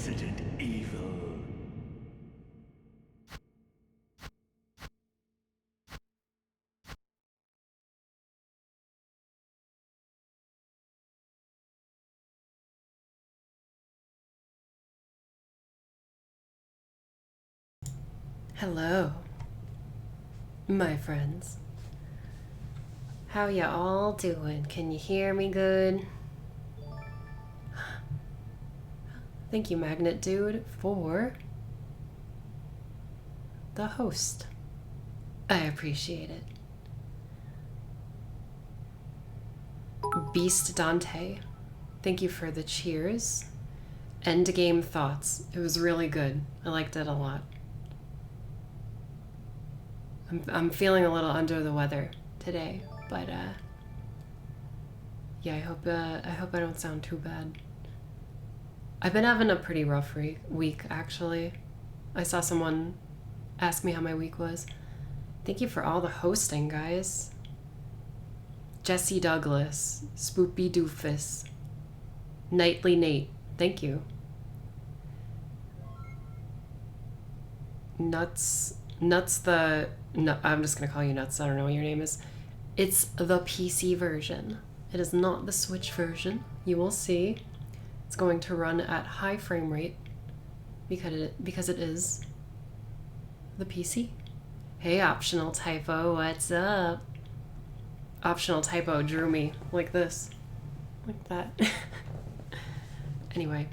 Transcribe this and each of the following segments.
Resident Evil. Hello, my friends. How ya all doing? Can you hear me good? Thank you, Magnet Dude, for the host. I appreciate it. Beast Dante, thank you for the cheers. Endgame thoughts. It was really good. I liked it a lot. I'm feeling a little under the weather today, but yeah, I hope I don't sound too bad. I've been having a pretty rough week actually. I saw someone ask me how my week was. Thank you for all the hosting, guys. Jesse Douglas, Spoopy Doofus, Nightly Nate, thank you. Nuts the... No, I'm just gonna call you Nuts, I don't know what your name is. It's the PC version. It is not the Switch version. You will see. It's going to run at high frame rate because it is the PC. Hey, Optional Typo, what's up? Optional Typo drew me like this. Like that. Anyway.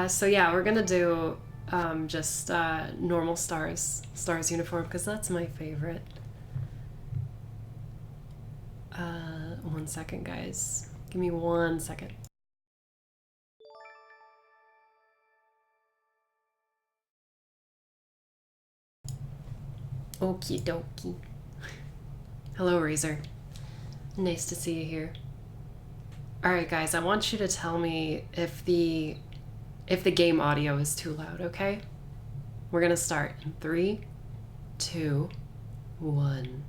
So yeah, we're gonna do just normal Stars uniform because that's my favorite. 1 second, guys. Give me 1 second. Okie dokie. Hello, Razor. Nice to see you here. Alright, guys, I want you to tell me if the game audio is too loud, okay? We're gonna start in 3, 2, 1.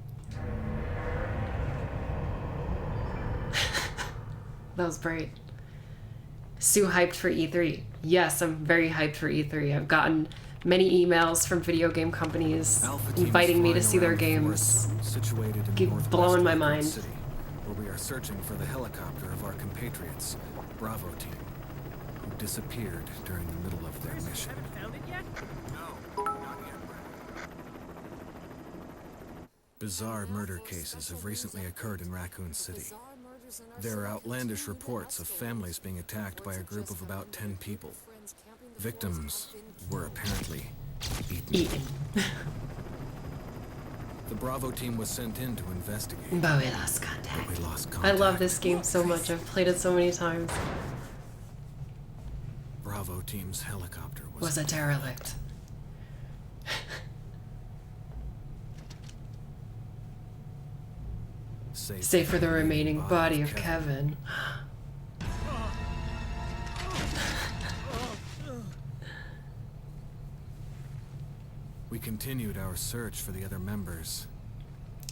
That was great. Sue hyped for E3. Yes, I'm very hyped for E3. I've gotten many emails from video game companies inviting me to see their games. Blowing my mind. City, where we are searching for the helicopter of our compatriots, Bravo team, who disappeared during the middle of their mission. Found it yet? No, not yet. Bizarre murder cases have recently occurred in Raccoon City. There are outlandish reports of families being attacked by a group of about 10 people. Victims were apparently eaten. The Bravo team was sent in to investigate. But we lost contact. But we lost I contact. love this game so much. I've played it so many times. Bravo team's helicopter Was a derelict. Save for the remaining body of Kevin. We continued our search for the other members.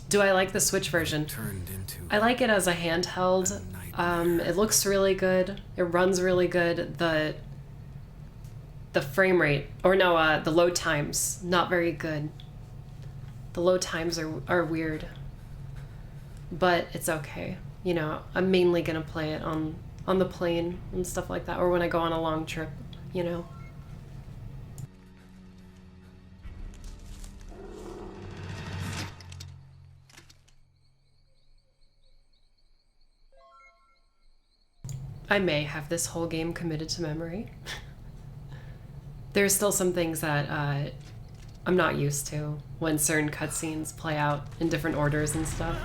Do I like the Switch version? Turned into I like it as a handheld. It looks really good. It runs really good. The frame rate, or no, the load times, not very good. The load times are weird. But it's okay. You know, I'm mainly gonna play it on the plane and stuff like that, or when I go on a long trip, you know. I may have this whole game committed to memory. There's still some things that I'm not used to when certain cutscenes play out in different orders and stuff.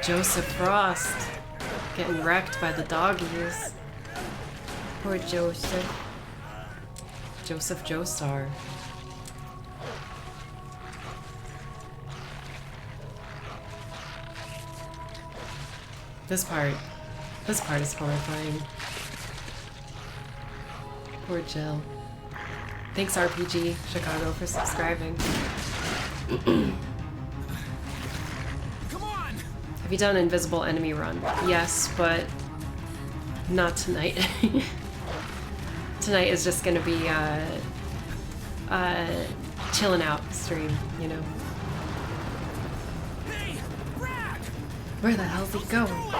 Joseph Frost getting wrecked by the doggies. Poor Joseph. Joseph Joestar. This part is horrifying. Poor Jill. Thanks RPG Chicago for subscribing. Come on! Have you done Invisible Enemy Run? Yes, but not tonight. Tonight is just gonna be chilling out stream, you know. Hey, Brad! Where the hell's he going?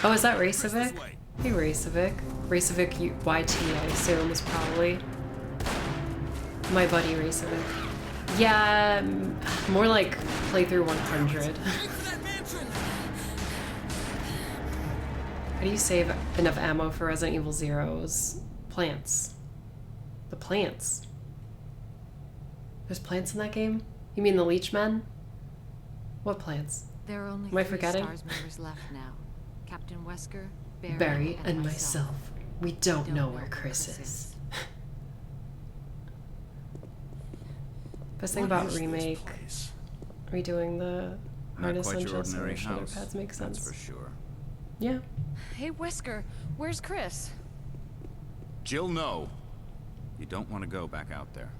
Oh, is that Racevic? Hey, Racevic. Racevic YT, I assume, is probably my buddy Racevic. Yeah, more like playthrough 100. How do you save enough ammo for Resident Evil Zero's plants? The plants. There's plants in that game? You mean the Leech Men? What plants? There are only Am I 3 forgetting? STARS members left now. Captain Wesker, Barry, and myself. We don't know where Chris Chris is. Best thing about Remake, redoing the Not hardest quite on your chest ordinary and shoulder house. pads makes sense. That's for sure. Yeah. Hey, Wesker, where's Chris? Jill, no. You don't want to go back out there.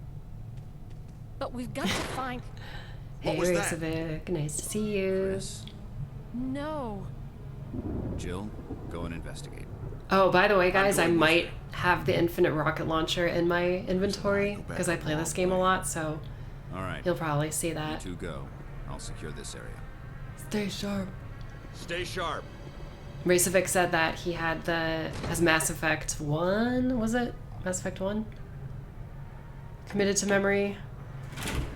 But we've got to find... Hey, was that? Racevic, nice to see you. Chris, No. Jill, go and investigate. Oh, by the way, guys, I going with might you. have the infinite rocket launcher in my inventory Go back because I to play the this long game a way. lot, so All right, you'll probably see you that. two go. I'll secure this area. Stay sharp. Stay sharp. Racevic said that he had as Mass Effect 1, was it? Mass Effect 1? Committed to memory.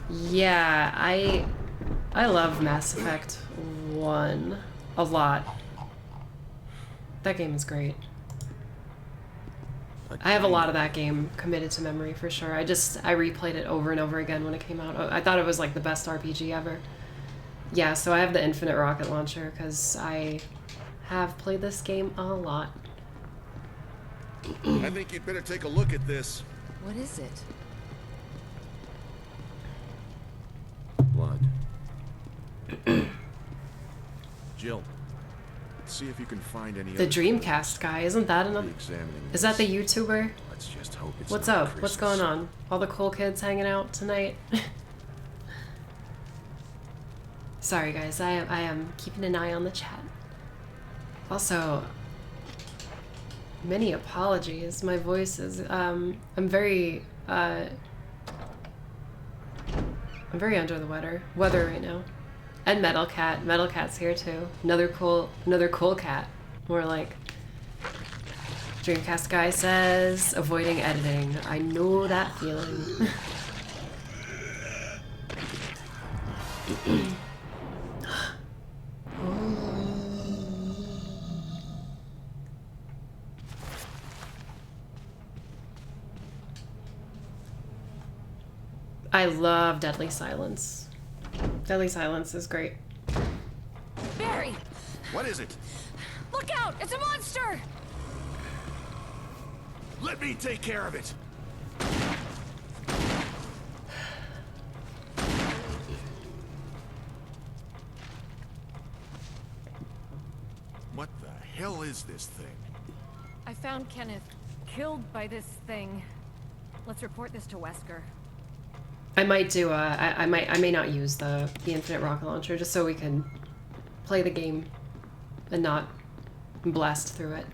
Yeah, I love Mass Effect 1 a lot. That game is great. I have a lot of that game committed to memory for sure. I replayed it over and over again when it came out. I thought it was like the best RPG ever. Yeah, so I have the infinite rocket launcher because I have played this game a lot. I think you'd better take a look at this. What is it? Blood. Jill, see if you can find any The other Dreamcast guy, isn't that another? Examining Is that the YouTuber? Let's just hope it's What's not up? What's Chris's. going on? All the cool kids hanging out tonight? Sorry guys, I am keeping an eye on the chat. Also, many apologies. My voice is I'm very under the weather right now. And Metal Cat. Metal Cat's here too. Another cool cat. More like Dreamcast guy says, avoiding editing. I know that feeling. I love Deadly Silence. Deadly Silence is great. Barry! What is it? Look out! It's a monster! Let me take care of it. What the hell is this thing? I found Kenneth killed by this thing. Let's report this to Wesker. I might do I may not use the infinite rocket launcher just so we can play the game and not blast through it.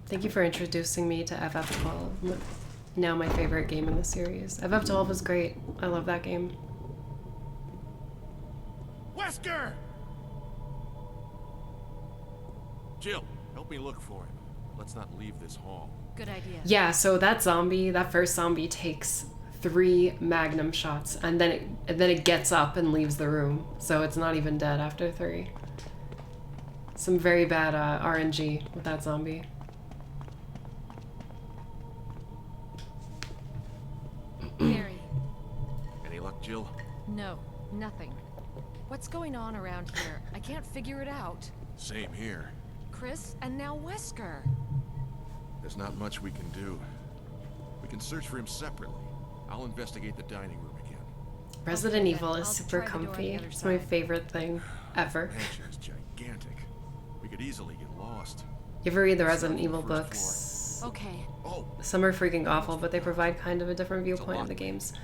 Thank you for introducing me to FF12. Now my favorite game in the series. FF12 is great. I love that game. Wesker! Jill, help me look for him. Let's not leave this hall. Good idea. Yeah, so that first zombie takes 3 magnum shots and then it gets up and leaves the room. So it's not even dead after 3. Some very bad RNG with that zombie. Barry. Any luck, Jill? No, nothing. What's going on around here? I can't figure it out. Same here. Chris and now Wesker. There's not much we can do. We can search for him separately. I'll investigate the dining room again. Resident Okay, Evil then. is I'll super try the door on the comfy. other It's my side. favorite thing ever. Mansion is gigantic. We could easily get lost. You ever read the Resident Start from the Evil first books? Okay. Oh, Some are freaking awful, but they provide kind of a different viewpoint of the games.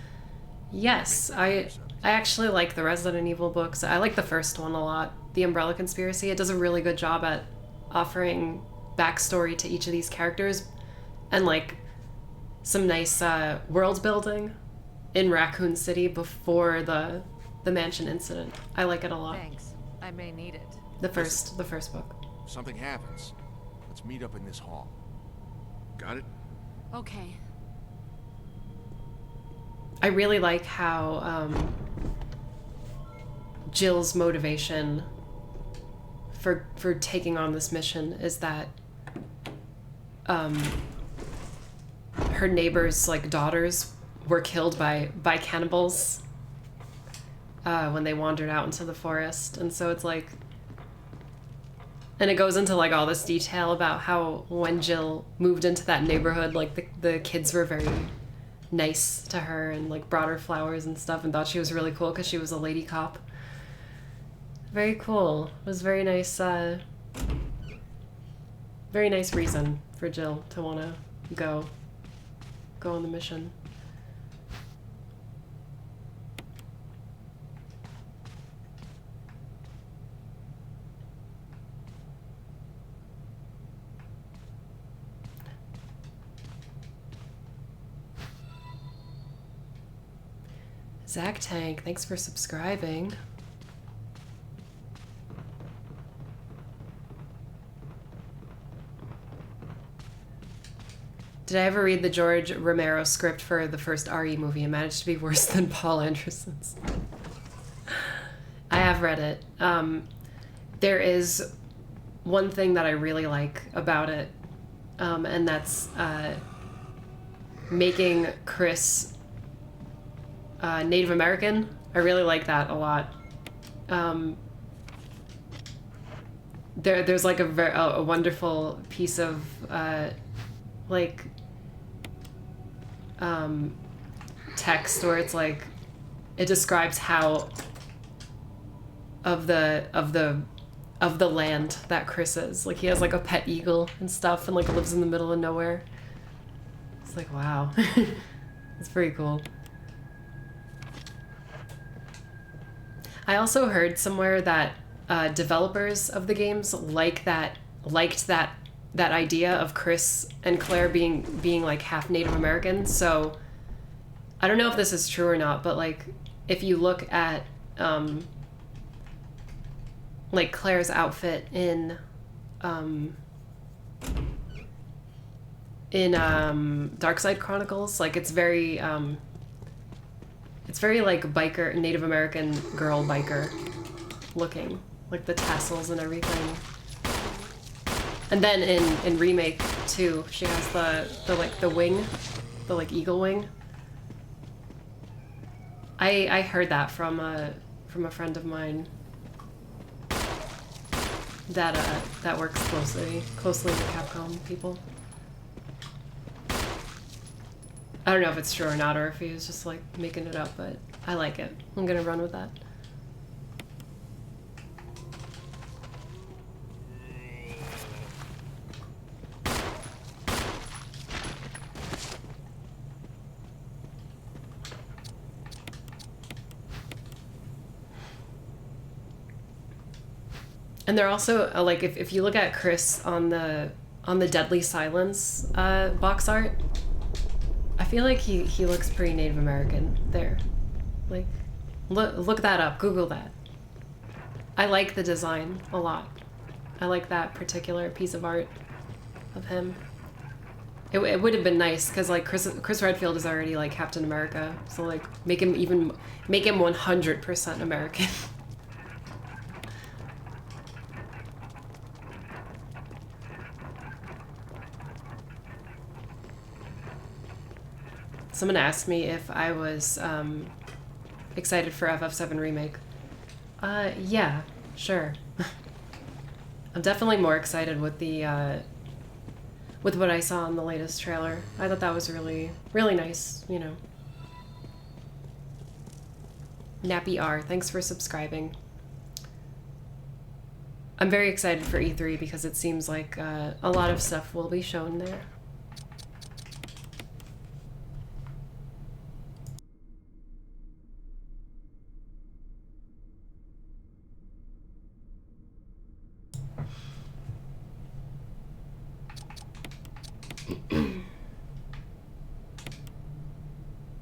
Yes, I actually like the Resident Evil books. I like the first one a lot. The Umbrella Conspiracy. It does a really good job at offering backstory to each of these characters and like some nice world building in Raccoon City before the mansion incident. I like it a lot. Thanks. I may need it. The first book. if something happens, let's meet up in this hall. Got it? Okay. I really like how Jill's motivation for taking on this mission is that her neighbors' like daughters were killed by cannibals when they wandered out into the forest, and so it's like, and it goes into like all this detail about how when Jill moved into that neighborhood, like the kids were very nice to her and like brought her flowers and stuff and thought she was really cool because she was a lady cop. Very cool. It was very nice reason for Jill to want to go on the mission. Zach Tank, thanks for subscribing. Did I ever read the George Romero script for the first RE movie? It managed to be worse than Paul Anderson's. I have read it. There is one thing that I really like about it, and that's making Chris Native American. I really like that a lot. There's like a wonderful piece of like text where it's like it describes how of the land that Chris is. Like he has like a pet eagle and stuff and like lives in the middle of nowhere. It's like, wow. It's pretty cool. I also heard somewhere that developers of the games liked that idea of Chris and Claire being like half Native American. So I don't know if this is true or not, but like if you look at like Claire's outfit in Darkside Chronicles, like it's very like biker, Native American girl biker looking, like the tassels and everything. And then in Remake too, she has the like the wing, the like eagle wing. I heard that from a friend of mine that works closely with Capcom people. I don't know if it's true or not, or if he was just like making it up, but I like it. I'm gonna run with that. And they're also like if you look at Chris on the Deadly Silence box art, I feel like he looks pretty Native American there. Like, look that up. Google that. I like the design a lot. I like that particular piece of art of him. It would have been nice because like Chris Redfield is already like Captain America, so like make him 100% American. Someone asked me if I was excited for FF7 Remake. Yeah, sure. I'm definitely more excited with the with what I saw in the latest trailer. I thought that was really, really nice, you know. Nappy R, thanks for subscribing. I'm very excited for E3 because it seems like a lot of stuff will be shown there.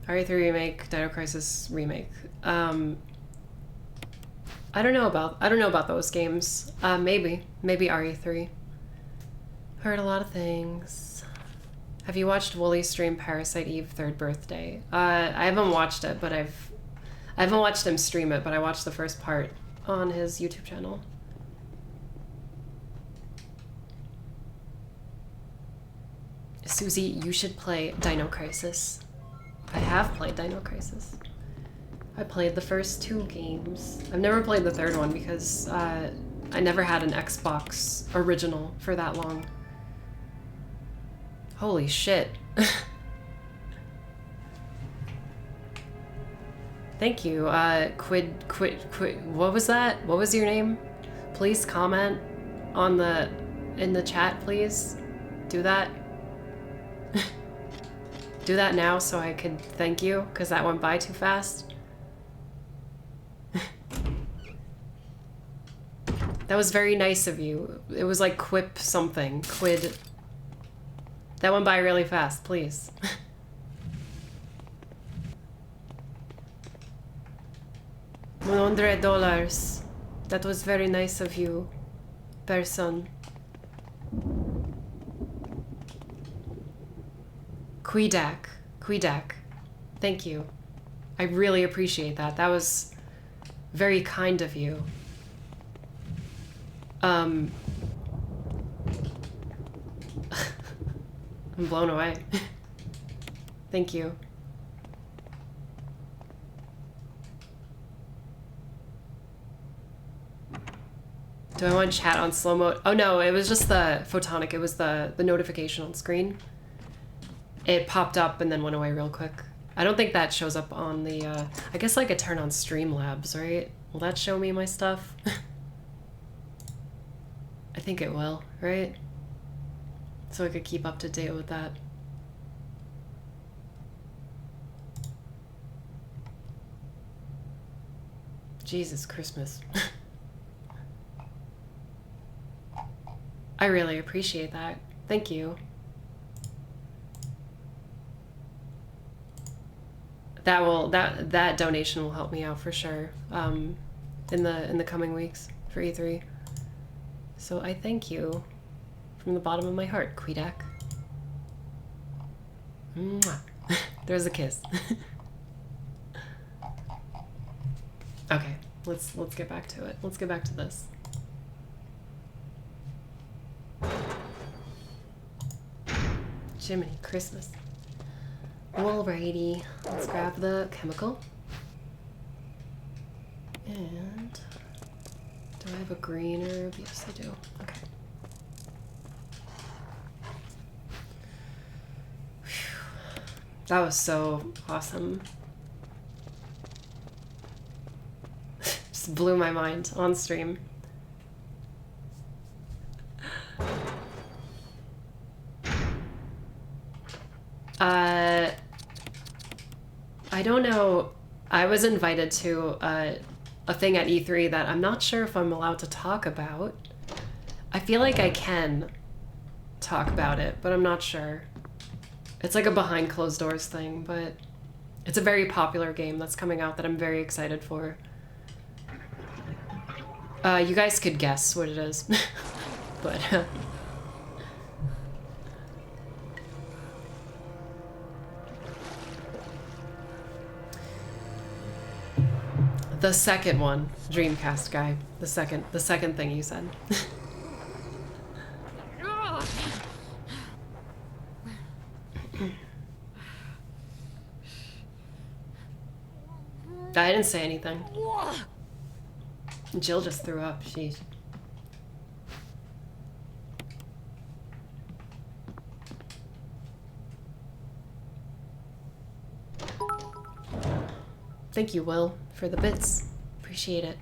RE3 remake, Dino Crisis remake. I don't know about those games. Maybe RE3. Heard a lot of things. Have you watched Wooly stream Parasite Eve Third Birthday? I haven't watched it, but I haven't watched him stream it, but I watched the first part on his YouTube channel. Susie, you should play Dino Crisis. I have played Dino Crisis. I played the first 2 games. I've never played the third one because I never had an Xbox original for that long. Holy shit. Thank you. Quid, what was that? What was your name? Please comment on in the chat, please. Do that. Do that now so I could thank you, because that went by too fast. That was very nice of you. It was like quip something. Quid. That went by really fast, please. $100. That was very nice of you, person. Quidak. Thank you. I really appreciate that. That was very kind of you. I'm blown away. Thank you. Do I want chat on slow mode? Oh no, it was just the photonic. It was the notification on screen. It popped up and then went away real quick. I don't think that shows up on the, I guess I could turn on Streamlabs, right? Will that show me my stuff? I think it will, right? So I could keep up to date with that. Jesus Christmas. I really appreciate that. Thank you. That donation will help me out for sure. In the coming weeks for E3. So I thank you from the bottom of my heart, Quidak. Mwah. There's a kiss. Okay, let's get back to it. Let's get back to this. Jiminy Christmas. Alrighty, let's grab the chemical. And do I have a green herb? Yes, I do. Okay. Whew. That was so awesome. Just blew my mind on stream. I don't know. I was invited to a thing at E3 that I'm not sure if I'm allowed to talk about. I feel like I can talk about it, but I'm not sure. It's like a behind closed doors thing, but it's a very popular game that's coming out that I'm very excited for. You guys could guess what it is, but... The second one, Dreamcast guy. The second thing you said. I didn't say anything. Jill just threw up. Sheesh. Thank you, Will, for the bits. Appreciate it.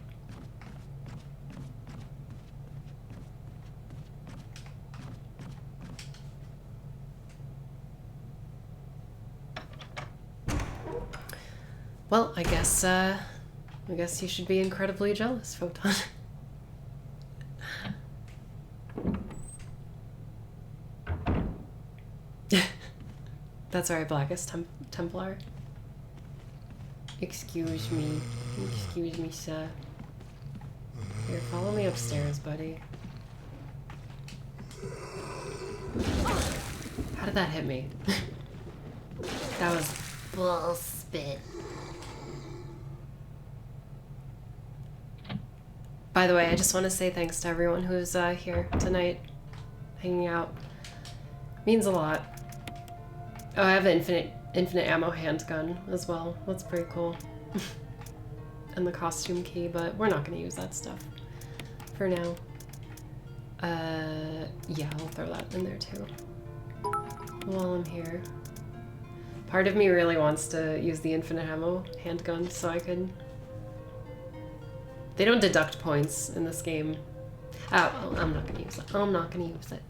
Well, I guess you should be incredibly jealous, Photon. That's alright, Blackest Templar. Excuse me, sir. Here, follow me upstairs, buddy. How did that hit me? That was bull spit. By the way, I just want to say thanks to everyone who's here tonight, hanging out. Means a lot. Oh, I have an infinite ammo handgun as well. That's pretty cool. And the costume key, but we're not going to use that stuff for now. Yeah, I'll throw that in there too. While I'm here. Part of me really wants to use the infinite ammo handgun so I could... They don't deduct points in this game. Oh, I'm not going to use it. I'm not going to use it.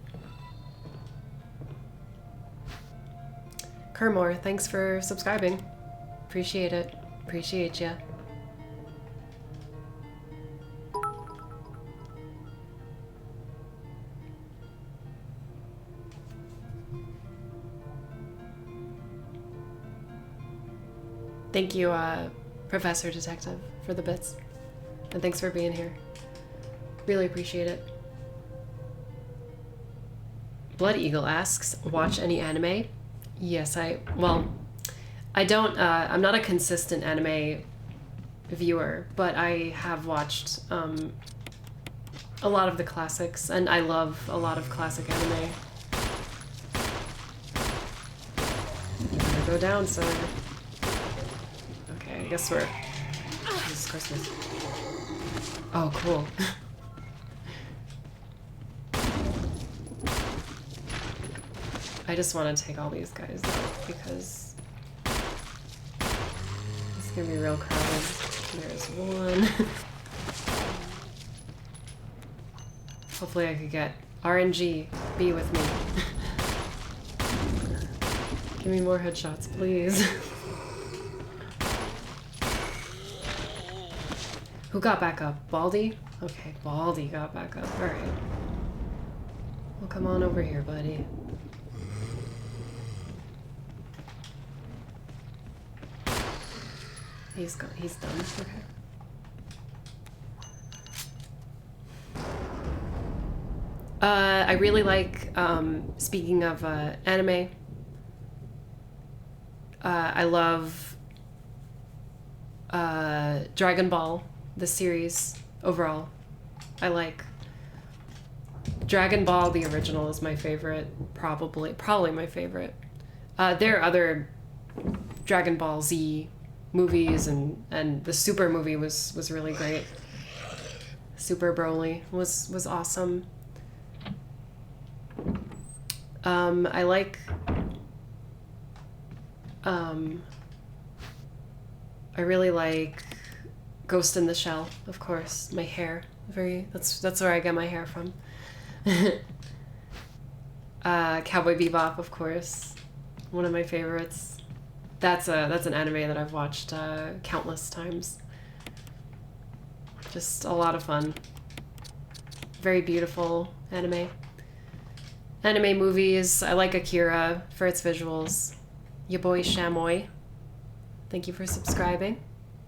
Kermore, thanks for subscribing. Appreciate it. Appreciate ya. Thank you, Professor Detective, for the bits. And thanks for being here. Really appreciate it. Blood Eagle asks, watch any anime? Yes, well, I don't, I'm not a consistent anime viewer, but I have watched a lot of the classics, and I love a lot of classic anime. You better go down, sir. Okay, I guess we're... This is Christmas. Oh, cool. I just want to take all these guys out because it's gonna be real crowded. There's one. Hopefully I could get RNG. Be with me. Give me more headshots, please. Who got back up? Baldy? Okay, Baldy got back up. Alright. Well, come on over here, buddy. He's done. Okay. I really like, speaking of anime, I love Dragon Ball, the series overall. I like Dragon Ball, the original is my favorite, probably my favorite. There are other Dragon Ball Z movies, and the Super movie was really great. Super Broly was awesome. I like I really like Ghost in the Shell, of course. My hair, that's where I get my hair from. Cowboy Bebop, of course, one of my favorites. That's an anime that I've watched countless times. Just a lot of fun. Very beautiful anime. Anime movies. I like Akira for its visuals. Ya boy Shamoy. Thank you for subscribing.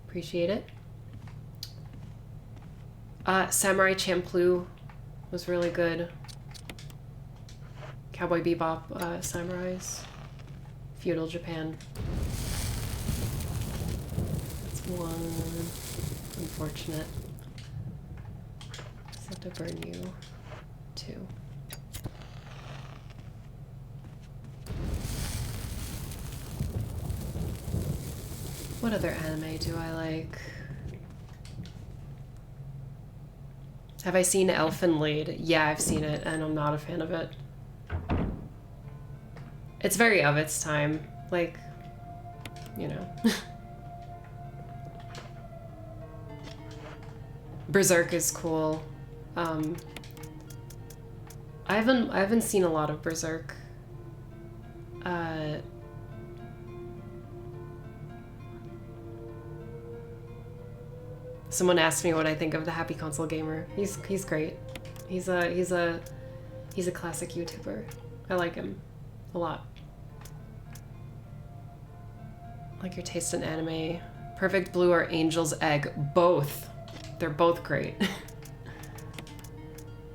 Appreciate it. Samurai Champloo was really good. Cowboy Bebop, samurais. Feudal Japan. That's one. Unfortunate. Just have to burn you. Two. What other anime do I like? Have I seen Elfen Lied? Yeah, I've seen it, and I'm not a fan of it. It's very of its time. Like, you know. Berserk is cool. I haven't seen a lot of Berserk. Someone asked me what I think of the Happy Console Gamer. He's great. He's a classic YouTuber. I like him a lot. Like your taste in anime. Perfect Blue or Angel's Egg? Both. They're both great.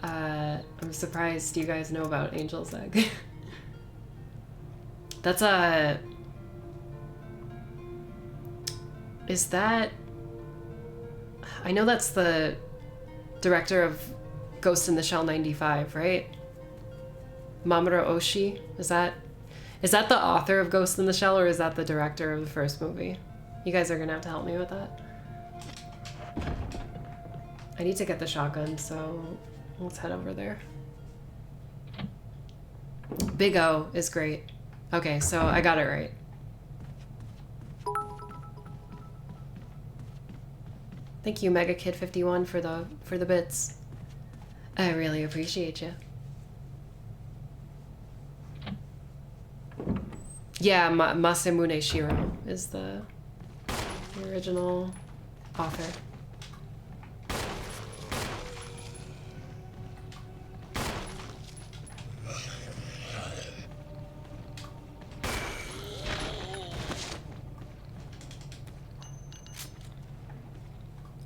I'm surprised you guys know about Angel's Egg. That's a... Is that... I know that's the director of Ghost in the Shell 95, right? Mamoru Oshii? Is that the author of Ghost in the Shell, or is that the director of the first movie? You guys are gonna have to help me with that. I need to get the shotgun, so let's head over there. Big O is great. Okay, so I got it right. Thank you, MegaKid51, for the bits. I really appreciate you. Yeah, Masamune Shiro is the original author.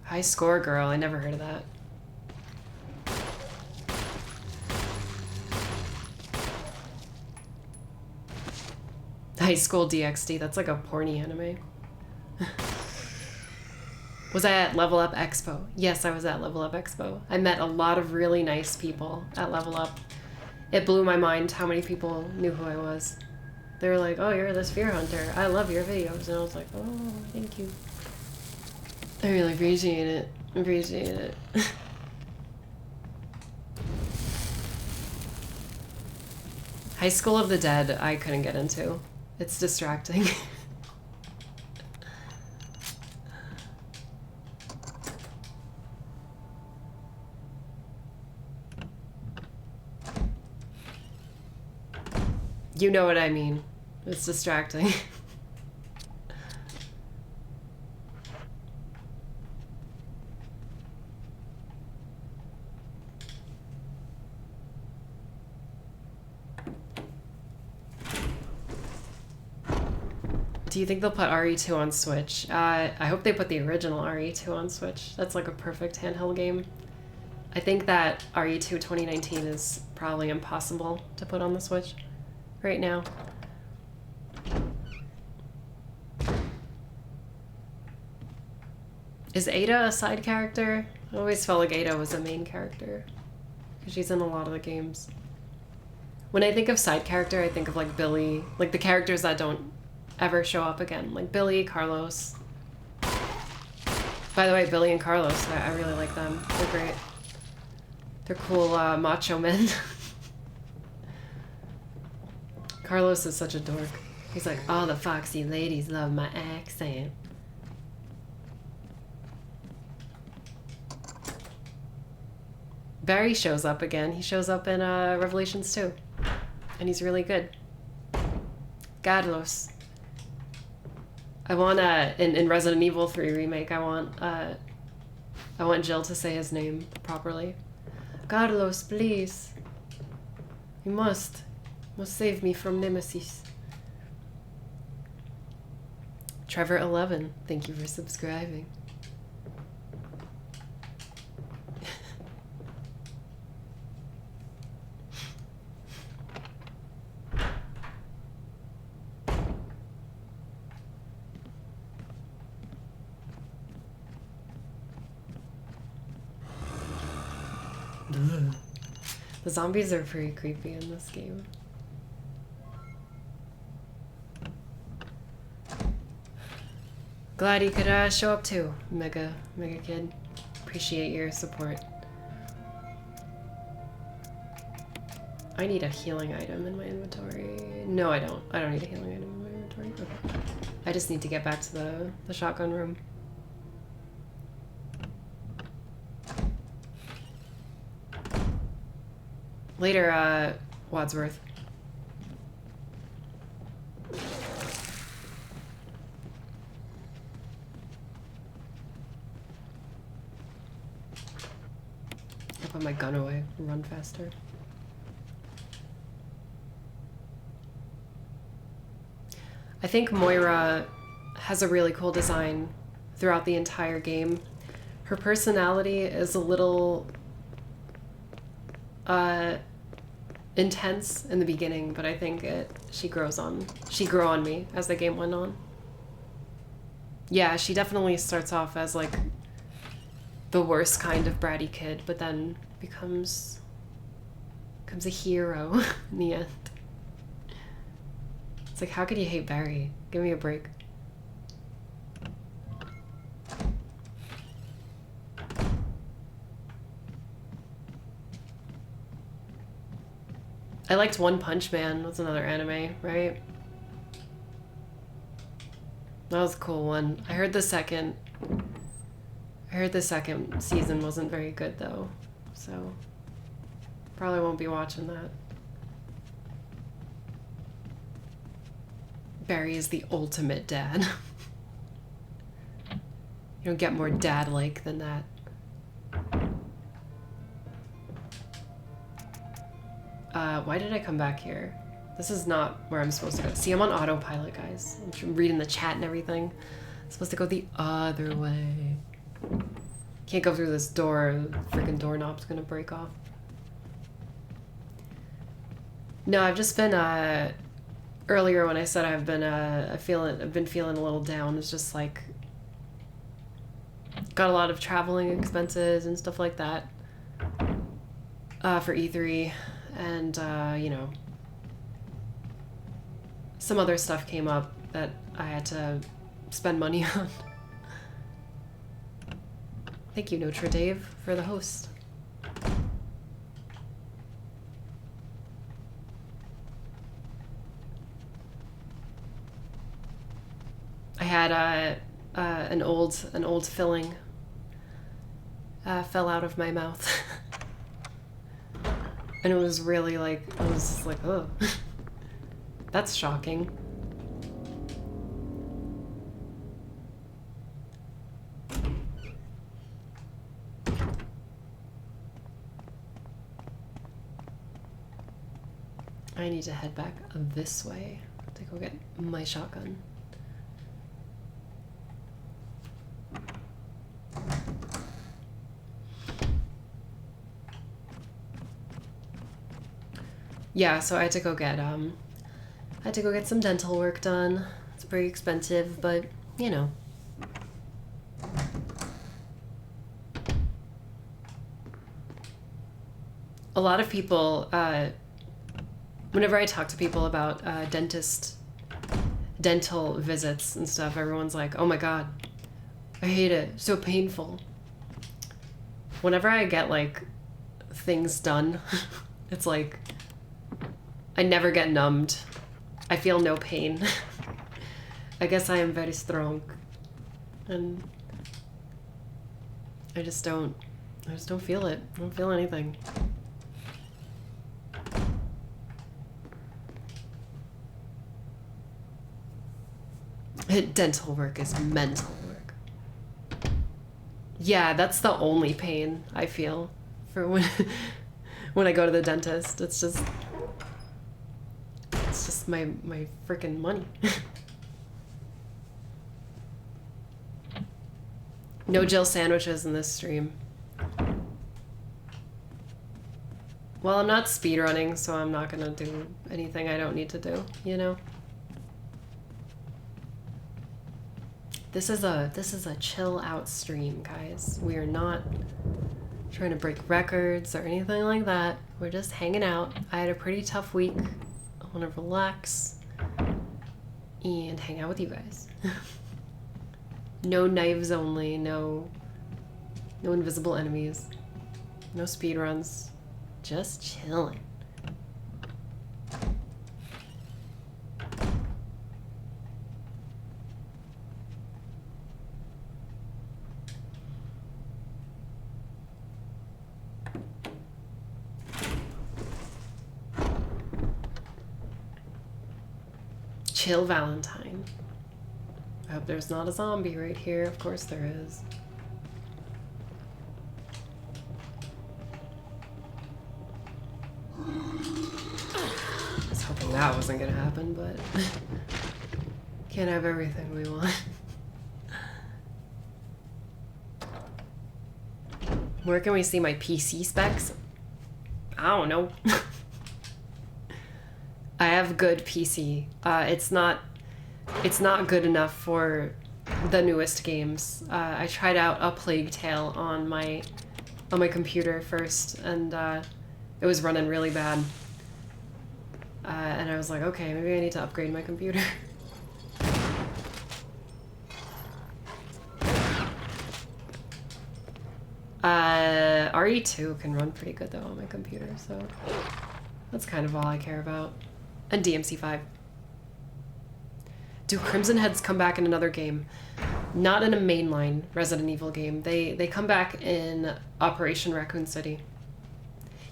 High Score Girl, I never heard of that. High School DxD, that's like a porny anime. Was I at Level Up Expo? Yes, I was at Level Up Expo. I met a lot of really nice people at Level Up. It blew my mind how many people knew who I was. They were like, oh, you're the Sphere Hunter. I love your videos. And I was like, oh, thank you. I really appreciate it. Appreciate it. High School of the Dead, I couldn't get into. It's distracting. You know what I mean. It's distracting. Do you think they'll put RE2 on Switch? I hope they put the original RE2 on Switch. That's like a perfect handheld game. I think that RE2 2019 is probably impossible to put on the Switch right now. Is Ada a side character? I always felt like Ada was a main character because she's in a lot of the games. When I think of side character, I think of like Billy, like the characters that don't ever show up again, like Billy, Carlos. By the way, Billy and Carlos, I really like them. They're great. They're cool macho men. Carlos is such a dork. He's like, all the foxy ladies love my accent. Barry shows up again. He shows up in Revelations 2. And he's really good. Carlos. I want in Resident Evil 3 remake, I want Jill to say his name properly. Carlos, please. You must save me from Nemesis. Trevor11, thank you for subscribing. The zombies are pretty creepy in this game. Glad you could show up too, Mega Kid. Appreciate your support. I need a healing item in my inventory. No, I don't. I don't need a healing item in my inventory. Okay. I just need to get back to the shotgun room. Later, Wadsworth. I'll put my gun away and run faster. I think Moira has a really cool design throughout the entire game. Her personality is a little intense in the beginning, but I think she grew on me as the game went on. Yeah, she definitely starts off as like the worst kind of bratty kid, but then becomes a hero in the end. It's like, how could you hate Barry? Give me a break. I liked One Punch Man. That's another anime, right? That was a cool one. I heard the second season wasn't very good though, so probably won't be watching that. Barry is the ultimate dad. You don't get more dad-like than that. Why did I come back here? This is not where I'm supposed to go. See, I'm on autopilot, guys. I'm reading the chat and everything. I'm supposed to go the other way. Can't go through this door. The freaking doorknob's gonna break off. No, I've just been, earlier when I said I've been feeling a little down. It's just like, got a lot of traveling expenses and stuff like that, for E3. And, you know, some other stuff came up that I had to spend money on. Thank you, Notre Dave, for the host. I had an old filling fell out of my mouth. And it was really like, I was just like, oh, that's shocking. I need to head back this way to go get my shotgun. Yeah, so I had to go get some dental work done. It's pretty expensive, but you know. A lot of people, whenever I talk to people about dental visits and stuff, everyone's like, oh my god, I hate it, so painful. Whenever I get like things done, it's like, I never get numbed. I feel no pain. I guess I am very strong. And I just don't feel it. I don't feel anything. Dental work is mental work. Yeah, that's the only pain I feel for when I go to the dentist. It's just my freaking money. No Jill sandwiches in this stream. Well, I'm not speedrunning, so I'm not gonna do anything I don't need to do, you know? This is a chill out stream, guys. We are not trying to break records or anything like that. We're just hanging out. I had a pretty tough week. I want to relax and hang out with you guys. No knives only, no invisible enemies, no speedruns, just chilling. Chill Valentine. I hope there's not a zombie right here. Of course there is. I was hoping that wasn't gonna happen, but can't have everything we want. Where can we see my PC specs? I don't know. I have good PC. It's not good enough for the newest games. I tried out A Plague Tale on my computer first, and it was running really bad. And I was like, okay, maybe I need to upgrade my computer. RE2 can run pretty good though on my computer, so that's kind of all I care about. And DMC5. Do Crimson Heads come back in another game? Not in a mainline Resident Evil game. They come back in Operation Raccoon City.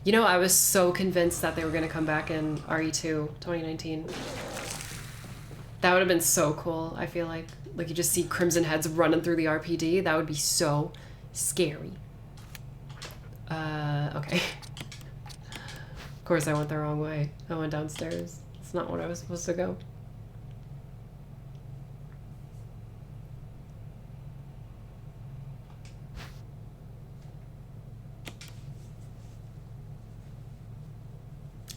You know, I was so convinced that they were going to come back in RE2 2019. That would have been so cool, I feel like. Like, you just see Crimson Heads running through the RPD. That would be so scary. Okay. Of course I went the wrong way. I went downstairs. It's not where I was supposed to go.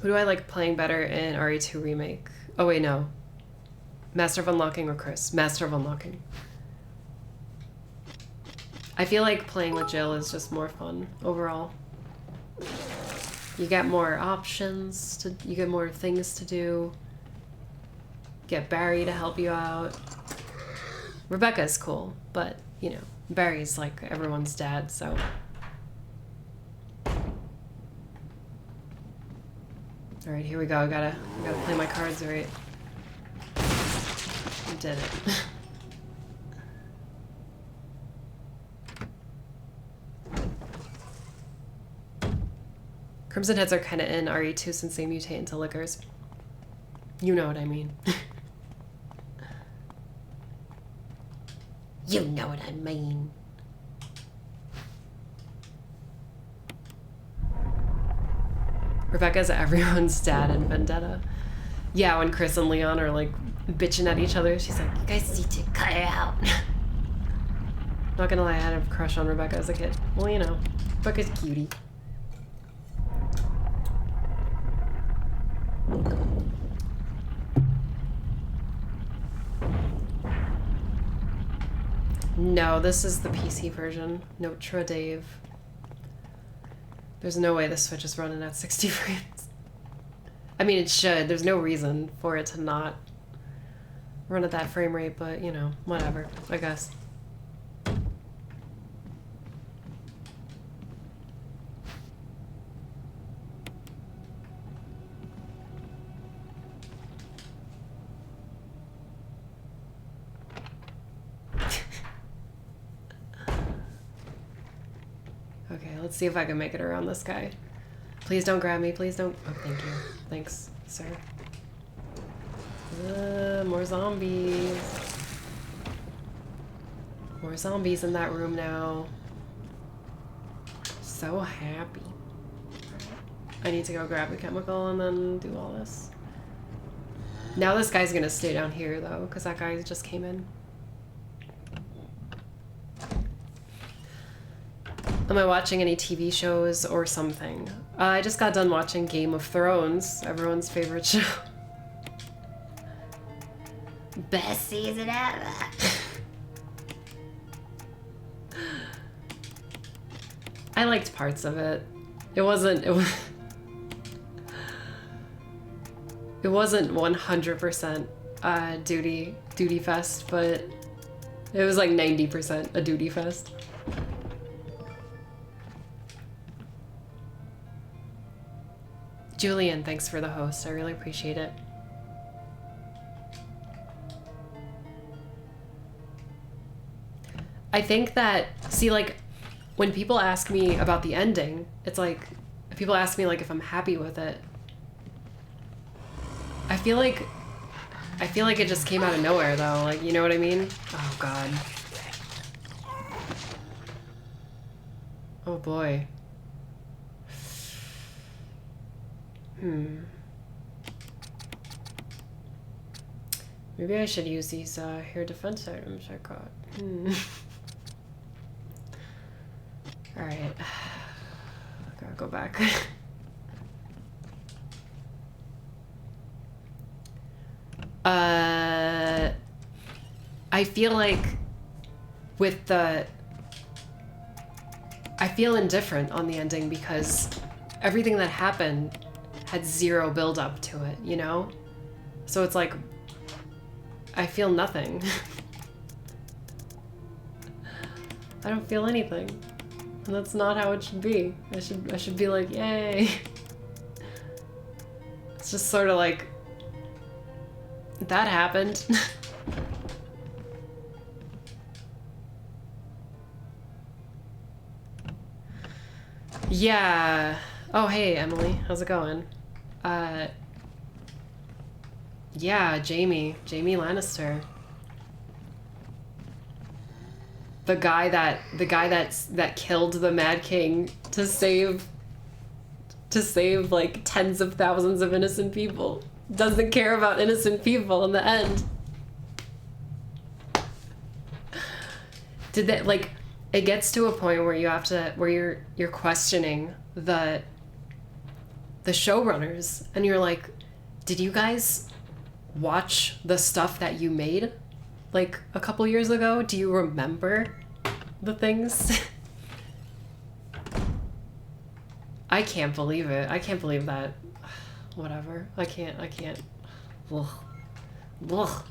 Who do I like playing better in RE2 Remake? Oh wait, no. Master of Unlocking or Chris? Master of Unlocking. I feel like playing with Jill is just more fun overall. You get more options, you get more things to do. Get Barry to help you out. Rebecca's cool, but, you know, Barry's like everyone's dad, so... Alright, here we go. I gotta play my cards right. I did it. Crimson Heads are kind of in RE2 since they mutate into lickers. You know what I mean. You know what I mean. Rebecca's everyone's dad in Vendetta. Yeah, when Chris and Leon are like bitching at each other, she's like, you guys need to cut it out. Not gonna lie, I had a crush on Rebecca as a kid. Well, you know, Rebecca's a cutie. No, this is the PC version. Notre Dave. There's no way the Switch is running at 60 frames. I mean, it should. There's no reason for it to not run at that frame rate, but, you know, whatever, I guess. Okay, let's see if I can make it around this guy. Please don't grab me, please don't. Oh, thank you. Thanks, sir. More zombies. More zombies in that room now. So happy. I need to go grab the chemical and then do all this. Now this guy's gonna stay down here though, because that guy just came in. Am I watching any TV shows or something? I just got done watching Game of Thrones, everyone's favorite show. Best season ever. I liked parts of it. It wasn't 100% duty fest, but it was like 90% a duty fest. Julian, thanks for the host. I really appreciate it. I think that, see, like, when people ask me about the ending, it's like, if people ask me, like, if I'm happy with it, I feel like I feel like it just came out of nowhere though, like, you know what I mean? Oh god. Oh boy. Maybe I should use these hair defense items I got. Alright. Gotta go back. I feel like with the... I feel indifferent on the ending because everything that happened had zero build up to it, you know? So it's like, I feel nothing. I don't feel anything. And that's not how it should be. I should be like, yay. It's just sort of like, that happened. Yeah. Oh, hey, Emily. How's it going? Yeah, Jamie Lannister. The guy that killed the Mad King to save like tens of thousands of innocent people. Doesn't care about innocent people in the end. Did that, like, it gets to a point where you have to, where you're questioning the showrunners, and you're like, did you guys watch the stuff that you made like a couple years ago? Do you remember the things? I can't believe it. I can't believe that. Whatever. I can't. Ugh. Ugh.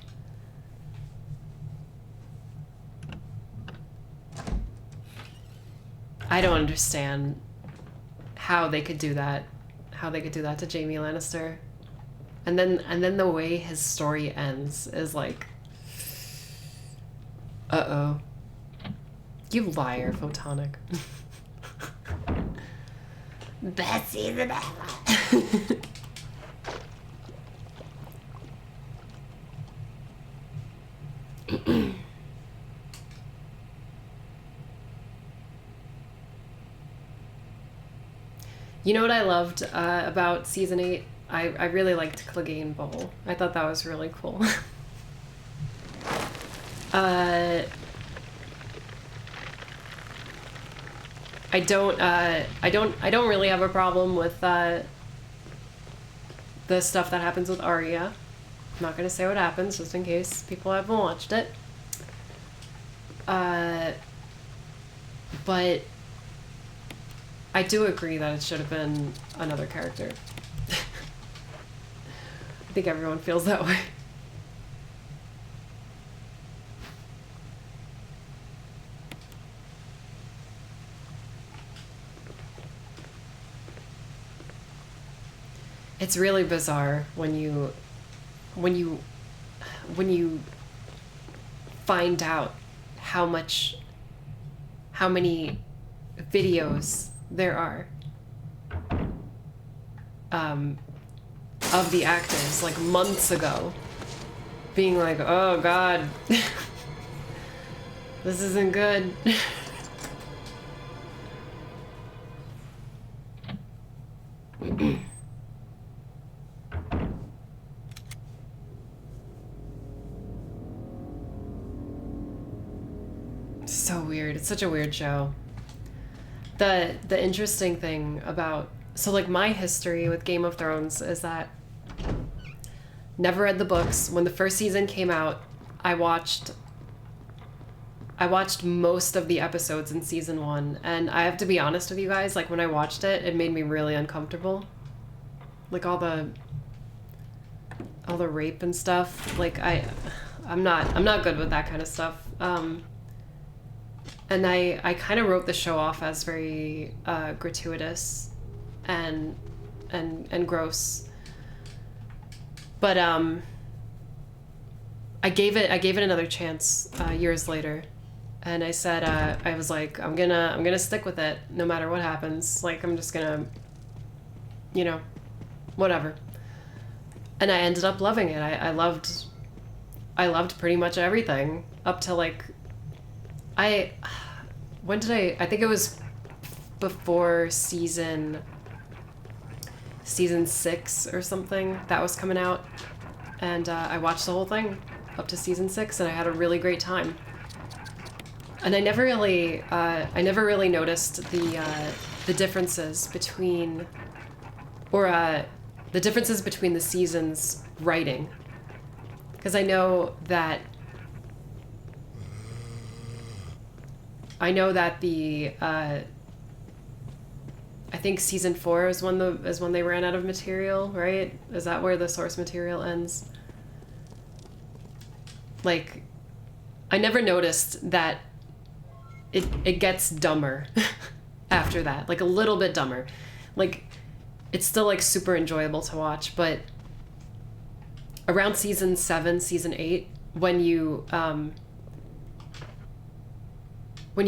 I don't understand how they could do that. How they could do that to Jaime Lannister. And then the way his story ends is like, uh-oh. You liar, Photonic. Best season ever. You know what I loved about season 8? I really liked Clegane Bowl. I thought that was really cool. I don't really have a problem with the stuff that happens with Arya. I'm not gonna say what happens just in case people haven't watched it. But I do agree that it should have been another character. I think everyone feels that way. It's really bizarre when you find out how many videos there are of the actors, like months ago, being like, oh god, this isn't good. So weird. It's such a weird show. The interesting thing about, so like my history with Game of Thrones is that never read the books. When the first season came out, I watched most of the episodes in season 1, and I have to be honest with you guys, like when I watched it, it made me really uncomfortable. Like all the rape and stuff. Like I'm not good with that kind of stuff. And I kind of wrote the show off as very gratuitous and gross. But I gave it another chance years later, and I said I was like, I'm gonna stick with it no matter what happens. Like I'm just gonna, you know, whatever. And I ended up loving it. I loved I loved pretty much everything up to like I think it was before season 6 or something that was coming out, and I watched the whole thing up to season 6, and I had a really great time. And I never really noticed the differences between the differences between the seasons writing, because I know that the I think season 4 is when they ran out of material, right? Is that where the source material ends? Like, I never noticed that it gets dumber after that, like a little bit dumber. Like, it's still like super enjoyable to watch, but around season 7, season 8, when you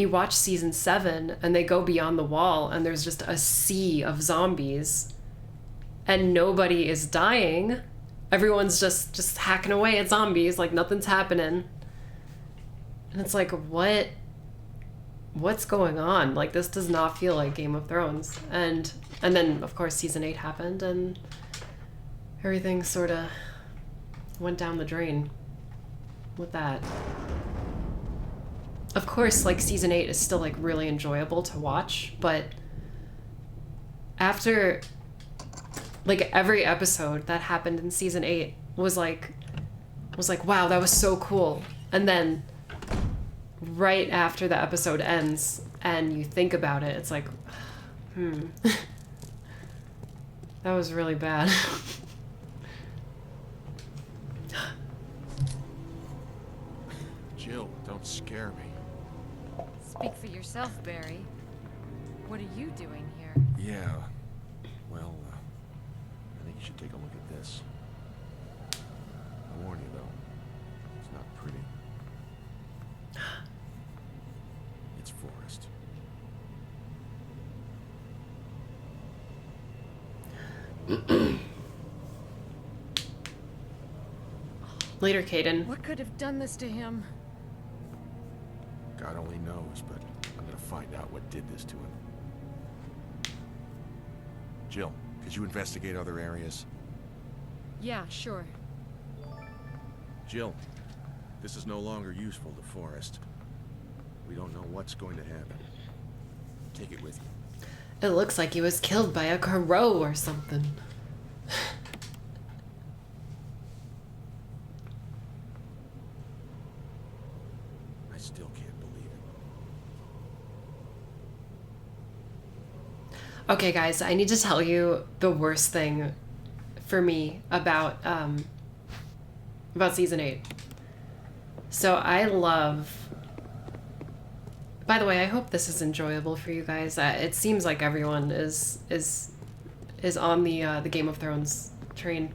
watch season 7 and they go beyond the wall and there's just a sea of zombies and nobody is dying, everyone's just hacking away at zombies like nothing's happening, and it's like, what's going on? Like, this does not feel like Game of Thrones. And then of course season 8 happened and everything sort of went down the drain with that. Of course, like, season 8 is still like really enjoyable to watch, but after like every episode that happened in season 8 was like wow, that was so cool. And then right after the episode ends and you think about it, it's like, that was really bad. Jill, don't scare me. Speak for yourself, Barry. What are you doing here? Yeah. Well, I think you should take a look at this. I warn you, though. It's not pretty. It's forest. Later, Caden. What could have done this to him? God only knows, but I'm gonna find out what did this to him. Jill, could you investigate other areas? Yeah, sure. Jill, this is no longer useful to Forrest. We don't know what's going to happen. Take it with you. It looks like he was killed by a crow or something. I still can't believe it. Okay, guys, I need to tell you the worst thing for me about season 8. So I love... By the way, I hope this is enjoyable for you guys. It seems like everyone is on the Game of Thrones train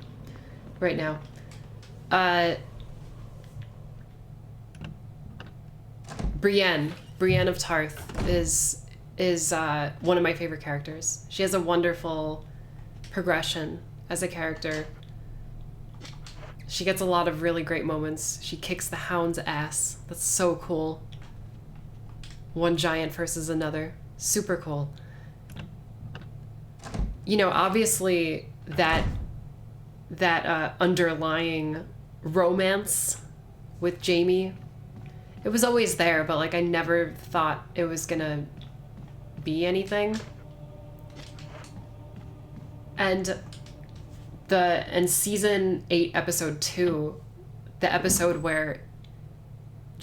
right now. Brienne of Tarth is one of my favorite characters. She has a wonderful progression as a character. She gets a lot of really great moments. She kicks the Hound's ass. That's so cool. One giant versus another. Super cool. You know, obviously that underlying romance with Jaime, it was always there, but like I never thought it was gonna be anything. And season 8, episode 2, the episode where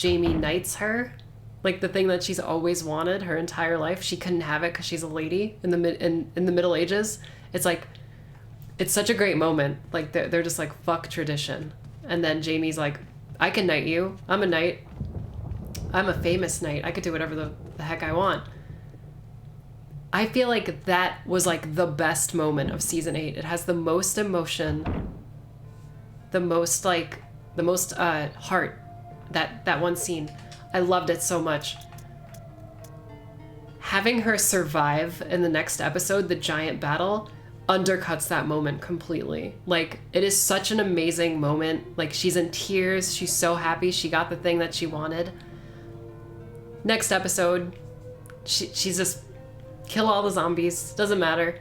Jaime knights her, like the thing that she's always wanted her entire life, she couldn't have it because she's a lady in the Middle Ages. It's like, it's such a great moment. Like they're just like, fuck tradition. And then Jaime's like, I can knight you. I'm a knight. I'm a famous knight. I could do whatever the heck I want. I feel like that was like the best moment of season 8. It has the most emotion, the most heart, that one scene. I loved it so much. Having her survive in the next episode, the giant battle, undercuts that moment completely. Like, it is such an amazing moment. Like, she's in tears. She's so happy she got the thing that she wanted. Next episode, she's just kill all the zombies. Doesn't matter.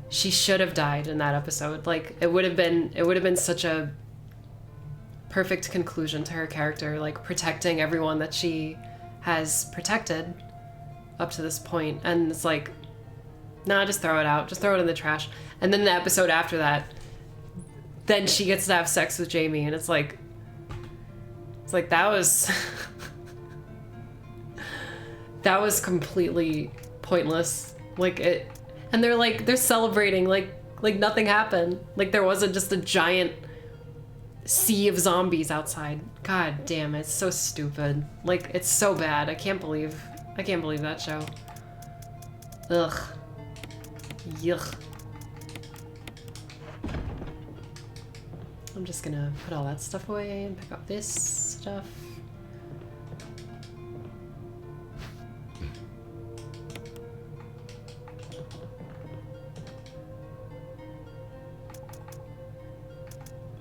She should have died in that episode. Like, it would have been such a perfect conclusion to her character, like protecting everyone that she has protected up to this point. And it's like, nah, just throw it out. Just throw it in the trash. And then the episode after that, then she gets to have sex with Jamie, and it's like that was that was completely pointless. Like, it, and they're celebrating like nothing happened. Like, there wasn't just a giant sea of zombies outside. God damn it, it's so stupid. Like, it's so bad. I can't believe that show. Ugh. Yuck. I'm just gonna put all that stuff away and pick up this stuff.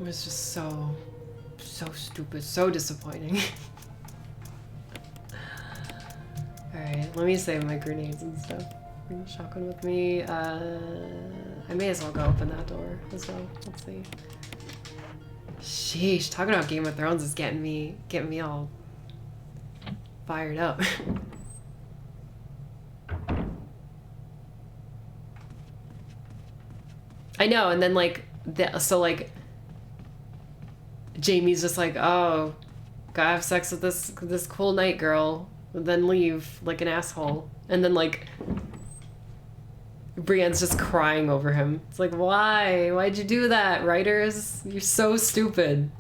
It was just so stupid, so disappointing. Alright, let me save my grenades and stuff. Bring the shotgun with me. I may as well go open that door as well. Let's see. Sheesh, talking about Game of Thrones is getting me all fired up. I know, and then like Jamie's just like, oh, gotta have sex with this cool night girl, and then leave like an asshole. And then like Brienne's just crying over him. It's like, why'd you do that, writers? You're so stupid.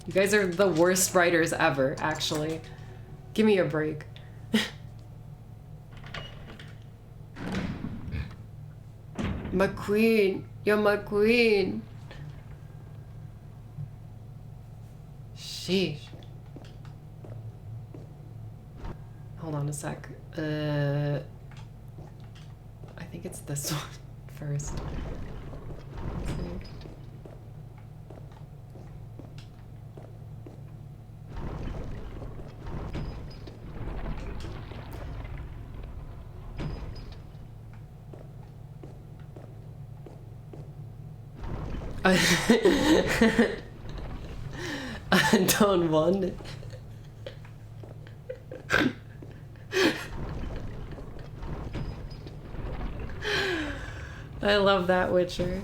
You guys are the worst writers ever, actually. Give me a break. My queen, you're my queen. Sheesh. Hold on a sec. I think it's this one first. I don't want it. I love that Witcher.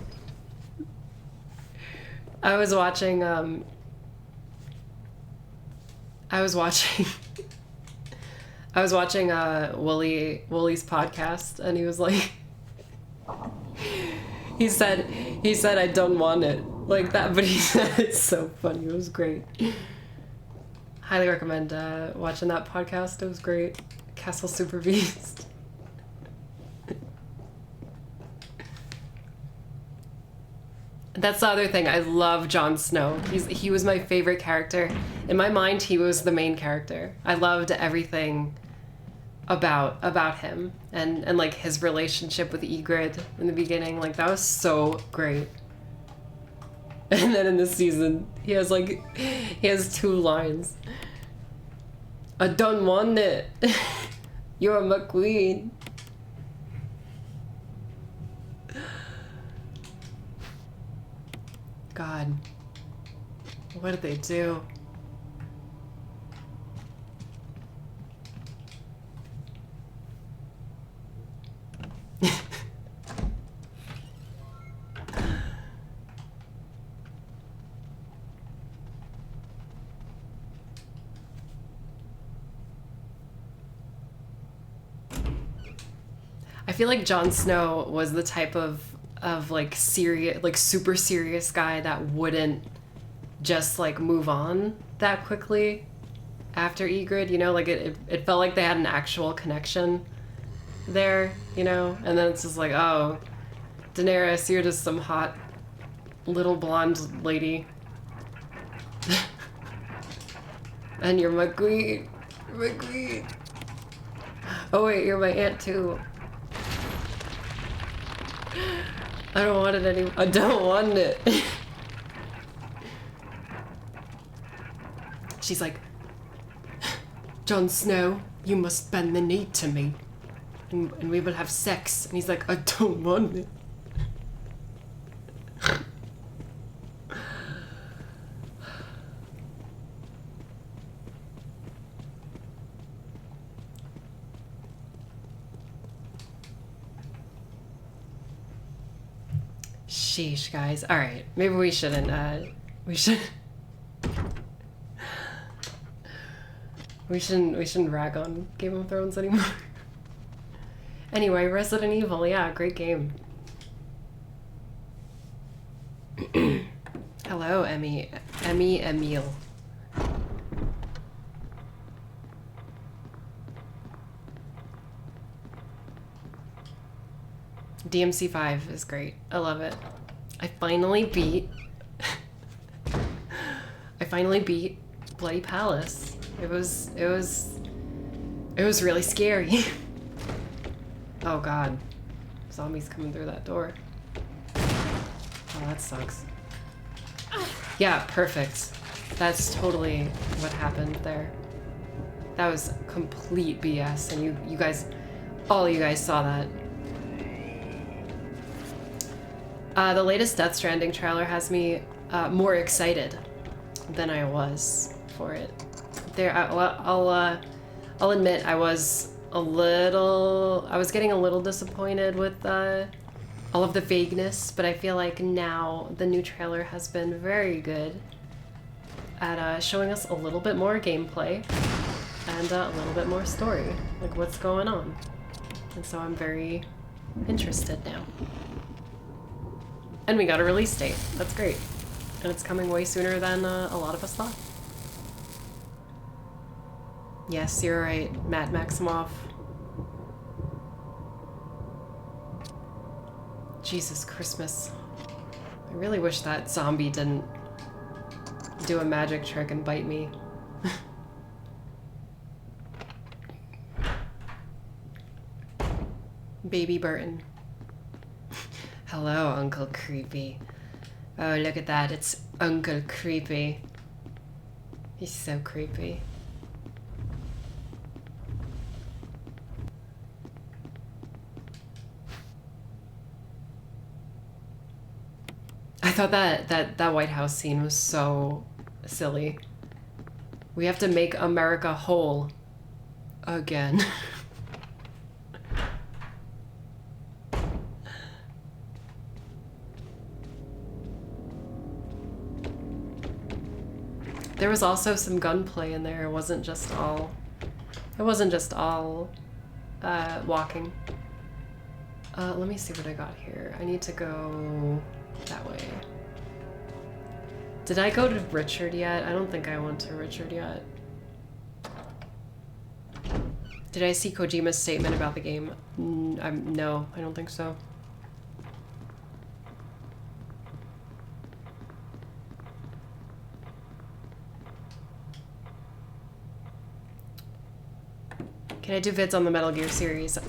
I was watching Wooly's podcast, and he was like, he said I don't want it like that, but he said it's so funny. It was great. Highly recommend watching that podcast. It was great. Castle Super Beast. That's the other thing. I love Jon Snow. He was my favorite character. In my mind, he was the main character. I loved everything about him, and like his relationship with Ygritte in the beginning. Like, that was so great. And then in this season, he has 2 lines. I don't want it. You're my queen. God, what did they do? I feel like Jon Snow was the type of like serious, like super serious guy that wouldn't just like move on that quickly after Ygritte, you know, like it felt like they had an actual connection there, you know, and then it's just like, oh, Daenerys, you're just some hot little blonde lady. And you're my queen. You're my queen. Oh wait, you're my aunt too. I don't want it anymore. I don't want it. She's like, Jon Snow, you must bend the knee to me. And we will have sex. And he's like, I don't want it. Sheesh, guys. All right, maybe we shouldn't. We shouldn't rag on Game of Thrones anymore. Anyway, Resident Evil, yeah, great game. Hello, Emmy Emil. DMC5 is great. I love it. I finally beat Bloody Palace. It was really scary. Oh god. Zombies coming through that door. Oh, that sucks. Yeah, perfect. That's totally what happened there. That was complete BS, and you guys, all you guys saw that. The latest Death Stranding trailer has me more excited than I was for it. I'll admit I was getting a little disappointed with all of the vagueness, but I feel like now the new trailer has been very good at showing us a little bit more gameplay and a little bit more story, like what's going on. And so I'm very interested now. And we got a release date. That's great. And it's coming way sooner than a lot of us thought. Yes, you're right, Matt Maximoff. Jesus Christmas. I really wish that zombie didn't do a magic trick and bite me. Baby Burton. Hello, Uncle Creepy. Oh, look at that. It's Uncle Creepy. He's so creepy. I thought that White House scene was so silly. We have to make America whole again. There was also some gunplay in there. It wasn't just all walking. Let me see what I got here. I need to go that way. Did I go to Richard yet? I don't think I went to Richard yet. Did I see Kojima's statement about the game? No, I don't think so. Can I do vids on the Metal Gear series?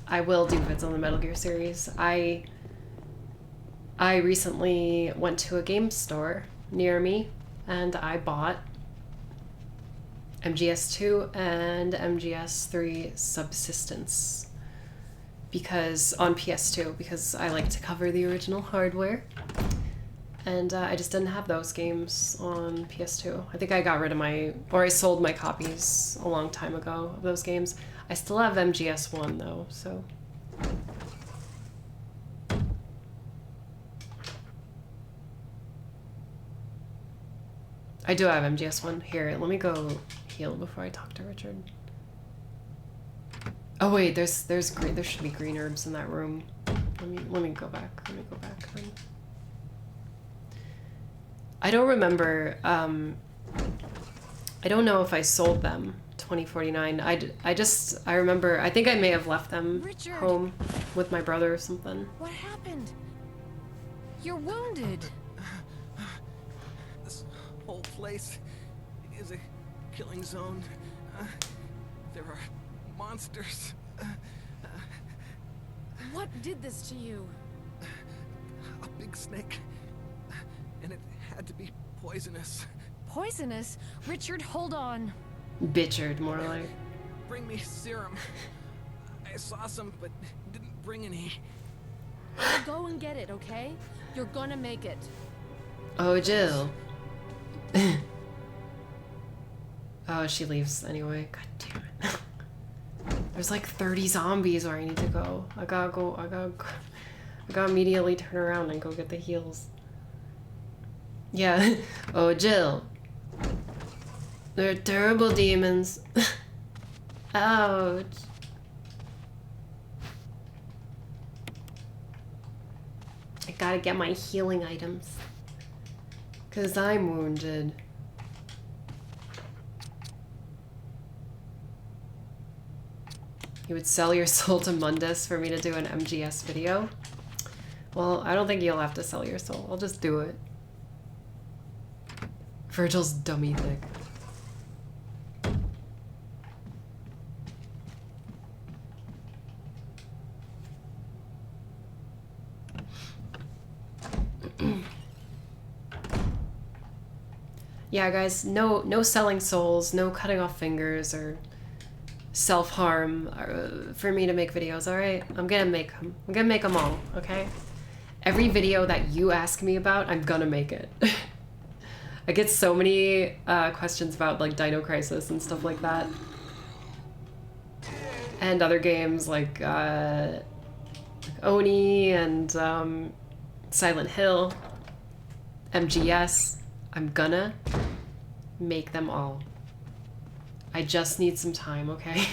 I will do vids on the Metal Gear series. I recently went to a game store near me and I bought MGS2 and MGS3 Subsistence because on PS2 because I like to cover the original hardware. And I just didn't have those games on PS2. I think I got rid of I sold my copies a long time ago of those games. I still have MGS1 though, so. I do have MGS1. Here, let me go heal before I talk to Richard. Oh wait, there should be green herbs in that room. Let me go back. I don't remember, I don't know if I sold them, 2049. I remember, I think I may have left them Richard. home with my brother or something. What happened? You're wounded. This whole place is a killing zone. There are monsters. What did this to you? big snake. And it had to be poisonous. Poisonous? Richard, hold on. Bitchard, more like. Bring me serum. I saw some, but didn't bring any. I'll go and get it, okay? You're gonna make it. Oh, Jill. Oh, she leaves anyway. God damn it. There's like 30 zombies where I need to go. I gotta immediately turn around and go get the heals. Yeah. Oh, Jill. They're terrible demons. Ouch. I gotta get my healing items. 'Cause I'm wounded. You would sell your soul to Mundus for me to do an MGS video? Well, I don't think you'll have to sell your soul. I'll just do it. Virgil's dummy thick. Yeah, guys, no selling souls, no cutting off fingers or self-harm for me to make videos, alright? I'm gonna make them. I'm gonna make them all, okay? Every video that you ask me about, I'm gonna make it. I get so many questions about like Dino Crisis and stuff like that. And other games like Oni and Silent Hill, MGS. I'm gonna make them all. I just need some time, okay?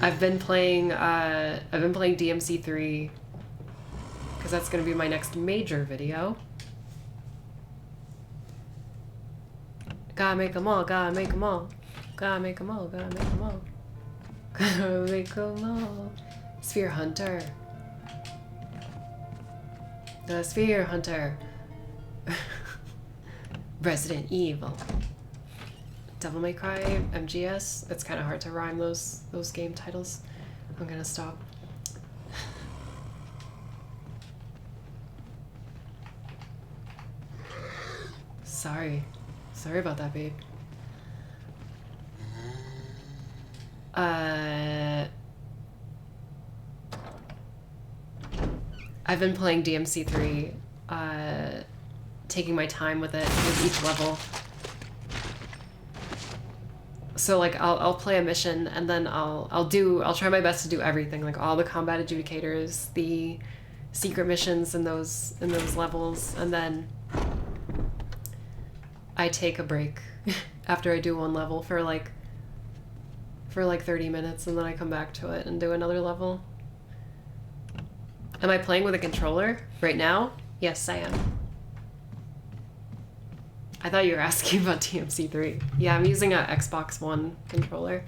I've been playing DMC3 because that's gonna be my next major video. Gotta make them all, gotta make them all. Gotta make them all, gotta make them all. Gotta make them all. Sphere Hunter. The Sphere Hunter. Resident Evil. Devil May Cry, MGS. It's kind of hard to rhyme those game titles. I'm gonna stop. Sorry about that, babe. I've been playing DMC3, taking my time with it with each level. So like I'll play a mission and then I'll try my best to do everything, like all the combat adjudicators, the secret missions in those levels, and then I take a break after I do one level for like 30 minutes, and then I come back to it and do another level. Am I playing with a controller right now? Yes, I am. I thought you were asking about DMC3. Yeah, I'm using a Xbox One controller.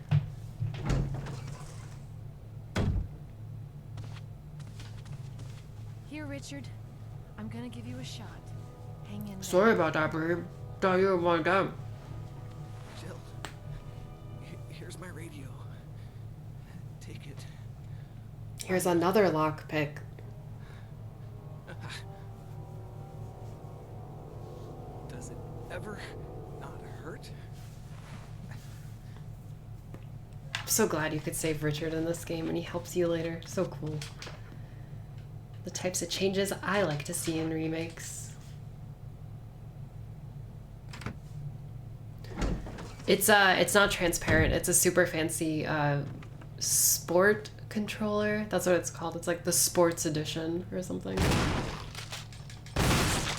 Here, Richard. I'm gonna give you a shot. Hang in there. Sorry about that, babe. Thought you were one down. Jill, here's my radio. Take it. Here's another lockpick. Does it ever not hurt? I'm so glad you could save Richard in this game and he helps you later. So cool. The types of changes I like to see in remakes. It's not transparent. It's a super fancy sport controller. That's what it's called. It's like the sports edition or something.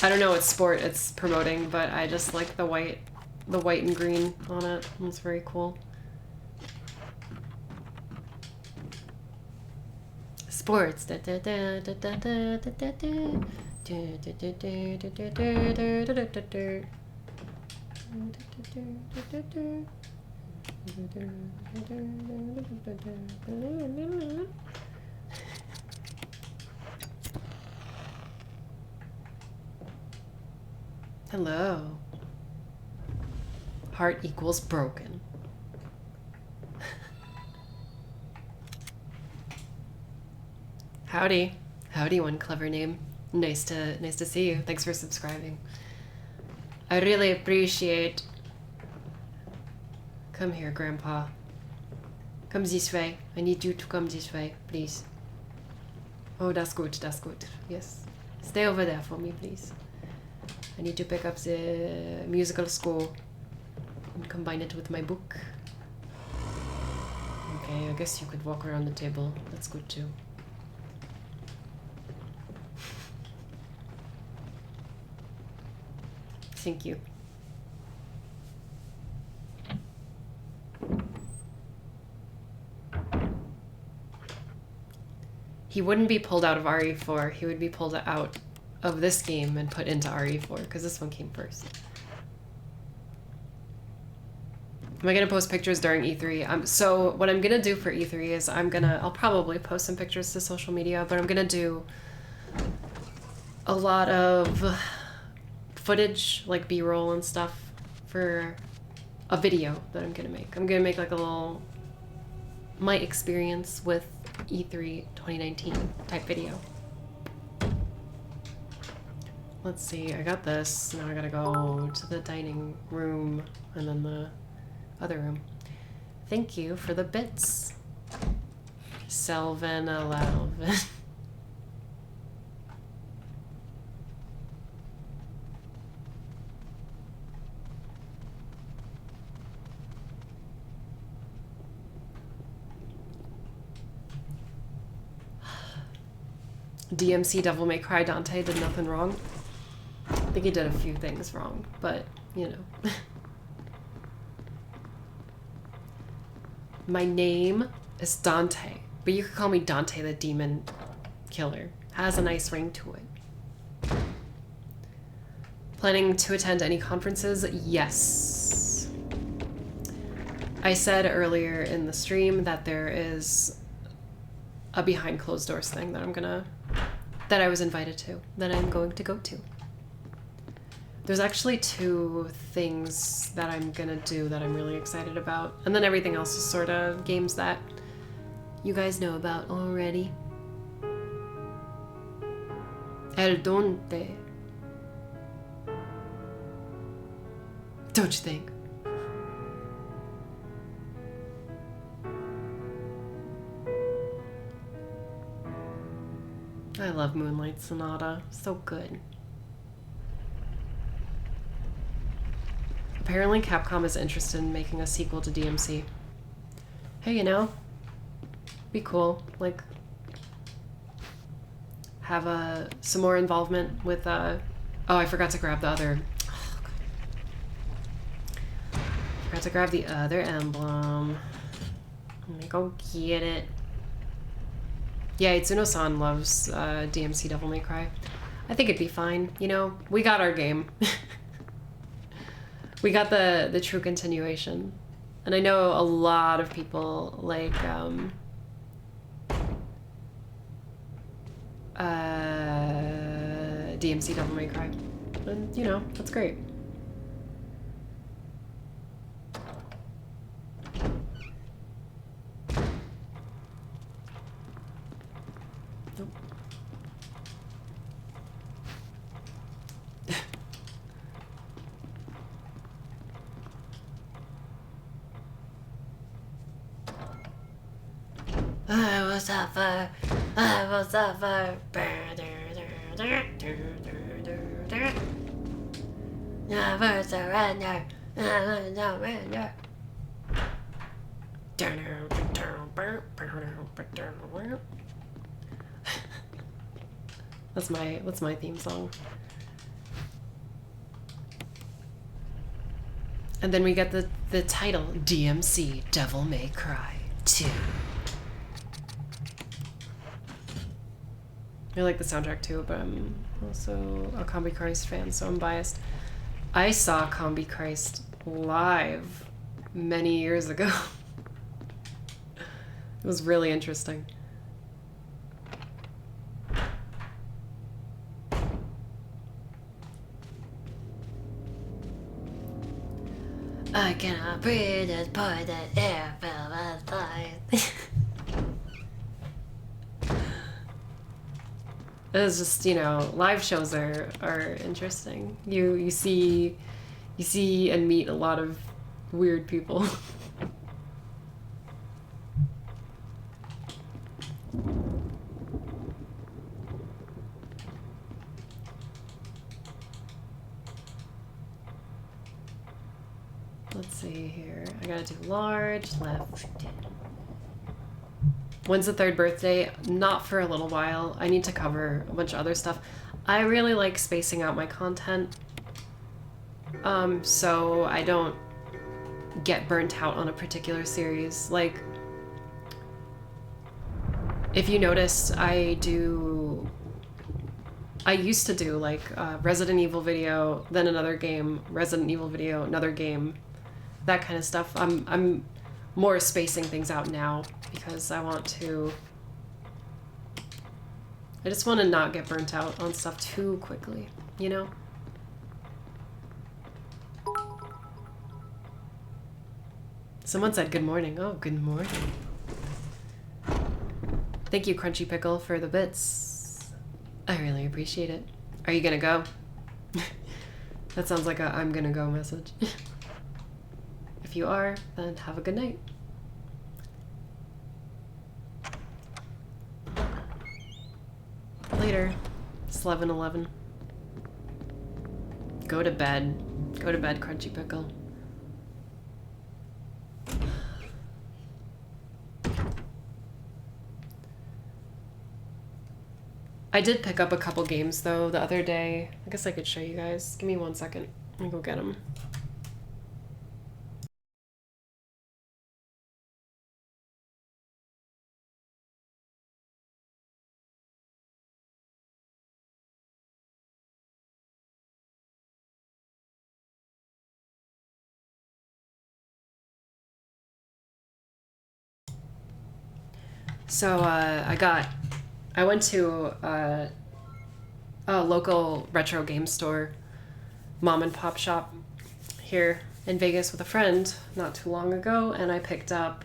I don't know what sport it's promoting, but I just like the white and green on it. It's very cool. Sports. Hello. Heart equals broken. Howdy. Howdy, one clever name. Nice to see you. Thanks for subscribing. I really appreciate. Come here, Grandpa. Come this way. I need you to come this way, please. Oh, that's good, that's good. Yes. Stay over there for me, please. I need to pick up the musical score and combine it with my book. Okay, I guess you could walk around the table. That's good too. Thank you. He wouldn't be pulled out of RE4. He would be pulled out of this game and put into RE4 because this one came first. Am I gonna post pictures during E3? So what I'm gonna do for E3 is I'll probably post some pictures to social media, but I'm gonna do a lot of footage, like B-roll and stuff, for a video that I'm gonna make. I'm gonna make like a little my experience with E3 2019 type video. Let's see, I got this. Now I gotta go to the dining room and then the other room. Thank you for the bits. Selvin Alvin. DMC Devil May Cry Dante did nothing wrong. I think he did a few things wrong, but you know. My name is Dante, but you could call me Dante the Demon Killer. Has a nice ring to it. Planning to attend any conferences? Yes. I said earlier in the stream that there is a behind closed doors thing that I was invited to, that I'm going to go to. There's actually 2 things that I'm gonna do that I'm really excited about. And then everything else is sort of games that you guys know about already. El Donte. Don't you think? I love Moonlight Sonata. So good. Apparently Capcom is interested in making a sequel to DMC. Hey, you know, be cool. Like, have some more involvement with, oh, I forgot to grab the other... Oh, God. Forgot to grab the other emblem. Let me go get it. Yeah, Itsuno-san loves DMC Devil May Cry. I think it'd be fine. You know, we got our game. We got the true continuation. And I know a lot of people like DMC Devil May Cry. And, you know, that's great. Nope. I will suffer. I will suffer. Never surrender. Never surrender. That's my theme song. And then we get the title, DMC Devil May Cry 2. I like the soundtrack too, but I'm also a Combi Christ fan, so I'm biased. I saw Combi Christ live many years ago. It was really interesting. I cannot breathe as part that air filled with life. It's just, you know, live shows are interesting. You see and meet a lot of weird people. Let's see here. I gotta do large left. When's the third birthday? Not for a little while. I need to cover a bunch of other stuff. I really like spacing out my content. So I don't get burnt out on a particular series. Like, if you notice, I used to do like Resident Evil video, then another game, Resident Evil video, another game, that kind of stuff. I'm more spacing things out now because I just want to not get burnt out on stuff too quickly, you know? Someone said good morning. Oh, good morning. Thank you, Crunchy Pickle, for the bits. I really appreciate it. Are you gonna go? That sounds like a I'm gonna go message. If you are, then have a good night. Later. It's 11:11. Go to bed. Go to bed, Crunchy Pickle. I did pick up a couple games though the other day. I guess I could show you guys. Give me 1 second. Let me go get them. So I went to a local retro game store, mom and pop shop here in Vegas with a friend not too long ago, and I picked up,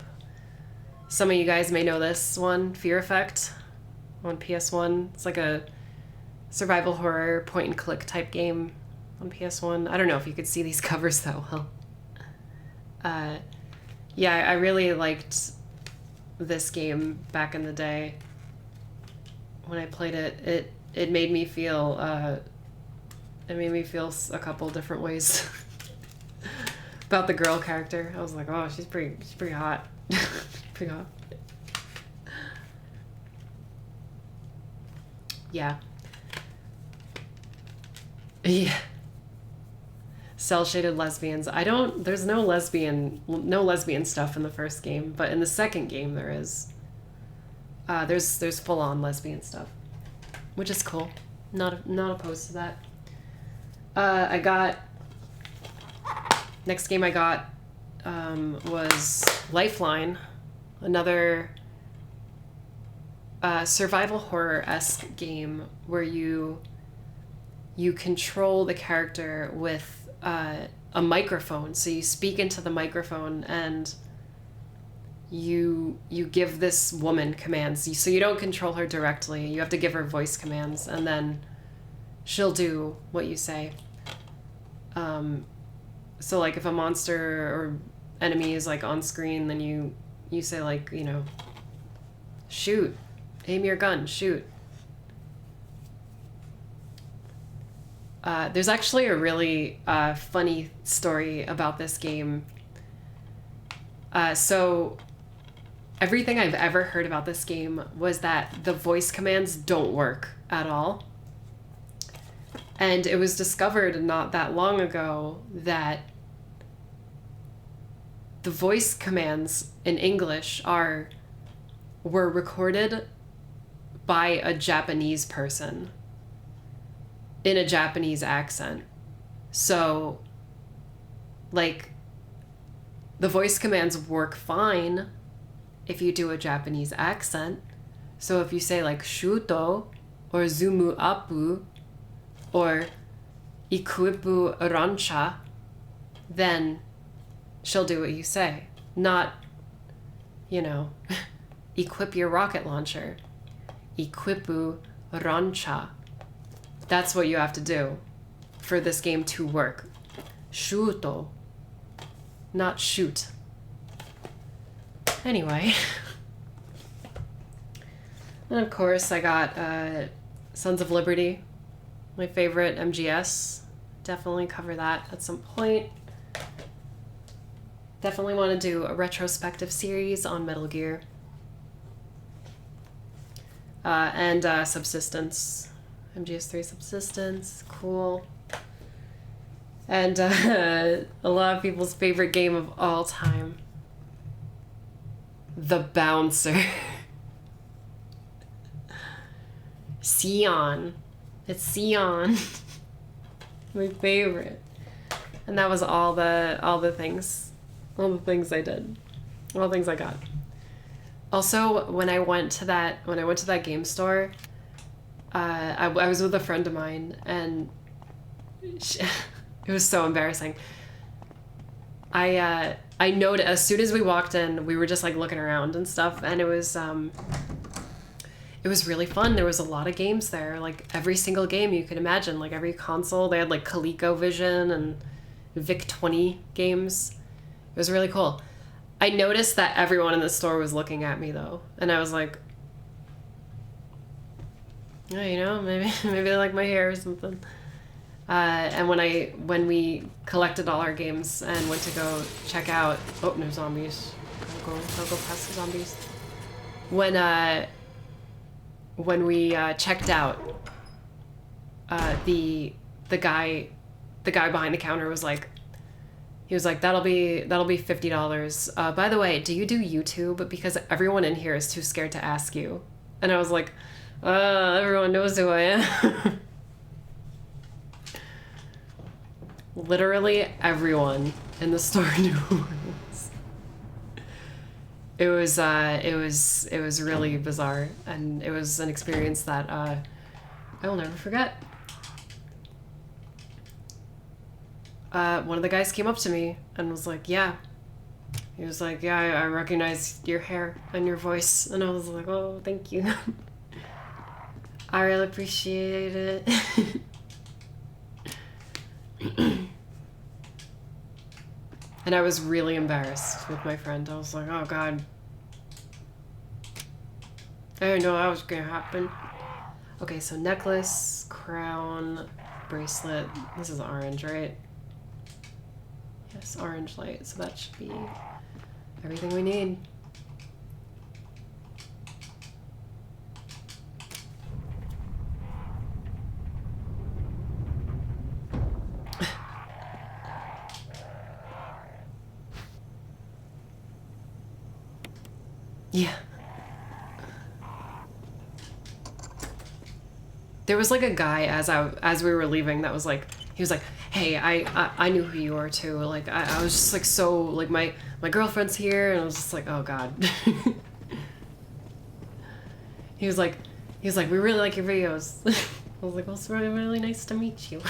some of you guys may know this one, Fear Effect on PS1. It's like a survival horror point and click type game on PS1. I don't know if you could see these covers that well. Yeah, I really liked this game back in the day. When I played it, it made me feel a couple different ways about the girl character. I was like, oh, she's pretty hot. Pretty hot. Yeah. Yeah. Cell-shaded lesbians. There's no lesbian stuff in the first game, but in the second game there is. There's full-on lesbian stuff, which is cool. Not opposed to that. Next game I got was Lifeline, another survival horror-esque game where you control the character with a microphone. So you speak into the microphone and you give this woman commands. So you don't control her directly. You have to give her voice commands, and then she'll do what you say. So like if a monster or enemy is like on screen, then you say like, you know, shoot, aim your gun, shoot. There's actually a really funny story about this game. So everything I've ever heard about this game was that the voice commands don't work at all. And it was discovered not that long ago that the voice commands in English were recorded by a Japanese person in a Japanese accent. So, like, the voice commands work fine if you do a Japanese accent. So if you say like shuto or zumu apu or ikuipu rancha, then she'll do what you say. Not, you know, equip your rocket launcher. Equipu rancha. That's what you have to do for this game to work. Shuto. Not shoot. Anyway. And of course I got Sons of Liberty. My favorite MGS. Definitely cover that at some point. Definitely want to do a retrospective series on Metal Gear. And Subsistence. MGS3 Subsistence. Cool. And a lot of people's favorite game of all time. The Bouncer. Sion. It's Sion. My favorite. And that was all the things I did. All the things I got. Also, when I went to that game store, I was with a friend of mine, and it was so embarrassing. I noticed as soon as we walked in, we were just like looking around and stuff, and it was really fun. There was a lot of games there, like every single game you could imagine, like every console. They had like ColecoVision and VIC-20 games. It was really cool. I noticed that everyone in the store was looking at me though, and I was like, oh, you know, maybe they like my hair or something. And when we collected all our games and went to go check out, oh, no zombies. Don't go past the zombies. When we checked out, the guy behind the counter was like, that'll be $50. By the way, do you do YouTube? Because everyone in here is too scared to ask you. And I was like, everyone knows who I am. Literally everyone in the store knew who I was. It was really bizarre, and it was an experience that I will never forget. One of the guys came up to me and was like, yeah. He was like, yeah, I recognize your hair and your voice. And I was like, oh, thank you. I really appreciate it. And I was really embarrassed with my friend. I was like, oh God. I didn't know that was gonna happen. Okay, so necklace, crown, bracelet. This is orange, right? Yes, orange light. So that should be everything we need. Yeah. There was like a guy as we were leaving that was like, he was like, hey, I knew who you are too. Like I was just like, so like my girlfriend's here, and I was just like, oh God. he was like, we really like your videos. I was like, well, it's really, really nice to meet you.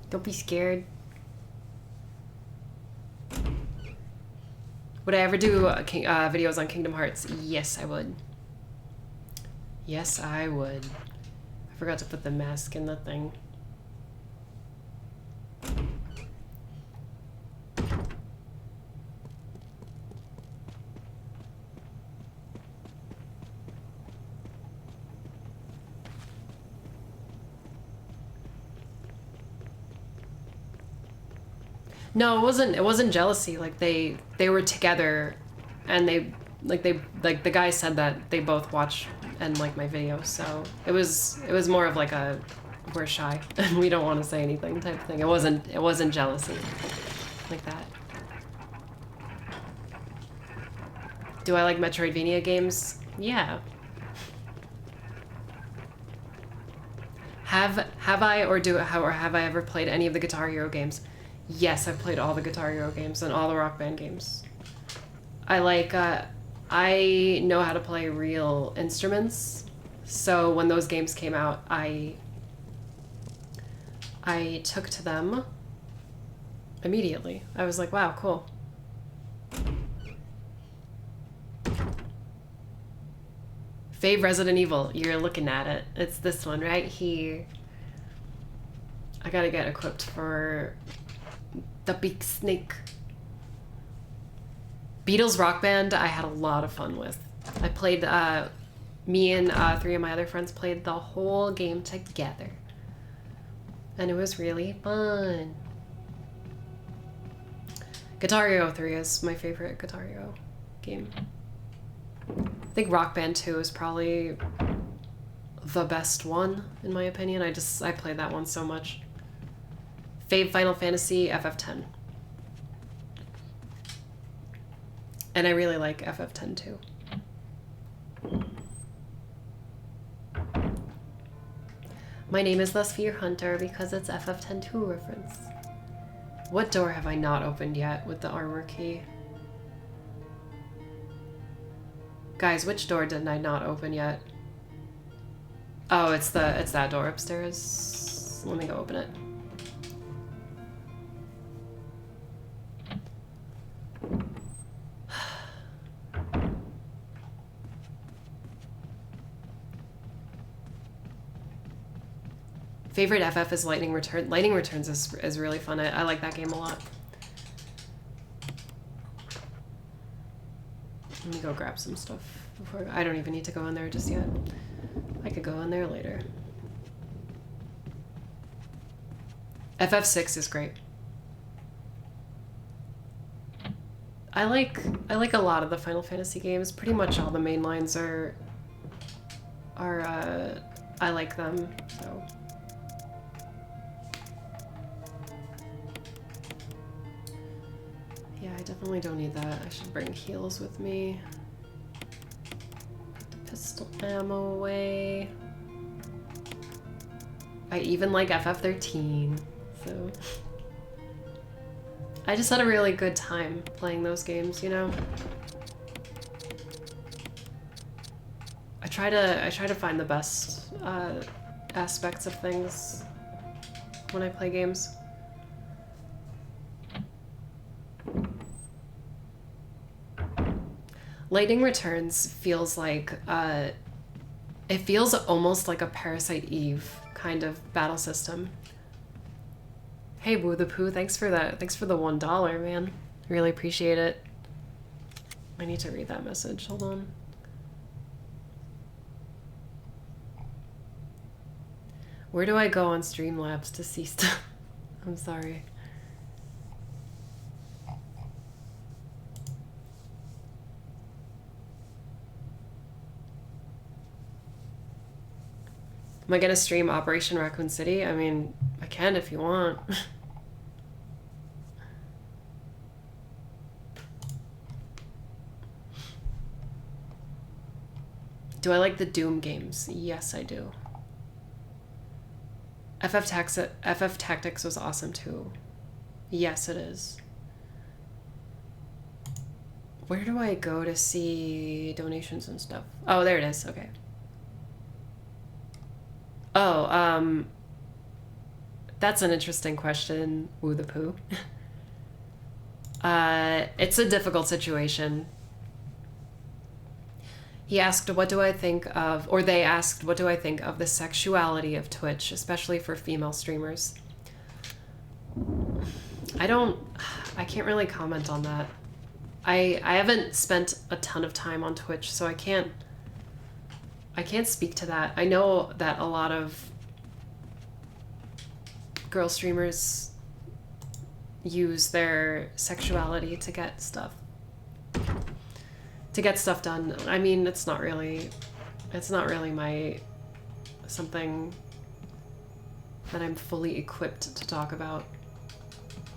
Don't be scared. Would I ever do videos on Kingdom Hearts? Yes, I would. Yes, I would. I forgot to put the mask in the thing. No, it wasn't jealousy. Like they were together, and the guy said that they both watch and like my videos, so it was more of like a we're shy and we don't want to say anything type of thing. It wasn't jealousy like that. Do I like Metroidvania games? Yeah. Have I ever played any of the Guitar Hero games? Yes, I've played all the Guitar Hero games and all the Rock Band games. I know how to play real instruments, so when those games came out, I took to them immediately. I was like, wow, cool. Fave Resident Evil. You're looking at it. It's this one right here. I gotta get equipped for the big snake. Beatles Rock Band, I had a lot of fun with. I played, me and 3 of my other friends played the whole game together. And it was really fun. Guitar Hero 3 is my favorite Guitar Hero game. I think Rock Band 2 is probably the best one, in my opinion. I played that one so much. Fave Final Fantasy FF10. And I really like FF10 too. My name is The Sphere Hunter because it's FF10 2 reference. What door have I not opened yet with the armor key? Guys, which door didn't I not open yet? Oh, it's that door upstairs. Let me go open it. Favorite FF is Lightning Return. Lightning Returns is really fun. I like that game a lot. Let me go grab some stuff before. I don't even need to go in there just yet. I could go in there later. FF6 is great. I like a lot of the Final Fantasy games. Pretty much all the main lines are I like them, so. Yeah, I definitely don't need that. I should bring heals with me. Put the pistol ammo away. I even like FF13, so. I just had a really good time playing those games, you know? I try to find the best aspects of things when I play games. Lightning Returns feels like, it feels almost like a Parasite Eve kind of battle system. Hey Woo the Pooh, thanks for that. Thanks for the $1, man. Really appreciate it. I need to read that message. Hold on. Where do I go on Streamlabs to see stuff? I'm sorry. Am I gonna stream Operation Raccoon City? I mean, I can if you want. Do I like the Doom games? Yes, I do. FF Tactics was awesome too. Yes, it is. Where do I go to see donations and stuff? Oh, there it is. Okay. Oh, that's an interesting question, Woo the Pooh. It's a difficult situation. He asked, what do I think of, or they asked, what do I think of the sexuality of Twitch, especially for female streamers? I can't really comment on that. I haven't spent a ton of time on Twitch, so I can't speak to that. I know that a lot of girl streamers use their sexuality to get stuff done. I mean, it's not really my something that I'm fully equipped to talk about,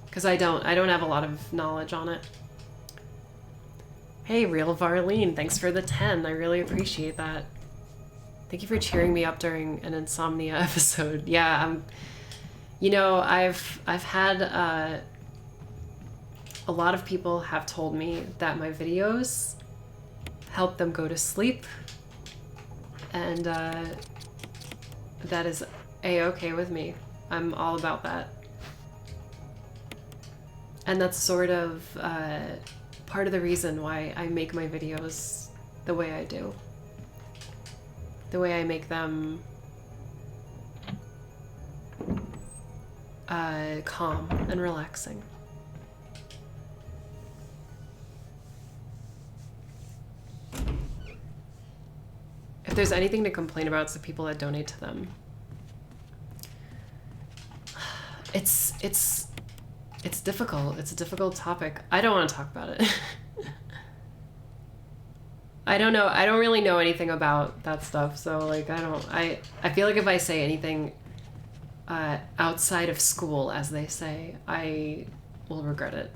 because I don't have a lot of knowledge on it. Hey, Real Varlene, thanks for the 10. I really appreciate that. Thank you for cheering me up during an insomnia episode. Yeah, you know, I've had a lot of people have told me that my videos help them go to sleep, and that is a-okay with me. I'm all about that. And that's sort of part of the reason why I make my videos the way I do. the way I make them calm and relaxing. If there's anything to complain about, it's the people that donate to them. It's difficult. It's a difficult topic. I don't want to talk about it. I don't know. I don't really know anything about that stuff. So like, I feel like if I say anything outside of school, as they say, I will regret it.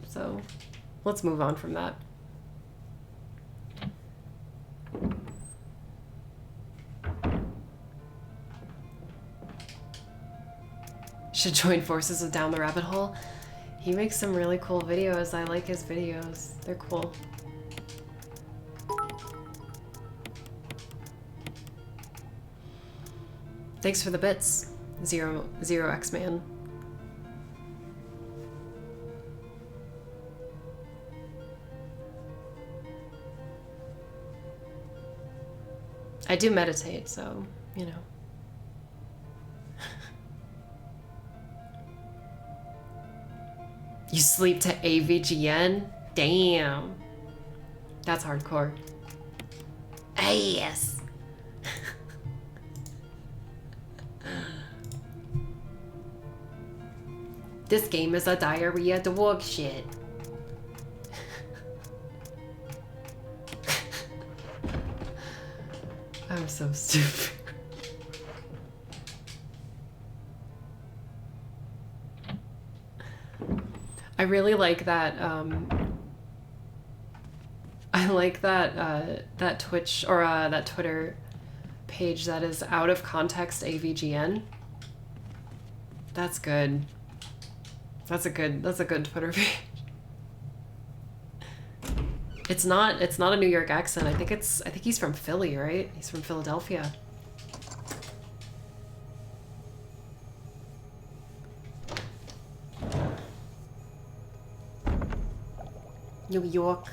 So let's move on from that. Should join forces with Down the Rabbit Hole. He makes some really cool videos. I like his videos. They're cool. Thanks for the bits, Zero X-Man. I do meditate, so, you know. You sleep to AVGN? Damn. That's hardcore. Yes. This game is a diarrhea dog shit. I'm so stupid. I really like that, I like that, that Twitch, or, that Twitter page that is out of context AVGN. That's good. That's a good Twitter page. It's not a New York accent. I think he's from Philly, right? He's from Philadelphia. New York.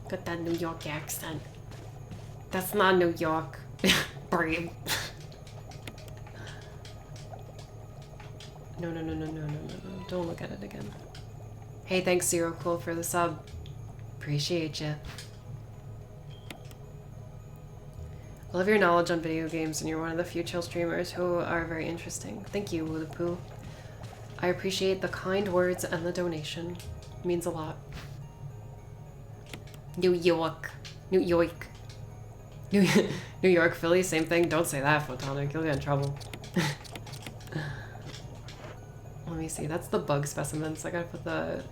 Got that New York accent. That's not New York. Brave. No. Don't look at it again. Hey, thanks Zero Cool for the sub. Appreciate ya. I love your knowledge on video games, and you're one of the few chill streamers who are very interesting. Thank you, Woolapoo. I appreciate the kind words and the donation. It means a lot. New York, New York, Philly, same thing. Don't say that, Photonic. You'll get in trouble. Let me see. That's the bug specimens. I gotta put the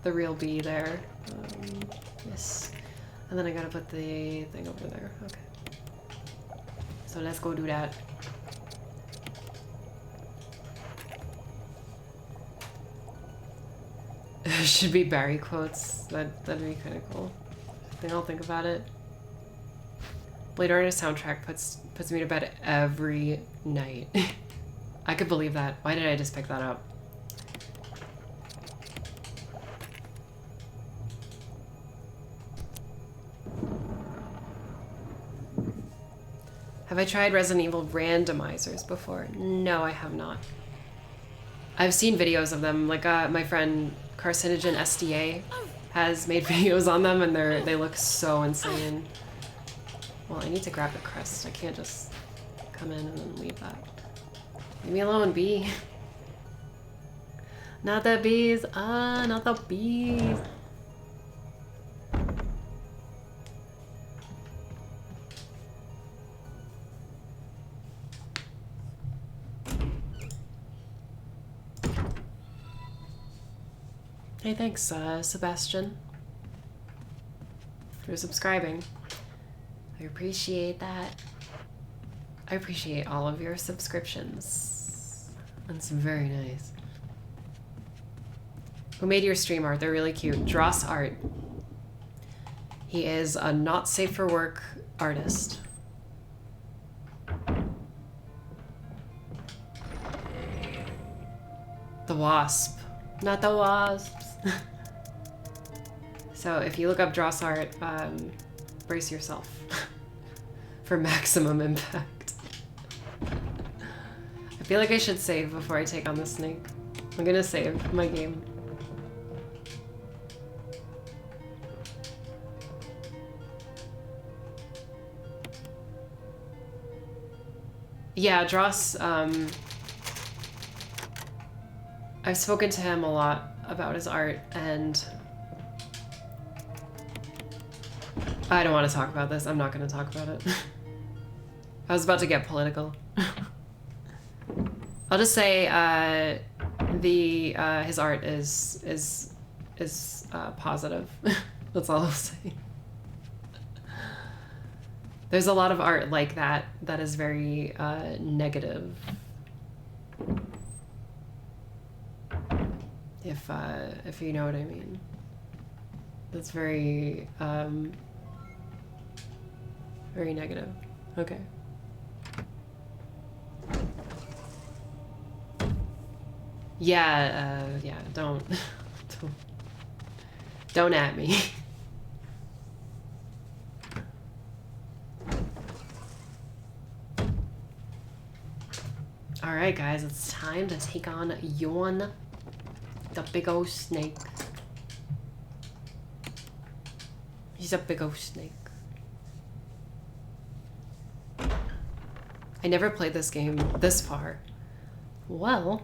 real bee there. Yes. And then I gotta put the thing over there. Okay. So let's go do that. Should be Barry quotes. That'd be kind of cool. I think I'll think about it. Blade Runner soundtrack puts me to bed every night. I could believe that. Why did I just pick that up? Have I tried Resident Evil randomizers before? No, I have not. I've seen videos of them. Like my friend Carcinogen SDA has made videos on them, and they look so insane. Well, I need to grab the crest. I can't just come in and then leave that. Leave me alone, bee. Not the bees. Not the bees. Hey, thanks, Sebastian, for subscribing. I appreciate that. I appreciate all of your subscriptions. That's very nice. Who made your stream art? They're really cute. Dross Art. He is a not safe for work artist. The wasp. Not the wasps. So if you look up Dross Art, brace yourself for maximum impact. I feel like I should save before I take on the snake. I'm gonna save my game. Yeah, Dross, I've spoken to him a lot about his art, and I don't want to talk about this. I'm not going to talk about it. I was about to get political. I'll just say his art is positive. That's all I'll say. There's a lot of art like that that is very negative. If you know what I mean. That's very very negative. Okay. Yeah, yeah, don't at me. Alright guys, it's time to take on Yon, the big old snake. He's a big old snake. I never played this game this far. Well,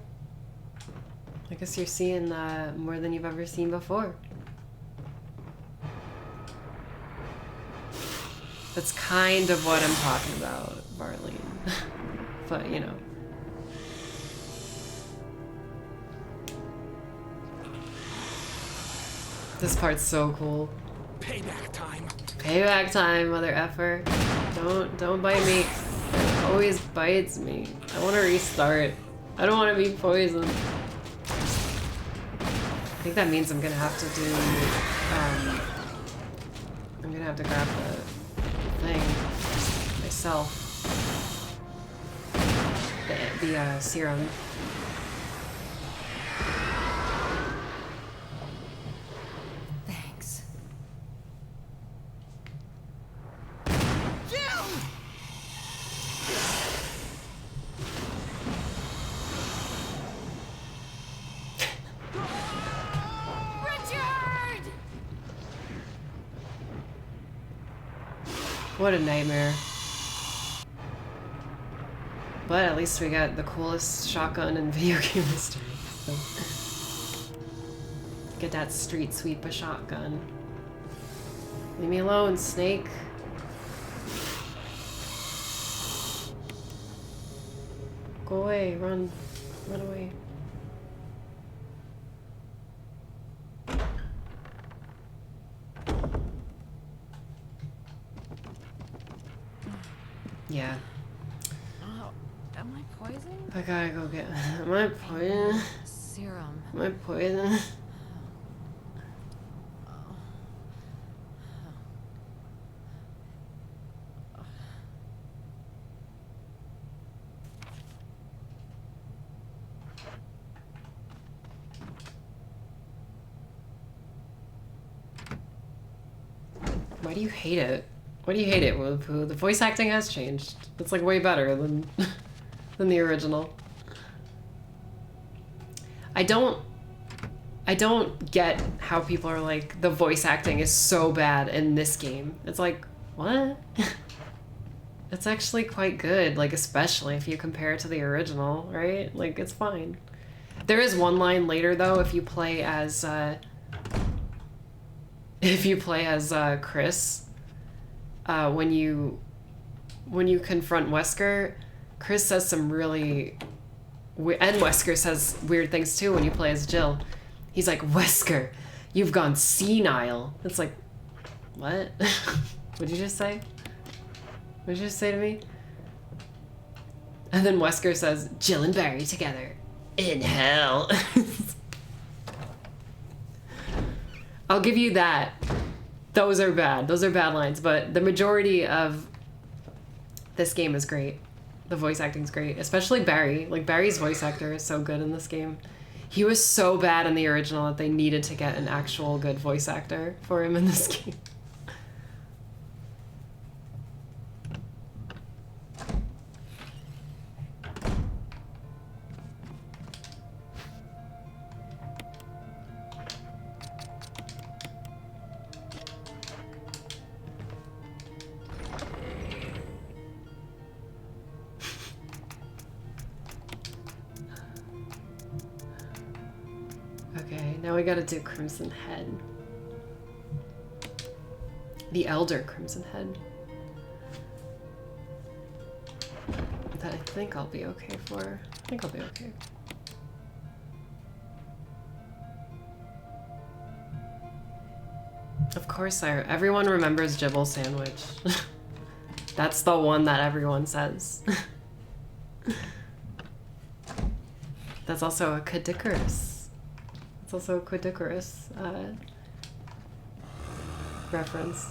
I guess you're seeing more than you've ever seen before. That's kind of what I'm talking about, Marlene. But, you know. This part's so cool. Payback time. Payback time, mother effer. Don't bite me. It always bites me. I want to restart. I don't want to be poisoned. I think that means I'm gonna have to do. I'm gonna have to grab the thing myself. The serum. Thanks. Richard! What a nightmare. But at least we got the coolest shotgun in video game history. So. Get that street sweeper shotgun. Leave me alone, snake. Go away, run. Run away. Yeah. Oh, am I poisoned? I gotta go get. Am I poisoned? Serum. Am I poisoned? Why do you hate it? Why do you hate it, Willipoo? The voice acting has changed. It's like way better than than the original. I don't get how people are like, the voice acting is so bad in this game. It's like, what? It's actually quite good, like especially if you compare it to the original, right? Like it's fine. There is one line later though, if you play as Chris, when you confront Wesker, Chris says some really, and Wesker says weird things too when you play as Jill. He's like, Wesker, you've gone senile. It's like, what? What'd you just say? What'd you just say to me? And then Wesker says, Jill and Barry together in hell. I'll give you that. Those are bad. Those are bad lines, but the majority of this game is great. The voice acting's great, especially Barry. Like, Barry's voice actor is so good in this game. He was so bad in the original that they needed to get an actual good voice actor for him in this game. Okay, now we gotta do Crimson Head. The Elder Crimson Head. That I think I'll be okay for. I think I'll be okay. Of course, everyone remembers Gibble Sandwich. That's the one that everyone says. That's also a Cadicarus. It's also a Cadicarus reference.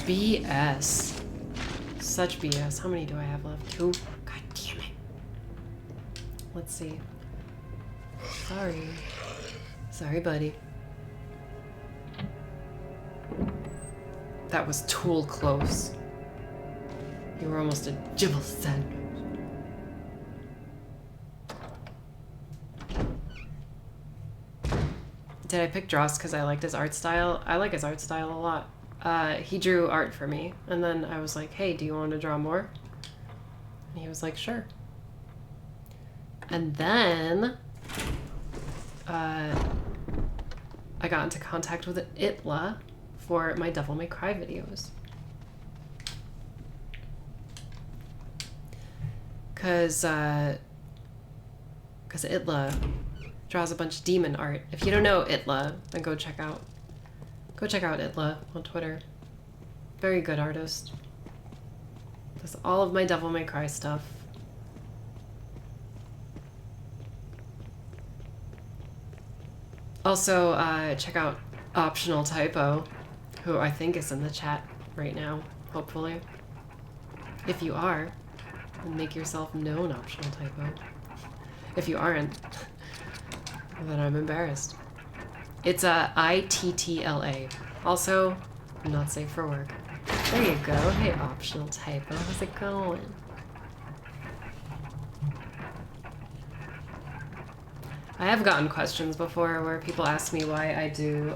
BS. Such BS. How many do I have left? 2? God damn it. Let's see. Sorry. Sorry, buddy. That was tool close. You were almost a Gibble sandwich. Did I pick Dross because I liked his art style? I like his art style a lot. He drew art for me, and then I was like, hey, do you want to draw more? And he was like, sure. And then I got into contact with Itla for my Devil May Cry videos. Cause Itla draws a bunch of demon art. If you don't know Itla, then go check out Itla on Twitter. Very good artist. Does all of my Devil May Cry stuff. Also, check out Optional Typo, who I think is in the chat right now, hopefully. If you are, then make yourself known, Optional Typo. If you aren't, then I'm embarrassed. It's ITTLA. Also, not safe for work. There you go. Hey, Optional Typo. How's it going? I have gotten questions before where people ask me why I do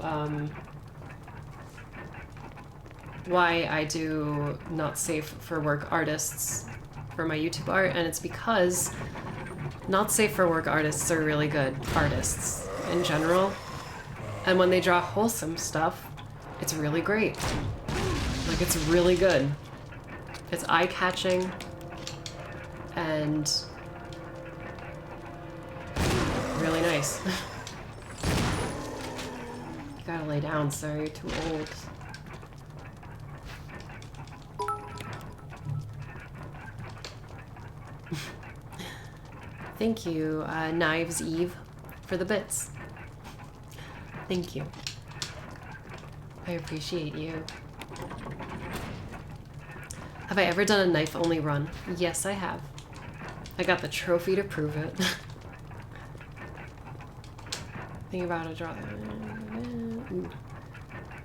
not safe for work artists for my YouTube art, and it's because not safe for work artists are really good artists in general. And when they draw wholesome stuff, it's really great. Like, it's really good. It's eye-catching and really nice. You gotta lay down, sir. You're too old. Thank you, Knives Eve, for the bits. Thank you. I appreciate you. Have I ever done a knife-only run? Yes, I have. I got the trophy to prove it. Think about a draw. Ooh.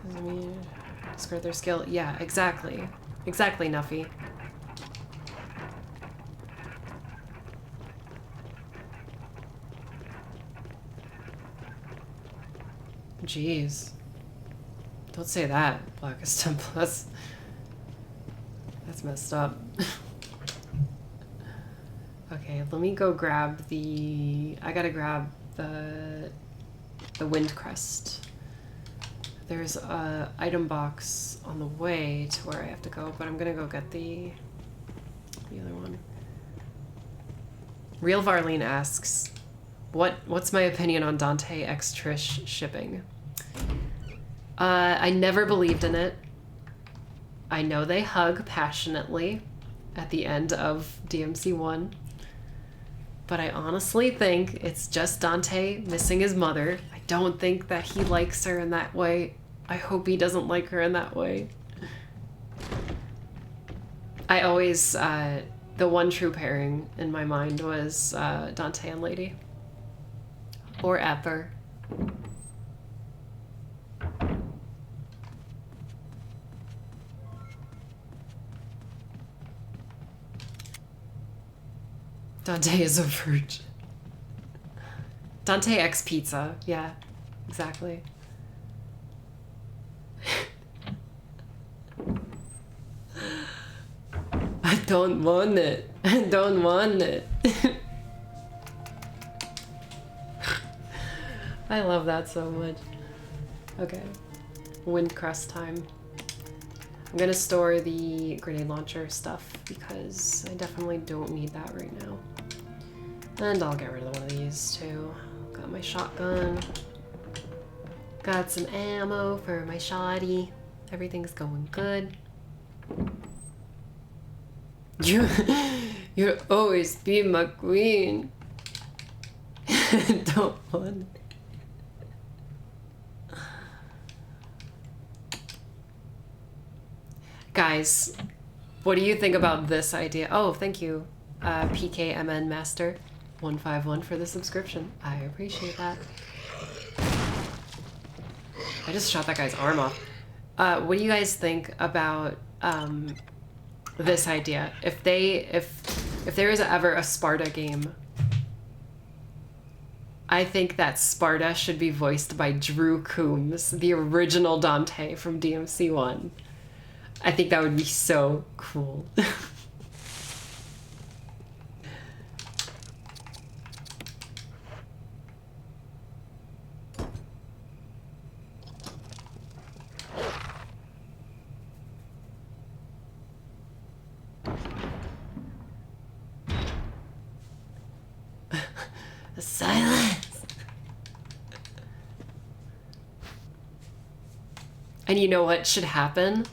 Doesn't mean skirt their skill. Yeah, exactly. Exactly, Nuffy. Jeez. Don't say that, Blackest Temple. That's messed up. Okay, let me go grab the... I gotta grab the Wind Crest. There's a item box on the way to where I have to go, but I'm gonna go get the other one. Real Varlene asks, what's my opinion on Dante x Trish shipping? I never believed in it. I know they hug passionately at the end of DMC 1, but I honestly think it's just Dante missing his mother. I don't think that he likes her in that way. I hope he doesn't like her in that way. I always, the one true pairing in my mind was Dante and Lady. Or Epper. Dante is a virgin. Dante X pizza. Yeah, exactly. I don't want it. I don't want it. I love that so much. Okay. Windcrest time. I'm gonna store the grenade launcher stuff because I definitely don't need that right now. And I'll get rid of one of these too. Got my shotgun. Got some ammo for my shotty. Everything's going good. You'll always be my queen. Don't want it. Guys, what do you think about this idea? Oh, thank you, PKMN Master 151 for the subscription. I appreciate that. I just shot that guy's arm off. What do you guys think about this idea? If there is ever a Sparta game, I think that Sparta should be voiced by Drew Coombs, the original Dante from DMC1. I think that would be so cool. Silence. And you know what should happen?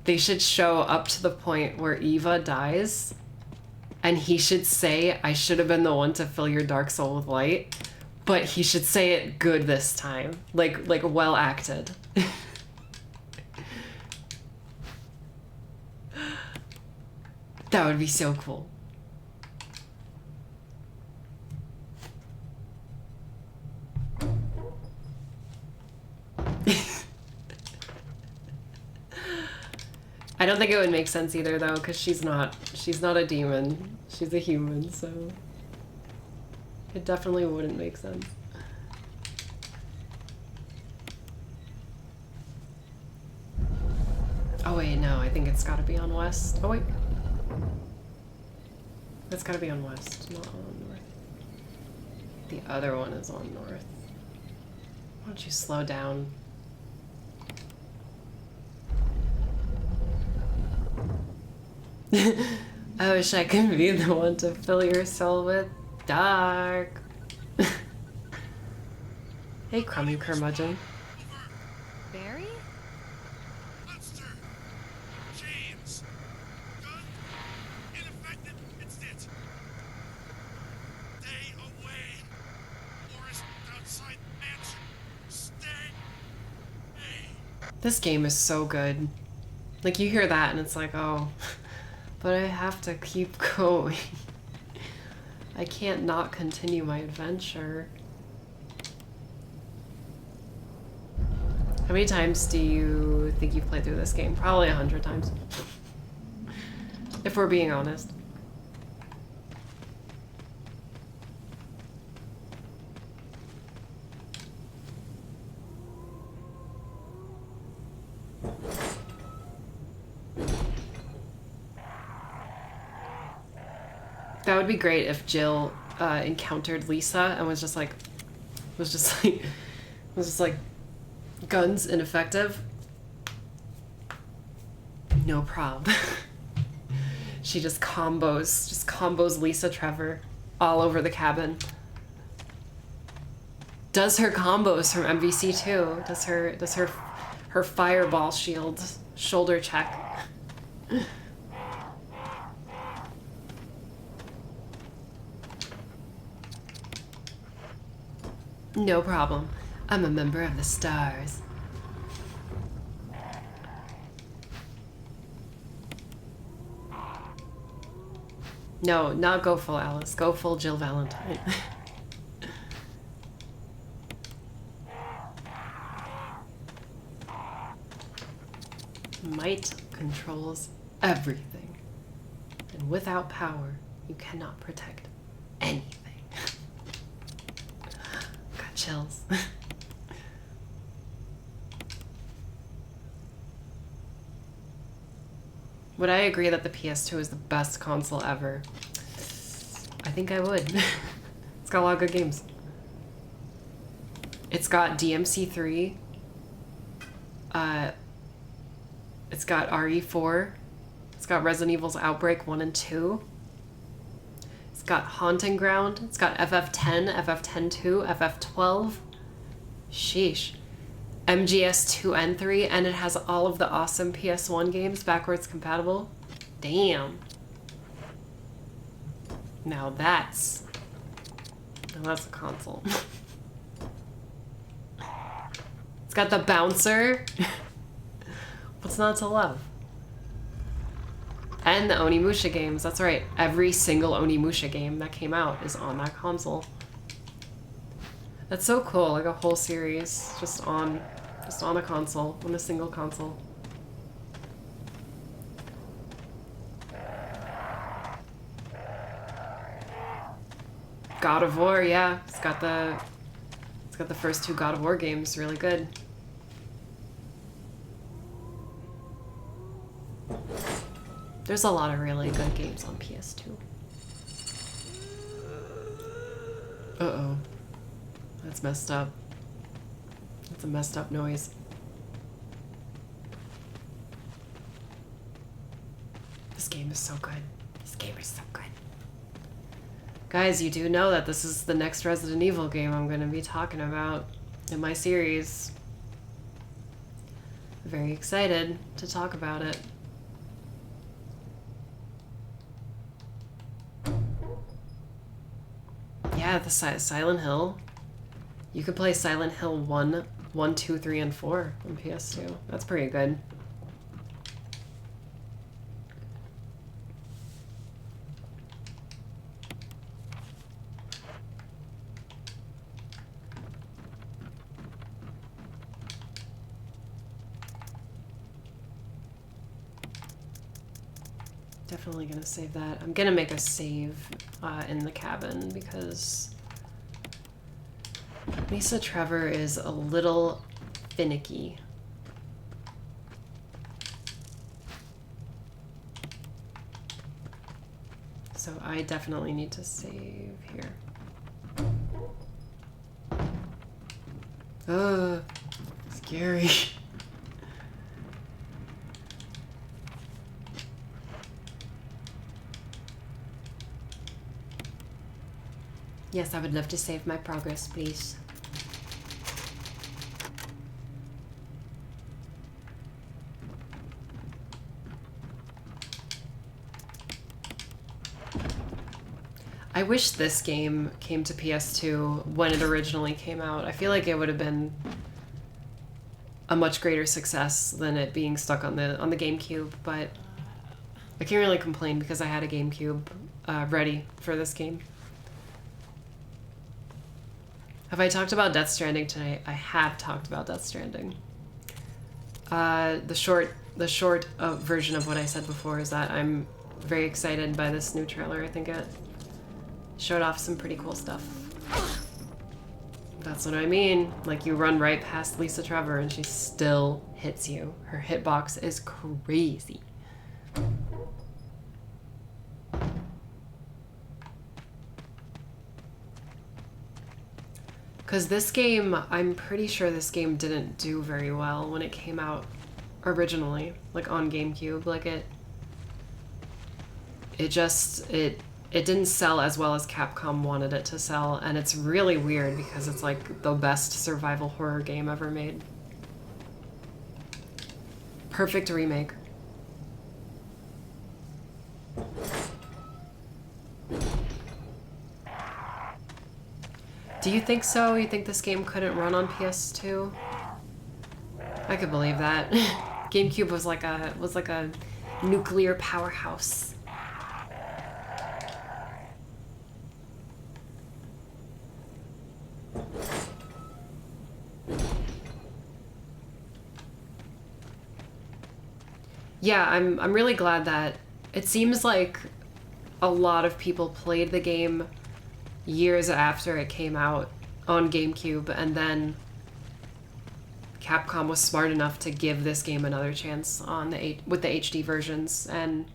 They should show up to the point where Eva dies, and he should say, I should have been the one to fill your dark soul with light, but he should say it good this time. Like well acted. That would be so cool. I don't think it would make sense either though, because she's not a demon. She's a human, so it definitely wouldn't make sense. Oh wait, no, I think it's gotta be on west. Oh wait. It's gotta be on west, not on north. The other one is on north. Why don't you slow down? I wish I could be the one to fill your soul with dark. Hey, crummy curmudgeon. Barry? Monster! James! Gun! Ineffective! Instant! Stay away! Forest outside mansion! Stay! Hey! This game is so good. Like, you hear that and it's like, oh, but I have to keep going. I can't not continue my adventure. How many times do you think you've played through this game? Probably 100 times. If we're being honest. That would be great if Jill encountered Lisa and was just like, guns ineffective. No problem. She just combos Lisa Trevor all over the cabin. Does her combos from MVC too. Does her fireball shield shoulder check. No problem. I'm a member of the stars. No, not go full Alice. Go full Jill Valentine. Might controls everything. And without power, You cannot protect anything. Got chills. Would I agree that the PS2 is the best console ever? I think I would. It's got a lot of good games. It's got DMC3. It's got RE4. It's got Resident Evil's Outbreak 1 and 2. It's got Haunting Ground. It's got FF10, FF10-2, FF12. Sheesh. MGS 2 and 3, and it has all of the awesome PS1 games backwards compatible. Damn. Now that's a console. It's got the bouncer. What's not to love? And the Onimusha games. That's right. Every single Onimusha game that came out is on that console. That's so cool. Like a whole series just on a console, on a single console. God of War, yeah. It's got the first 2 God of War games, really good. There's a lot of really good games on PS2. Uh-oh. That's messed up. That's a messed up noise. This game is so good. This game is so good. Guys, you do know that this is the next Resident Evil game I'm going to be talking about in my series. Very excited to talk about it. Yeah, the Silent Hill. You could play Silent Hill 1, 2, 3, and 4 on PS2. That's pretty good. Definitely gonna save that. I'm gonna make a save in the cabin because Lisa Trevor is a little finicky. So I definitely need to save here. Ugh, scary. Yes, I would love to save my progress, please. I wish this game came to PS2 when it originally came out. I feel like it would have been a much greater success than it being stuck on the GameCube, but I can't really complain because I had a GameCube ready for this game. Have I talked about Death Stranding tonight? I have talked about Death Stranding. The short version of what I said before is that I'm very excited by this new trailer. I think it showed off some pretty cool stuff. That's what I mean. Like, you run right past Lisa Trevor and she still hits you. Her hitbox is crazy. Because this game, I'm pretty sure this game didn't do very well when it came out originally, like on GameCube. Like it didn't sell as well as Capcom wanted it to sell, and it's really weird because it's like the best survival horror game ever made. Perfect remake. Do you think so? You think this game couldn't run on PS2? I could believe that. GameCube was like a nuclear powerhouse. Yeah, I'm really glad that it seems like a lot of people played the game years after it came out on GameCube, and then Capcom was smart enough to give this game another chance on the with the HD versions, and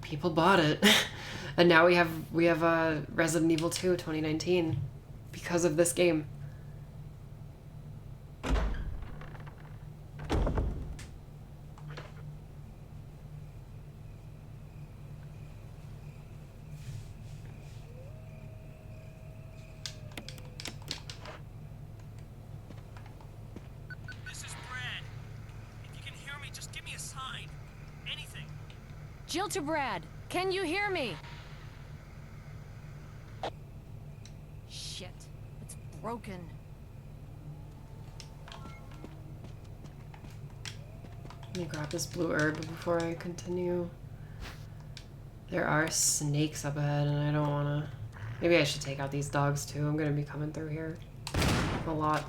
people bought it. And now we have Resident Evil 2 2019 because of this game. This is Brad. If you can hear me, just give me a sign. Anything. Jill to Brad. Can you hear me? Shit. It's broken. Let me grab this blue herb before I continue. There are snakes up ahead, and I don't want to... Maybe I should take out these dogs, too. I'm going to be coming through here a lot.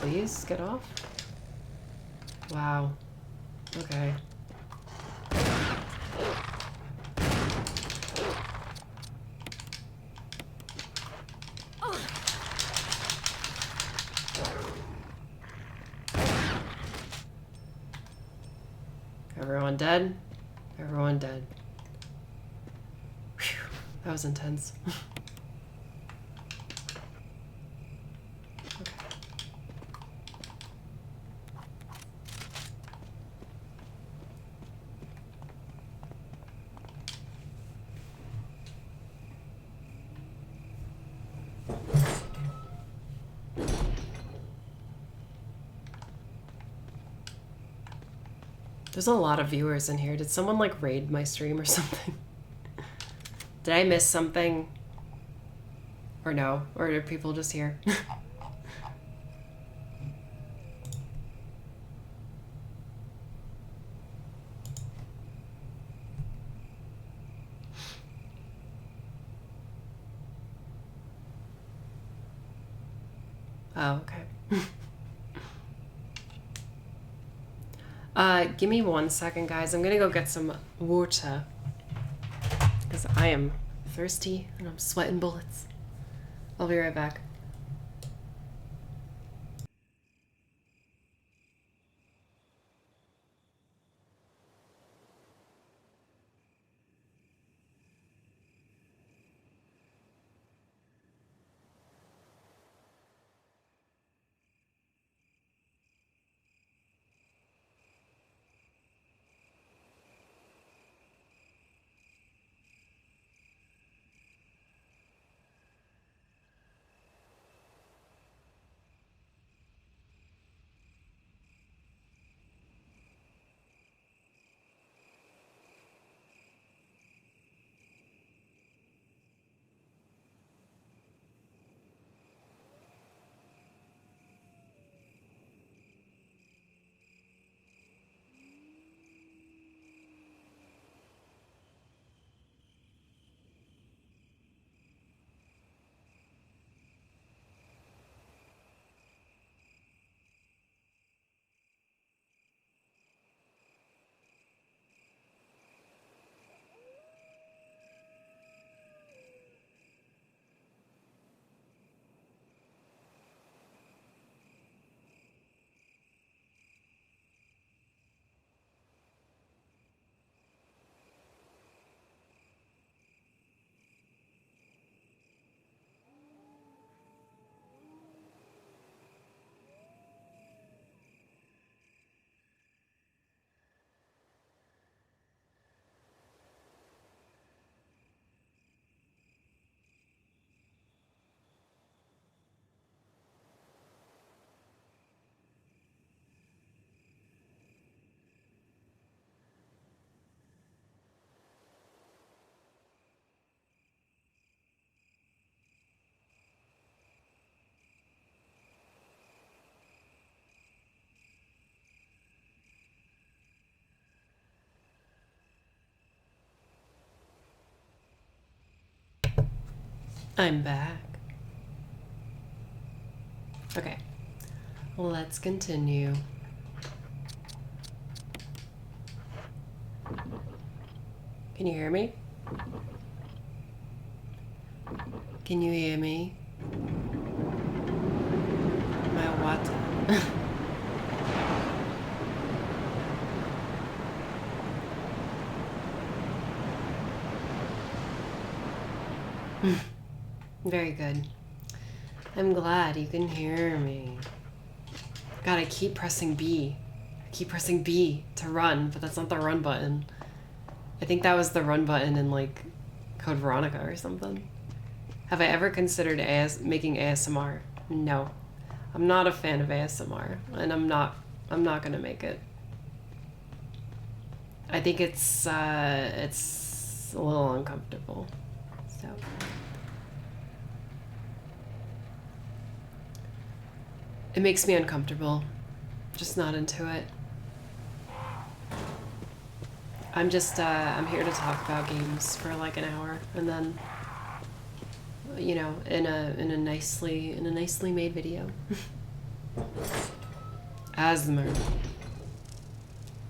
Please, get off. Wow. Okay. Everyone dead? Everyone dead. Whew, that was intense. Okay. There's a lot of viewers in here. Did someone like raid my stream or something? Did I miss something? Or no? Or are people just here? Oh, okay. Give me 1 second, guys. I'm gonna go get some water. Because I am thirsty and I'm sweating bullets. I'll be right back. I'm back. Okay. Let's continue. Can you hear me? Can you hear me? My what? Very good. I'm glad you can hear me. God, I keep pressing B. I keep pressing B to run, but that's not the run button. I think that was the run button in, like, Code Veronica or something. Have I ever considered making ASMR? No. I'm not a fan of ASMR, and I'm not gonna make it. I think it's a little uncomfortable, so. It makes me uncomfortable. Just not into it. I'm just, I'm here to talk about games for like an hour, and then, you know, in a nicely made video. Asthma.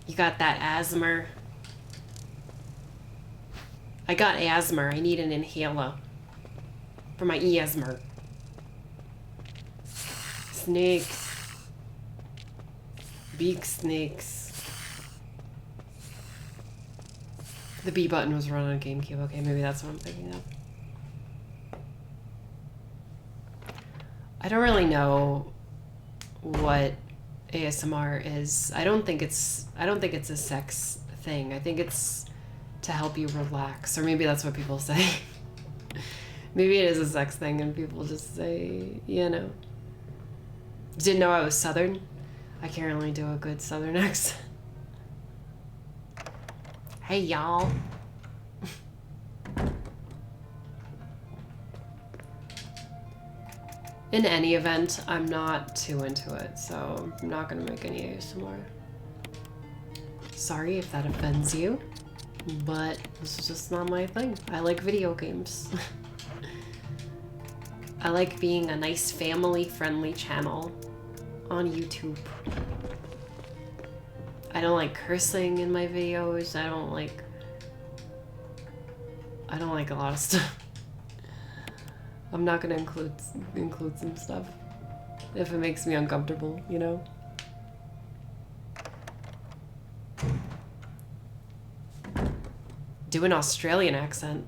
You got that asthma? I got asthma. I need an inhaler for my asthma. Snakes. Big snakes. The B button was run on GameCube. Okay, maybe that's what I'm thinking of. I don't really know what ASMR is. I don't think it's a sex thing. I think it's to help you relax, or maybe that's what people say. Maybe it is a sex thing and people just say, you know. Didn't know I was Southern. I can't really do a good Southern accent. Hey, y'all. In any event, I'm not too into it, so I'm not gonna make any ASMR. Sorry if that offends you, but this is just not my thing. I like video games. I like being a nice family-friendly channel on YouTube. I don't like cursing in my videos. I don't like a lot of stuff. I'm not gonna include some stuff if it makes me uncomfortable, you know? Do an Australian accent.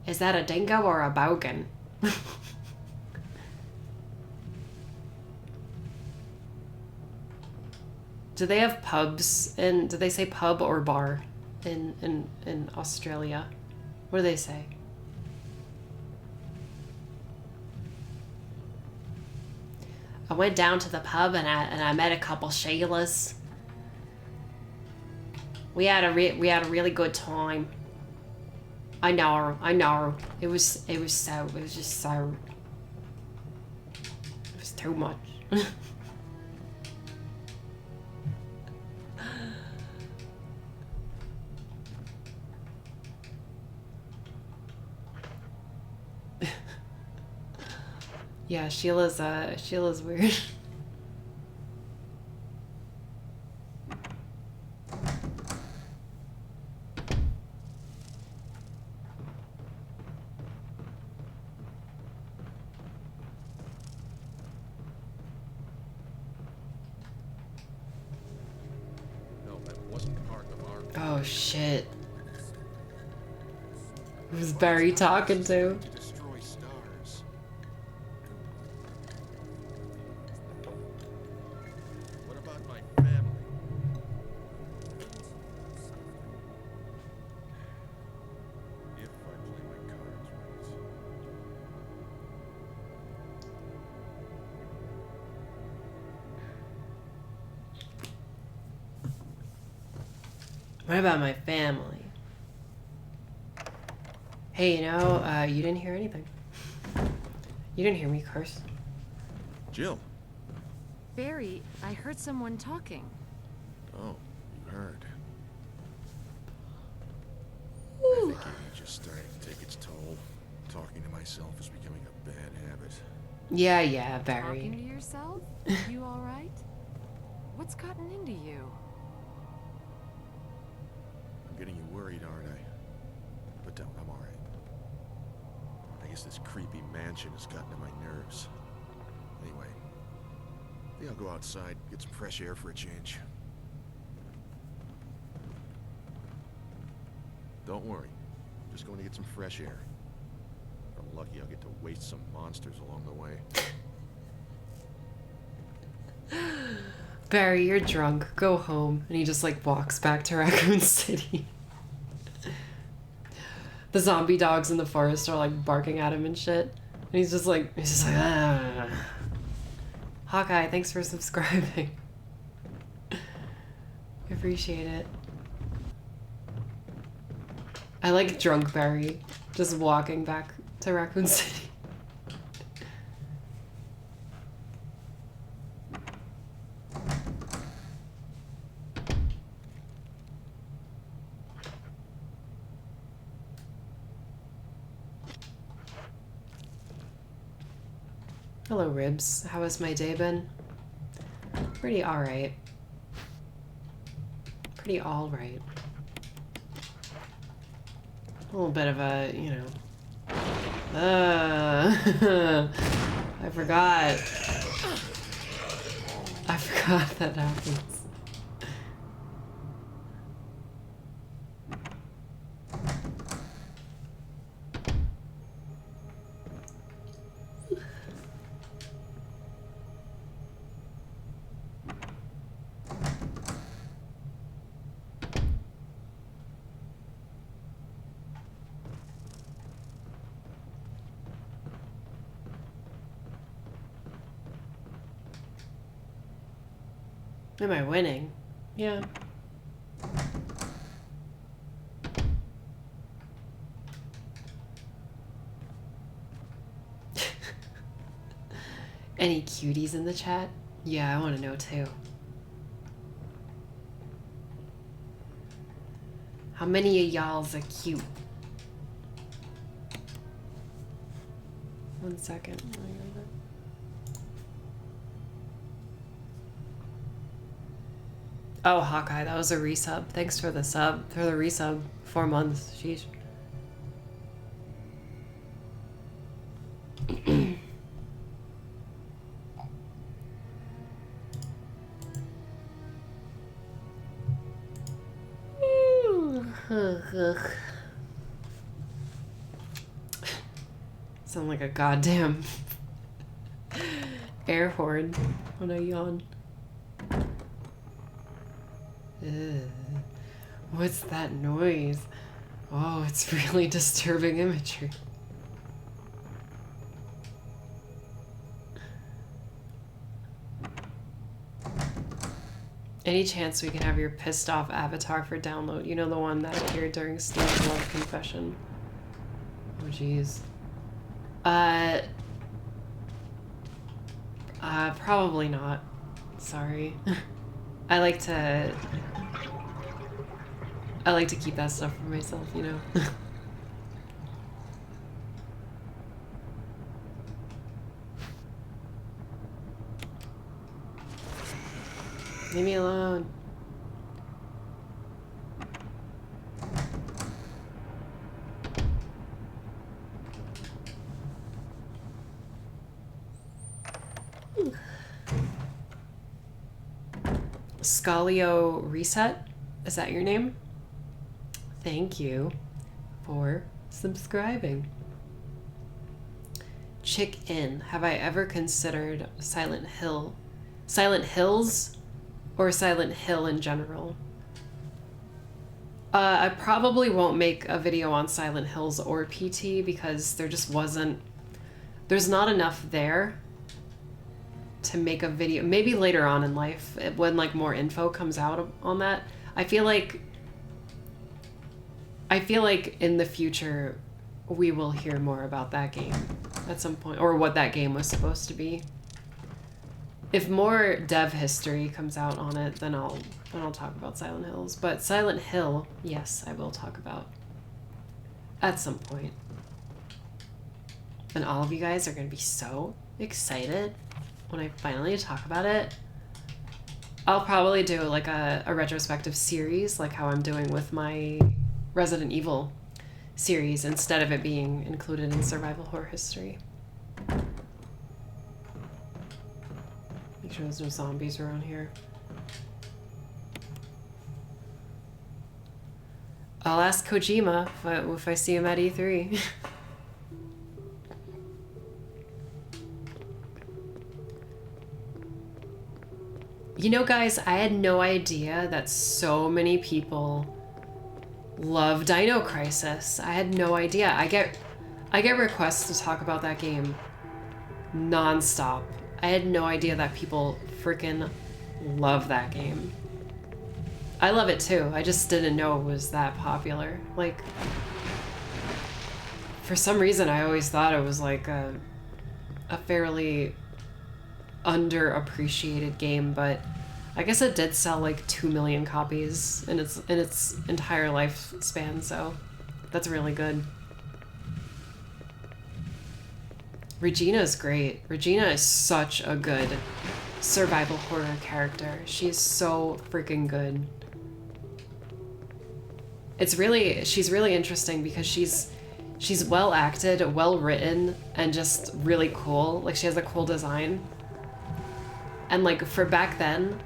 Is that a dingo or a bogan? Do they have pubs? And do they say pub or bar in Australia? What do they say? I went down to the pub and I met a couple Sheilas. We had a really good time. I know. It was too much. Yeah, Sheila's weird. No, that wasn't part of our... Oh shit. Who's Barry talking to? To destroy stars. What about my family? If I play my cards right. What about my family? Hey, you know, you didn't hear anything. You didn't hear me curse. Jill. Barry, I heard someone talking. Oh, you heard. I think age is starting to take its toll. Talking to myself is becoming a bad habit. Yeah, Talking Barry. to yourself? You all right? What's gotten into you? I'm getting you worried, aren't I? But don't, I'm alright. I guess this creepy mansion has gotten to my nerves. Anyway, I think I'll go outside, get some fresh air for a change. Don't worry. Just going to get some fresh air. If I'm lucky, I'll get to waste some monsters along the way. Barry, you're drunk. Go home. And he just like walks back to Raccoon City. The zombie dogs in the forest are like barking at him and shit. And he's just like ah. Hawkeye, thanks for subscribing. I appreciate it. I like drunk Barry just walking back to Raccoon City. Hello, Ribs. How has my day been? Pretty alright. Pretty alright. A little bit of a, you know... I forgot. I forgot that happens. Am I winning? Yeah. Any cuties in the chat? Yeah, I want to know too. How many of y'all's are cute? 1 second. Oh, Hawkeye, that was a resub. Thanks for the sub, for the resub. 4 months. Sheesh. Sound like a goddamn air horn when I yawn. What's that noise? Oh, it's really disturbing imagery. Any chance we can have your pissed off avatar for download? You know, the one that appeared during Steve's Love Confession. Oh, jeez. Probably not. Sorry. I like to keep that stuff for myself, you know? Leave me alone. Scalio Reset? Is that your name? Thank you for subscribing. Chick In. Have I ever considered Silent Hill? Silent Hills or Silent Hill in general? I probably won't make a video on Silent Hills or PT because there just wasn't... There's not enough there to make a video. Maybe later on in life, when like more info comes out on that. I feel like in the future we will hear more about that game at some point, or what that game was supposed to be. If more dev history comes out on it, then I'll talk about Silent Hills. But Silent Hill, yes, I will talk about at some point. And all of you guys are gonna be so excited when I finally talk about it. I'll probably do like a retrospective series, like how I'm doing with my Resident Evil series, instead of it being included in survival horror history. Make sure there's no zombies around here. I'll ask Kojima if I see him at E3. You know, guys, I had no idea that so many people love Dino Crisis. I had no idea. I get requests to talk about that game non-stop. I had no idea that people freaking love that game. I love it too. I just didn't know it was that popular. Like, for some reason, I always thought it was like a fairly underappreciated game, but I guess it did sell like 2 million copies in its entire lifespan, so that's really good. Regina's great. Regina is such a good survival horror character. She's so freaking good. She's really interesting because she's well acted, well written, and just really cool. Like, she has a cool design. And like, for back then,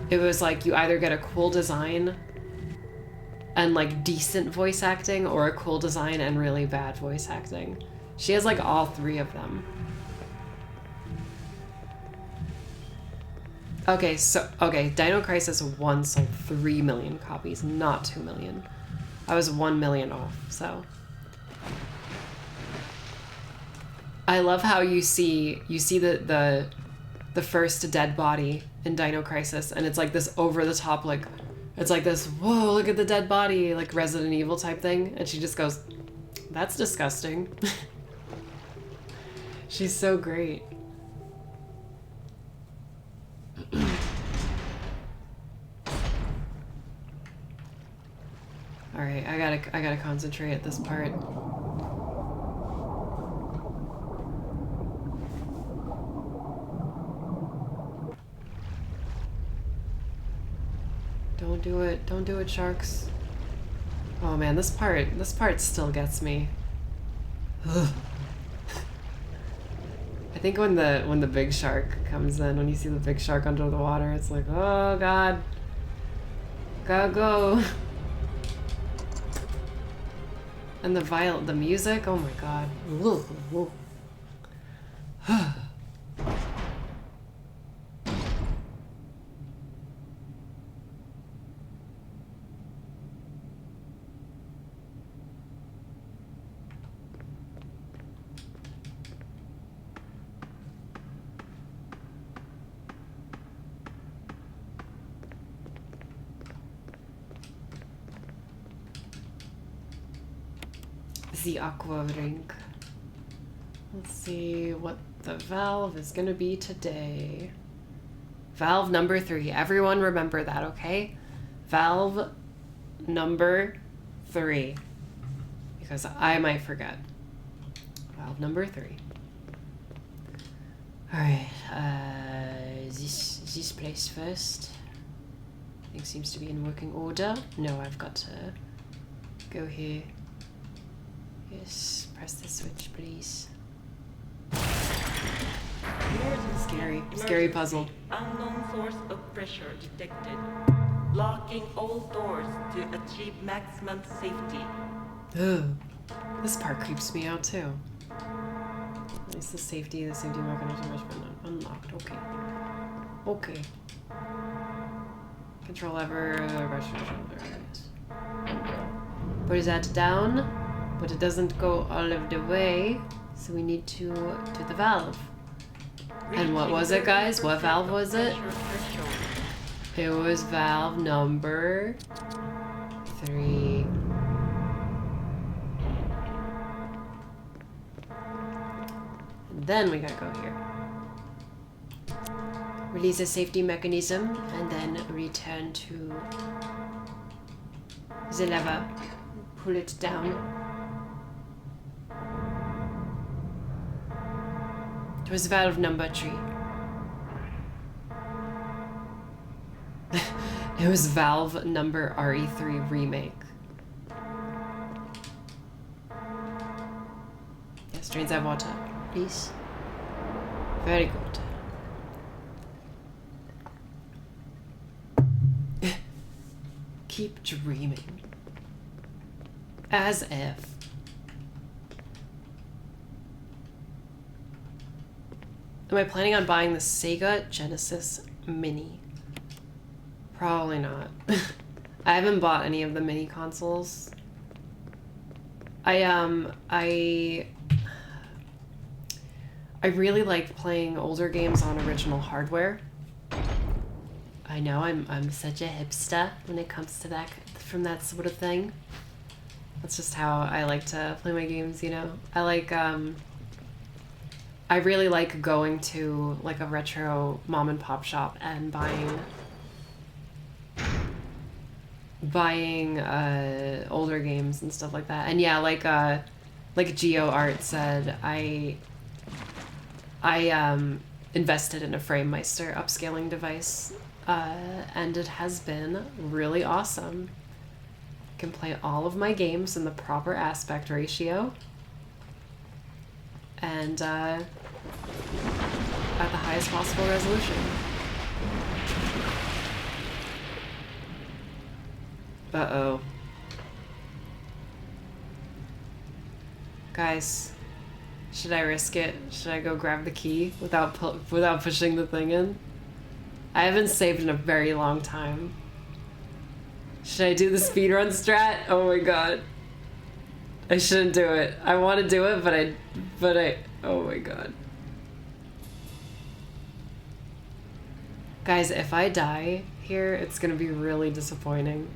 it was like you either get a cool design and like decent voice acting, or a cool design and really bad voice acting. She has like all three of them. Okay, Dino Crisis 1 sold 3 million copies, not 2 million. I was 1 million off, so. I love how you see the first dead body in Dino Crisis, and it's like this over the top, like, it's like this, whoa, look at the dead body, like Resident Evil type thing, and she just goes, that's disgusting. She's so great. All right, I gotta concentrate at this part. Don't do it, sharks. Oh man, this part still gets me. Ugh. I think when the big shark comes in, when you see the big shark under the water, it's like, oh god. Gotta go. And the music, oh my god. The aqua drink. Let's see what the valve is gonna be today. Valve number 3. Everyone remember that, okay? Valve number 3. Because I might forget. Valve number 3. Alright, this place first. Everything seems to be in working order. No, I've got to go here. Yes, press the switch, please. Scary puzzle. Unknown source of pressure detected. Locking all doors to achieve maximum safety. Ugh. This part creeps me out too. It's the safety mechanism has been unlocked. Okay. Okay. Control lever, put that down. But it doesn't go all of the way, so we need to do the valve. And what was it, guys? What valve was it? It was valve number 3. And then we gotta go here. Release a safety mechanism, and then return to the lever. Pull it down. was Valve number 3. It was Valve number RE3 remake. Yes, drains that water, please. Very good. Keep dreaming. As if. Am I planning on buying the Sega Genesis Mini? Probably not. I haven't bought any of the mini consoles. I really like playing older games on original hardware. I know I'm such a hipster when it comes to that sort of thing. That's just how I like to play my games, you know. I really like going to like a retro mom and pop shop and buying older games and stuff like that. And yeah, like Geo Art said, I invested in a FrameMeister upscaling device, and it has been really awesome. I can play all of my games in the proper aspect ratio and at the highest possible resolution. Uh-oh. Guys, should I risk it? Should I go grab the key without pushing the thing in? I haven't saved in a very long time. Should I do the speedrun strat? Oh my god. I shouldn't do it. I want to do it, but I, oh my god. Guys, if I die here, it's gonna be really disappointing.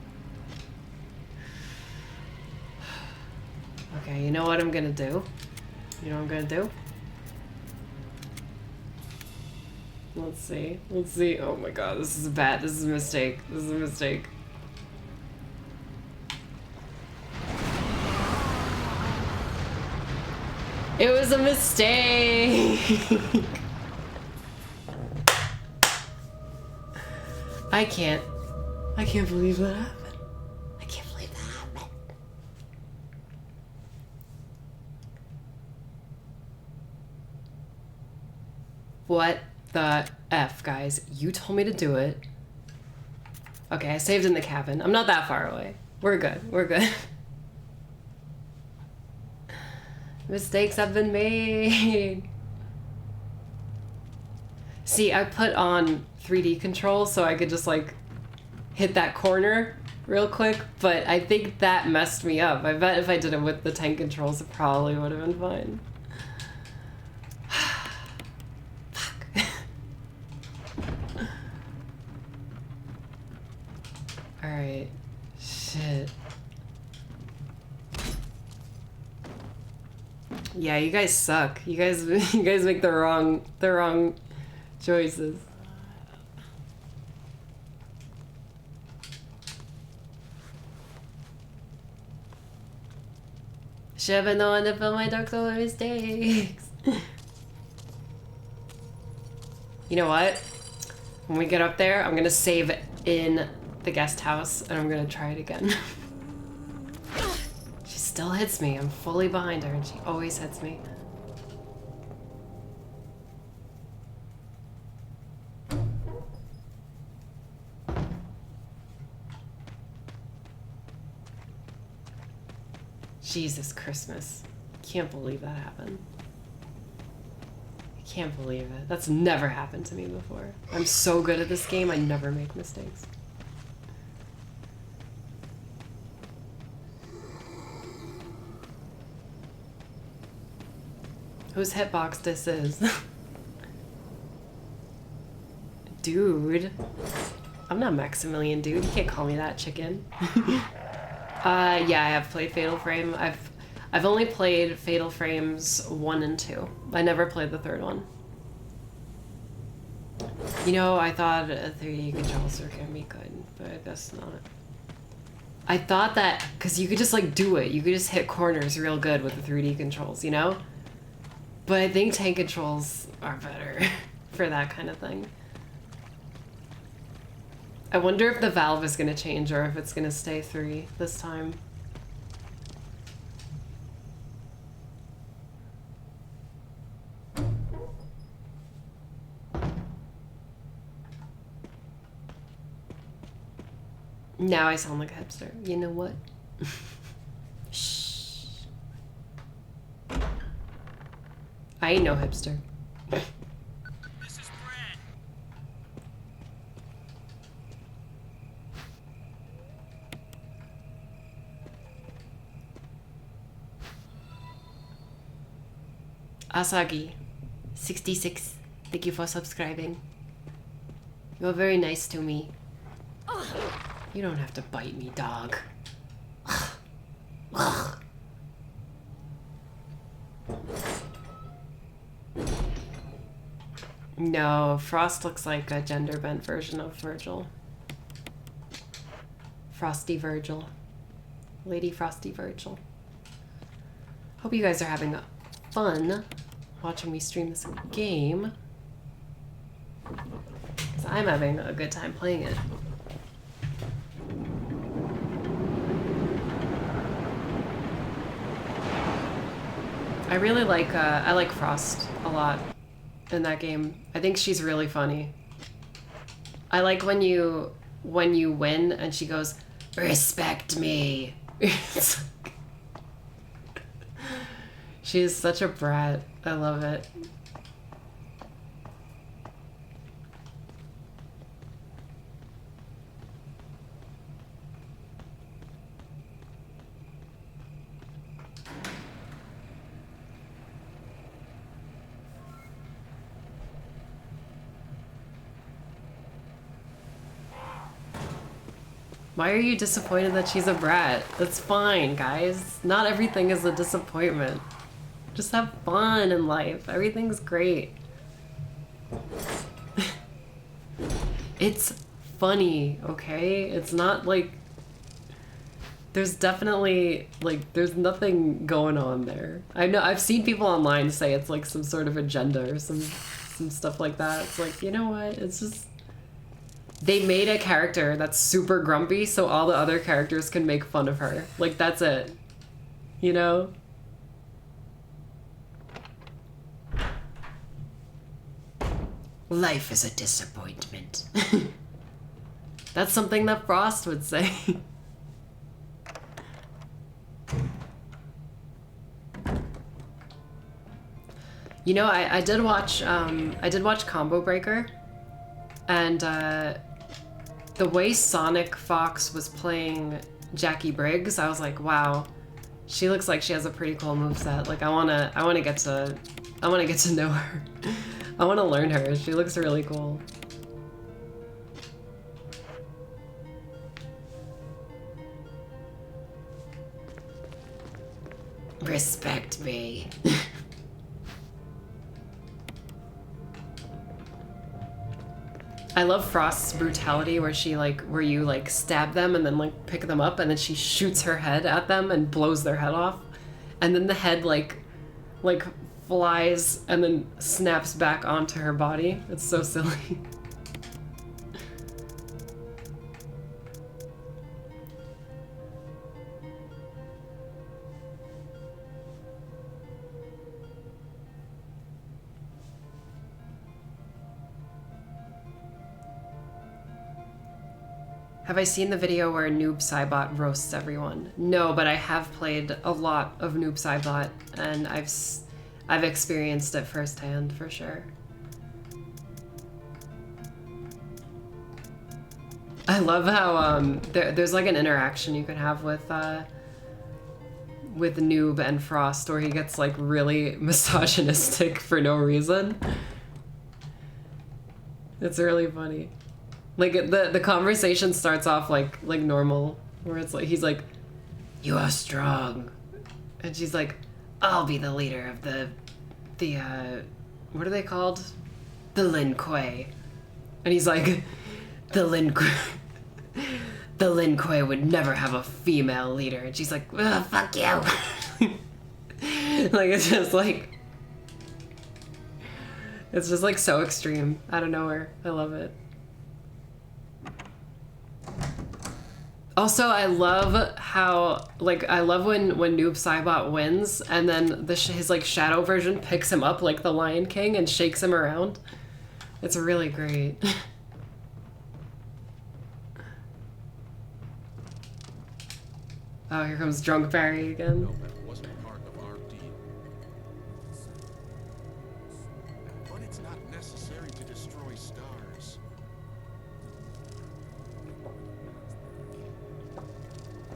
Okay, you know what I'm gonna do? You know what I'm gonna do? Let's see. Let's see. Oh my god, this is bad. This is a mistake. This is a mistake. It was a mistake! I can't believe that happened. I can't believe that happened. What the F, guys? You told me to do it. Okay, I saved in the cabin. I'm not that far away. We're good. We're good. Mistakes have been made. See, I put on 3D controls so I could just like hit that corner real quick, but I think that messed me up. I bet if I did it with the tank controls, it probably would have been fine. Fuck. Alright. Shit. Yeah, you guys suck. You guys make the wrong choices. Should have known to fill my Dark Souls mistakes. You know what? When we get up there, I'm gonna save in the guest house and I'm gonna try it again. She still hits me. I'm fully behind her and she always hits me. Jesus Christmas. Can't believe that happened. I can't believe it. That's never happened to me before. I'm so good at this game, I never make mistakes. Whose hitbox this is? Dude. I'm not Maximilian, dude. You can't call me that, chicken. Yeah, I have played Fatal Frame. I've only played Fatal Frames 1 and 2. I never played the third one. You know, I thought 3D controls were gonna be good, but I guess not. I thought that, because you could just like do it. You could just hit corners real good with the 3D controls, you know? But I think tank controls are better for that kind of thing. I wonder if the valve is going to change or if it's going to stay 3 this time. Now I sound like a hipster. You know what? Shh. I ain't no hipster. This is Brad. Asagi, 66. Thank you for subscribing. You're very nice to me. You don't have to bite me, dog. No, Frost looks like a gender bent version of Virgil. Frosty Virgil. Lady Frosty Virgil. Hope you guys are having fun watching me stream this game. Because I'm having a good time playing it. I really like, I like Frost a lot in that game. I think she's really funny. I like when you win and she goes, "Respect me." She is such a brat. I love it. Why are you disappointed that she's a brat? That's fine, guys. Not everything is a disappointment. Just have fun in life. Everything's great. It's funny, okay? It's not like... There's definitely, like, there's nothing going on there. I know, I've seen people online say it's like some sort of agenda or some stuff like that. It's like, you know what? It's just... They made a character that's super grumpy so all the other characters can make fun of her. Like, that's it. You know? Life is a disappointment. That's something that Frost would say. You know, I did watch Combo Breaker, and the way Sonic Fox was playing Jackie Briggs, I was like, wow, she looks like she has a pretty cool moveset. Like, I wanna get to know her. I wanna learn her. She looks really cool. Respect me. I love Frost's brutality where you like stab them and then like pick them up and then she shoots her head at them and blows their head off. And then the head like flies and then snaps back onto her body. It's so silly. Have I seen the video where Noob Saibot roasts everyone? No, but I have played a lot of Noob Saibot, and I've experienced it firsthand for sure. I love how there's like an interaction you can have with Noob and Frost where he gets like really misogynistic for no reason. It's really funny. Like, the conversation starts off like normal, where it's like, he's like, "You are strong." And she's like, "I'll be the leader of the what are they called? The Lin Kuei." And he's like, the Lin Kuei would never have a female leader. And she's like, "Ugh, fuck you." Like, it's just like, It's just like so extreme out of nowhere. I love it. Also, I love how, like, I love when Noob Saibot wins and then his like shadow version picks him up like the Lion King and shakes him around. It's really great. Oh, here comes Drunk Barry again. No, that wasn't part of our deal. But it's not necessary to destroy stars.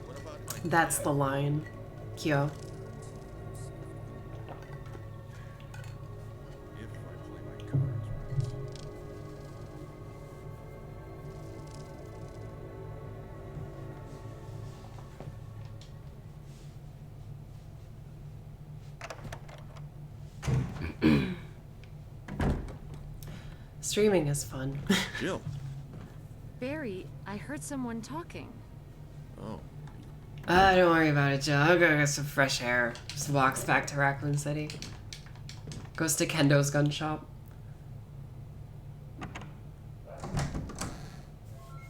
What about my That's the line. Kyo. if I play my cards right? Streaming is fun. Jill. Barry, I heard someone talking. Oh. Don't worry about it, Jill. I'll go get some fresh air. Just walks back to Raccoon City. Goes to Kendo's gun shop.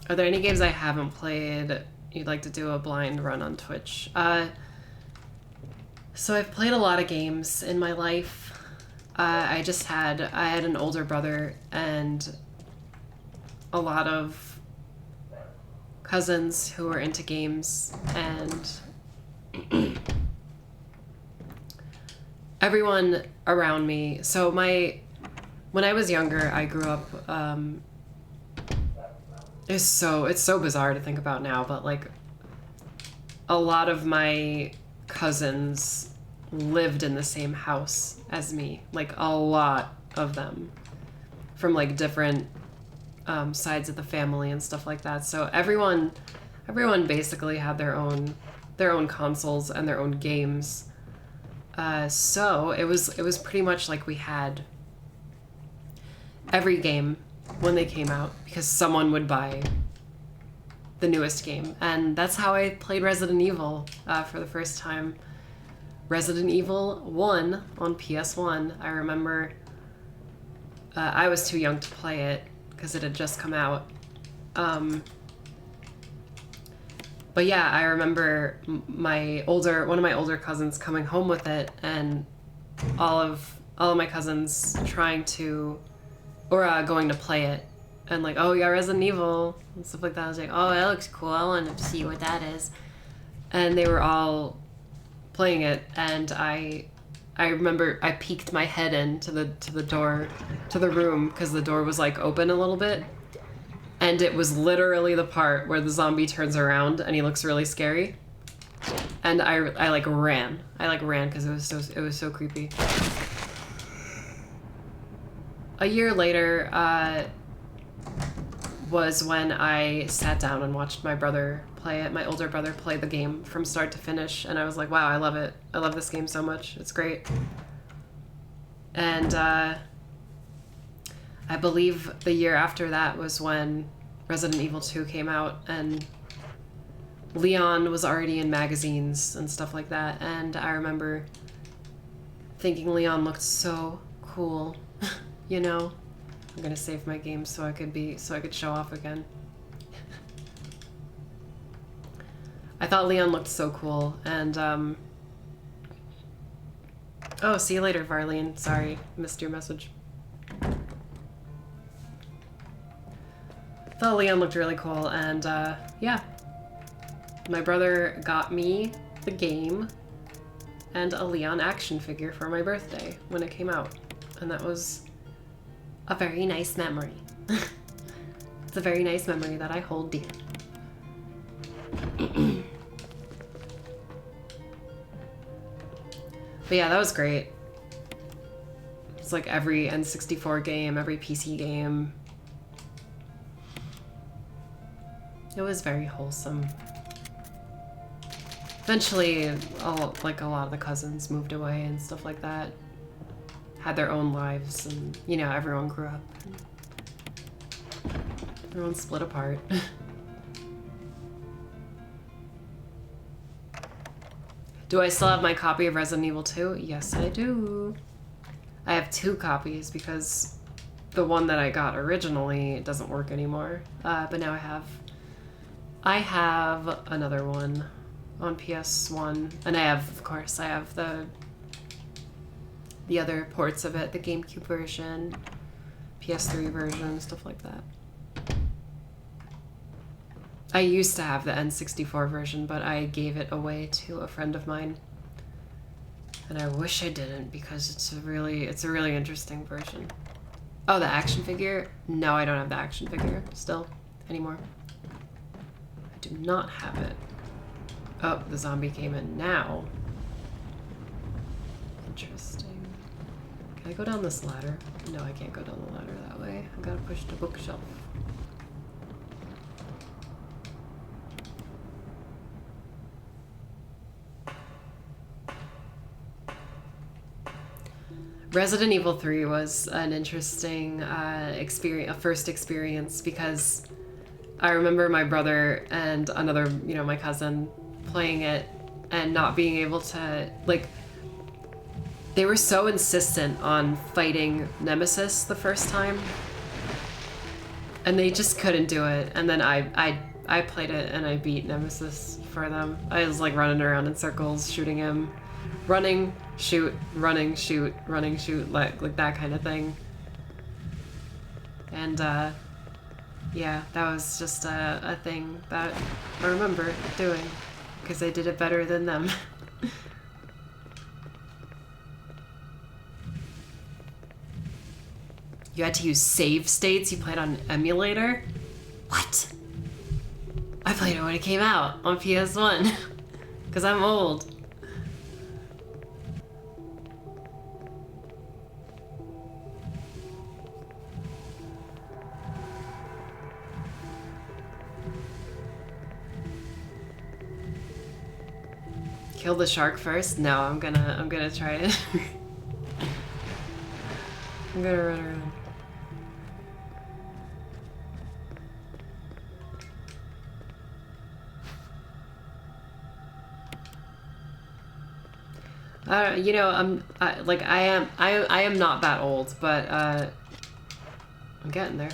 Are there any games I haven't played you'd like to do a blind run on Twitch? So I've played a lot of games in my life. I had an older brother and a lot of cousins who were into games, and everyone around me. So when I was younger, I grew up, it's so bizarre to think about now, but like a lot of my cousins lived in the same house as me, like a lot of them from like different sides of the family and stuff like that. So everyone basically had their own consoles and their own games. So it was pretty much like we had every game when they came out because someone would buy the newest game, and that's how I played Resident Evil for the first time. Resident Evil 1 on PS1. I remember I was too young to play it because it had just come out. But yeah, I remember one of my older cousins coming home with it, and all of my cousins trying to, or going to play it, and like, oh, we got Resident Evil and stuff like that. I was like, oh, that looks cool. I want to see what that is. And they were all playing it, and I remember I peeked my head into the door to the room because the door was like open a little bit, and it was literally the part where the zombie turns around and he looks really scary, and I like ran because it was so creepy. A year later was when I sat down and watched my brother play it, my older brother play the game from start to finish, and I was like, wow, I love it. I love this game so much. It's great. And I believe the year after that was when Resident Evil 2 came out, and Leon was already in magazines and stuff like that, and I remember thinking Leon looked so cool. You know? I'm gonna save my game so I could show off again. I thought Leon looked so cool, and oh, see you later, Varlene. Sorry, missed your message. Thought Leon looked really cool, and yeah. My brother got me the game and a Leon action figure for my birthday when it came out, and that was a very nice memory. It's a very nice memory that I hold dear. But yeah, that was great. It's like every N64 game, every PC game. It was very wholesome. Eventually, a lot of the cousins moved away and stuff like that. Had their own lives, and you know, everyone grew up. Everyone split apart. Do I still have my copy of Resident Evil 2? Yes, I do. I have 2 copies because the one that I got originally doesn't work anymore. But now I have another one on PS1, and I have, of course, I have the other ports of it, the GameCube version, PS3 version, stuff like that. I used to have the N64 version, but I gave it away to a friend of mine. And I wish I didn't, because it's a really interesting version. Oh, the action figure? No, I don't have the action figure still anymore. I do not have it. Oh, the zombie came in now. Interesting. Can I go down this ladder? No, I can't go down the ladder that way. I gotta push the bookshelf. Resident Evil 3 was an interesting experience, a first experience, because I remember my brother and another, my cousin playing it and not being able to, like, they were so insistent on fighting Nemesis the first time, and they just couldn't do it. And then I played it and I beat Nemesis for them. I was like running around in circles, shooting him, running, shoot, running, shoot, running, shoot, like that kind of thing. And yeah, that was just a thing that I remember doing, because I did it better than them. You had to use save states? You played on emulator? What? I played it when it came out on PS1, because I'm old. Kill the shark first? No, I'm gonna try it. I'm gonna run around. I am not that old, but I'm getting there.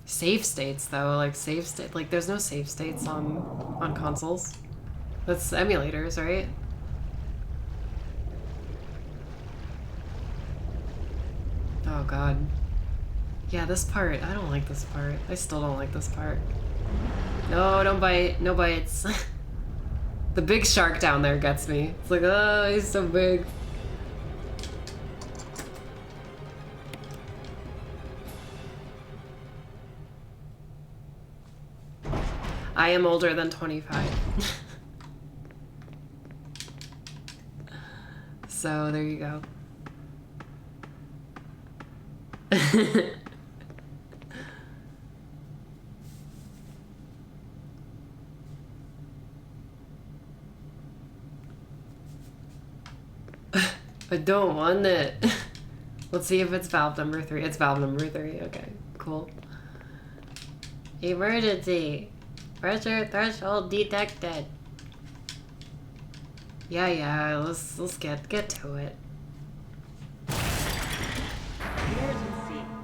Save states though, like there's no save states on consoles. That's emulators, right? Oh god. Yeah, this part, I don't like this part. I still don't like this part. No, don't bite. No bites. The big shark down there gets me. It's like, oh, he's so big. I am older than 25. So, there you go. I don't want it. Let's see if it's valve number 3. It's valve number 3. Okay, cool. Emergency. Pressure threshold detected. Yeah, let's get to it.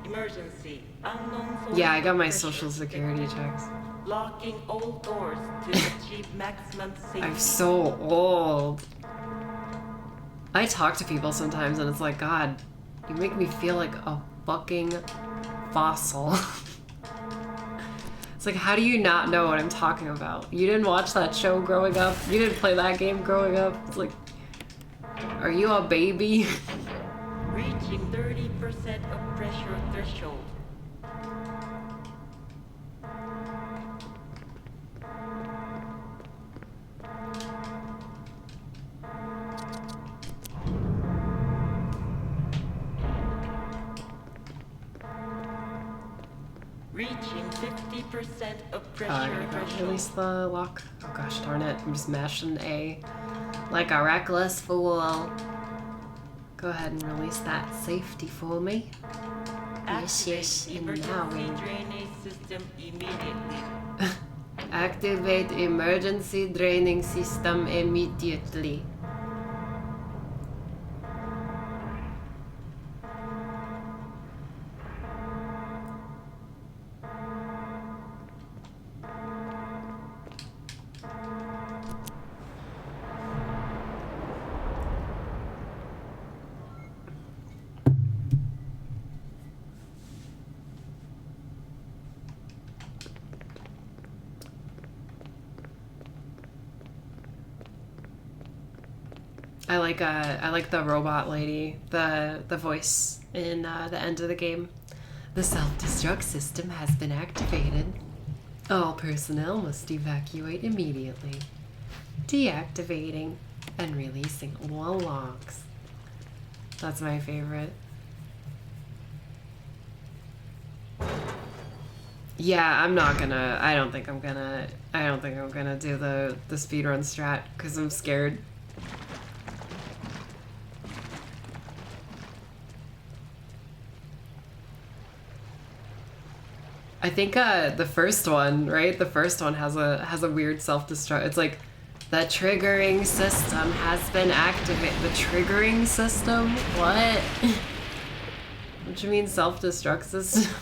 Emergency. Unknown source. Yeah, I got my of social pressure security detected. checks. Locking all doors to achieve maximum safety. I'm so old. I talk to people sometimes and it's like, God, you make me feel like a fucking fossil. It's like, how do you not know what I'm talking about? You didn't watch that show growing up? You didn't play that game growing up? It's like, are you a baby? Reaching 30% of pressure threshold. Reaching 50% of pressure threshold. Release the lock. Oh gosh darn it. I'm just mashing A like a reckless fool. Go ahead and release that safety for me. Yes, Activate and now emergency drainage system immediately. Activate emergency draining system immediately. I like the robot lady, the voice in the end of the game. The self-destruct system has been activated. All personnel must evacuate immediately. Deactivating and releasing all logs. That's my favorite. Yeah, I don't think I'm gonna do the speedrun strat because I'm scared. I think the first one, right? The first one has a weird self-destruct. It's like the triggering system has been activated. The triggering system? What? What do you mean self-destruct system?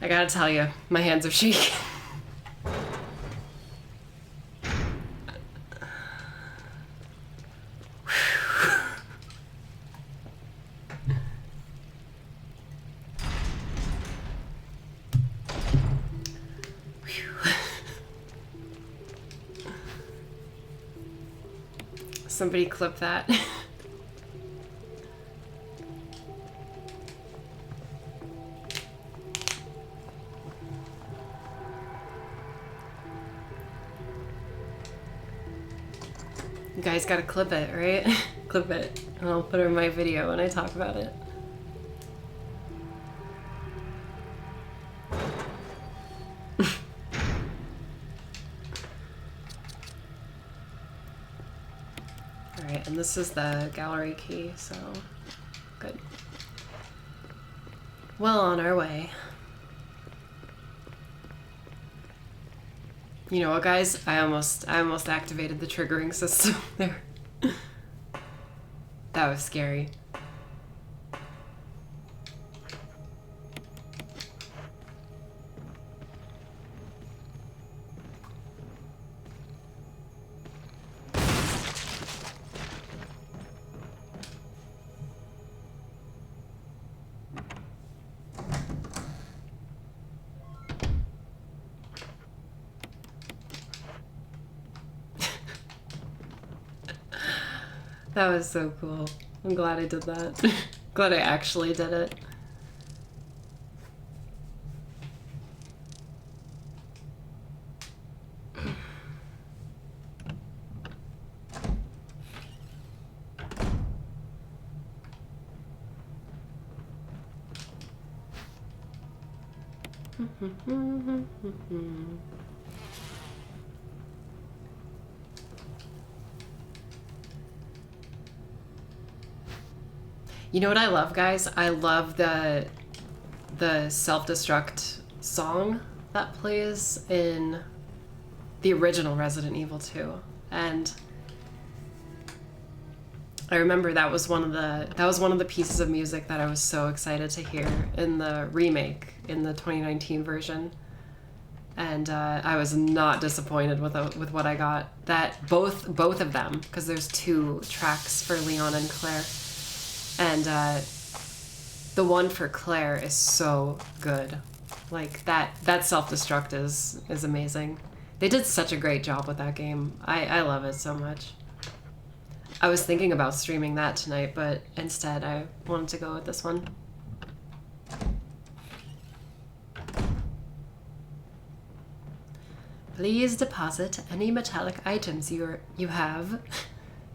I gotta tell you, my hands are shaking. Somebody clip that. You guys gotta clip it, right? Clip it. And I'll put it in my video when I talk about it. Alright, and this is the gallery key, so good. Well on our way. You know what, guys? I almost activated the triggering system there. That was scary. That was so cool. I'm glad I did that. Glad I actually did it. You know what I love, guys? I love the self-destruct song that plays in the original Resident Evil 2. And I remember that was one of the pieces of music that I was so excited to hear in the remake, in the 2019 version. And I was not disappointed with what I got. That both of them, because there's 2 tracks for Leon and Claire. And the one for Claire is so good. Like that self-destruct is amazing. They did such a great job with that game. I love it so much. I was thinking about streaming that tonight, but instead I wanted to go with this one. Please deposit any metallic items you have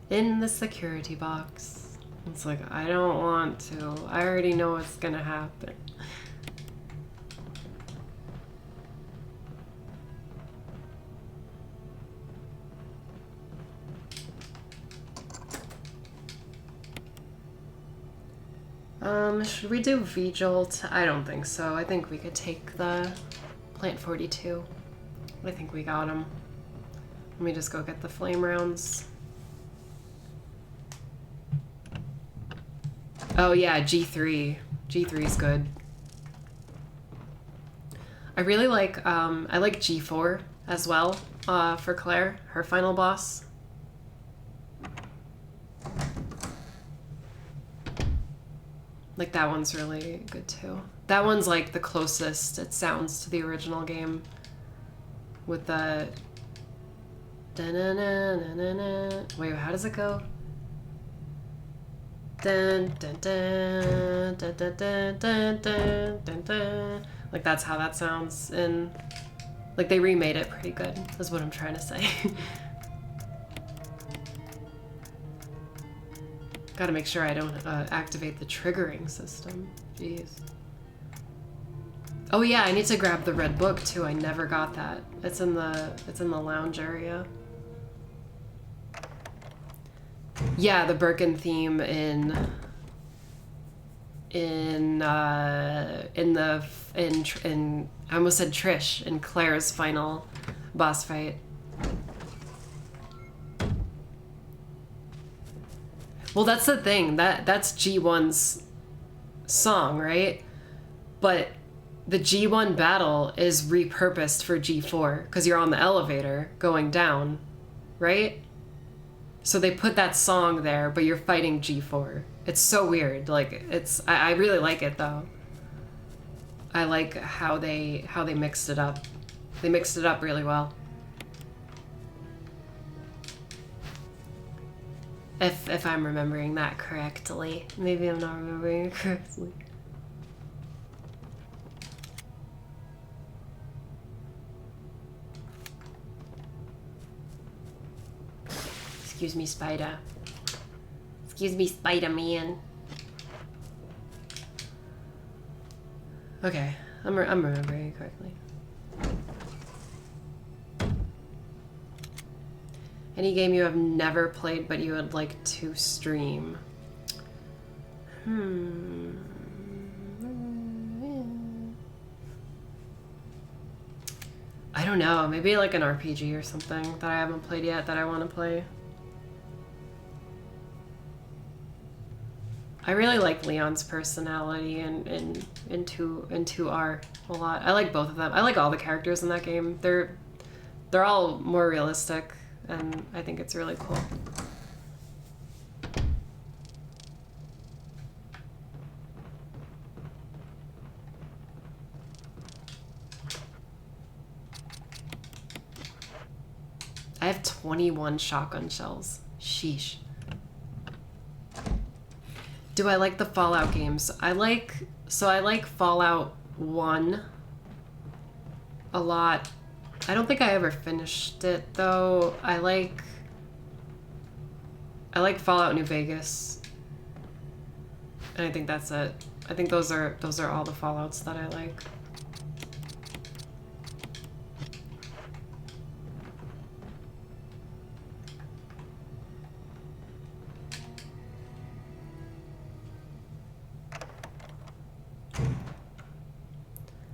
in the security box. It's like, I don't want to. I already know what's gonna happen. Should we do V-Jolt? I don't think so. I think we could take the Plant 42. I think we got him. Let me just go get the flame rounds. Oh yeah, G3. G3's good. I really like, I like G4 as well, for Claire, her final boss. Like, that one's really good too. That one's like the closest it sounds to the original game. With the... Wait, how does it go? Dun, dun, dun, dun, dun, dun, dun, dun, dun, dun. Like, that's how that sounds in... Like, they remade it pretty good, is what I'm trying to say. Gotta make sure I don't activate the triggering system. Jeez. Oh yeah, I need to grab the red book too. I never got that. It's in the lounge area. Yeah, the Birkin theme in I almost said Trish in Claire's final boss fight. Well, that's the thing. That's G1's song, right? But the G1 battle is repurposed for G4 because you're on the elevator going down, right? So they put that song there, but you're fighting G4. It's so weird. Like, I really like it though. I like how they mixed it up. They mixed it up really well. If I'm remembering that correctly. Maybe I'm not remembering it correctly. Excuse me, Spider. Excuse me, Spider-Man. Okay, I'm remembering it correctly. Any game you have never played but you would like to stream? I don't know. Maybe like an RPG or something that I haven't played yet that I want to play. I really like Leon's personality in 2R a lot. I like both of them. I like all the characters in that game. They're all more realistic. And I think it's really cool. I have 21 shotgun shells. Sheesh. Do I like the Fallout games? I like Fallout 1 a lot. I don't think I ever finished it though. I like Fallout New Vegas. And I think that's it. I think those are all the Fallouts that I like.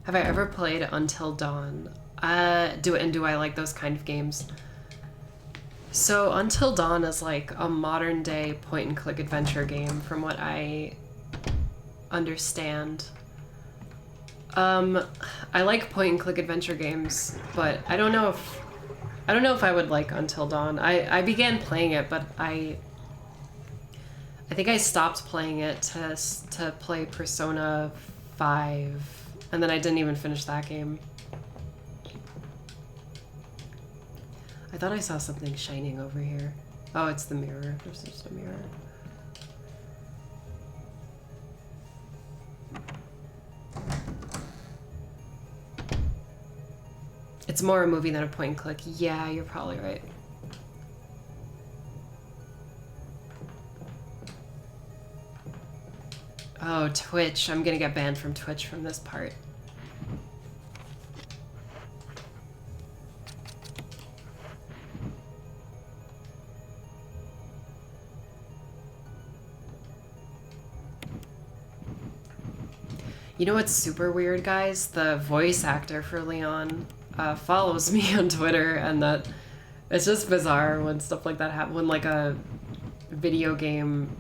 Have I ever played Until Dawn? Do I like those kind of games? So Until Dawn is like a modern day point and click adventure game from what I understand. I like point and click adventure games, but I don't know if I would like Until Dawn. I began playing it, but I think I stopped playing it to play Persona 5, and then I didn't even finish that game. thought I saw something shining over here. Oh, it's the mirror. There's just a mirror. It's more a movie than a point and click. Yeah, you're probably right. Oh, Twitch. I'm gonna get banned from Twitch from this part. You know what's super weird, guys? The voice actor for Leon follows me on Twitter, and that it's just bizarre when stuff like that happens. When like a video game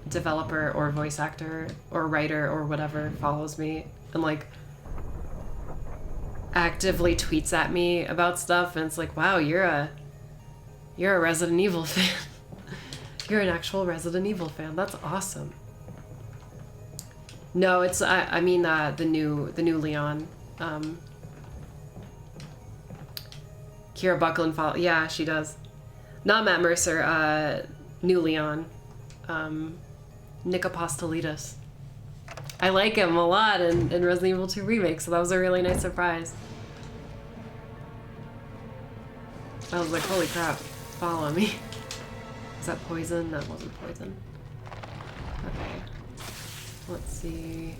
developer or voice actor or writer or whatever follows me and like actively tweets at me about stuff, and it's like, wow, you're a Resident Evil fan. You're an actual Resident Evil fan. That's awesome. No, it's I mean the new Leon. Kira Buckland follow. Yeah, she does. Not Matt Mercer. New Leon. Nick Apostolides. I like him a lot in Resident Evil 2 Remake, so that was a really nice surprise. I was like, holy crap, follow me. Is that poison? That wasn't poison. Okay. Let's see.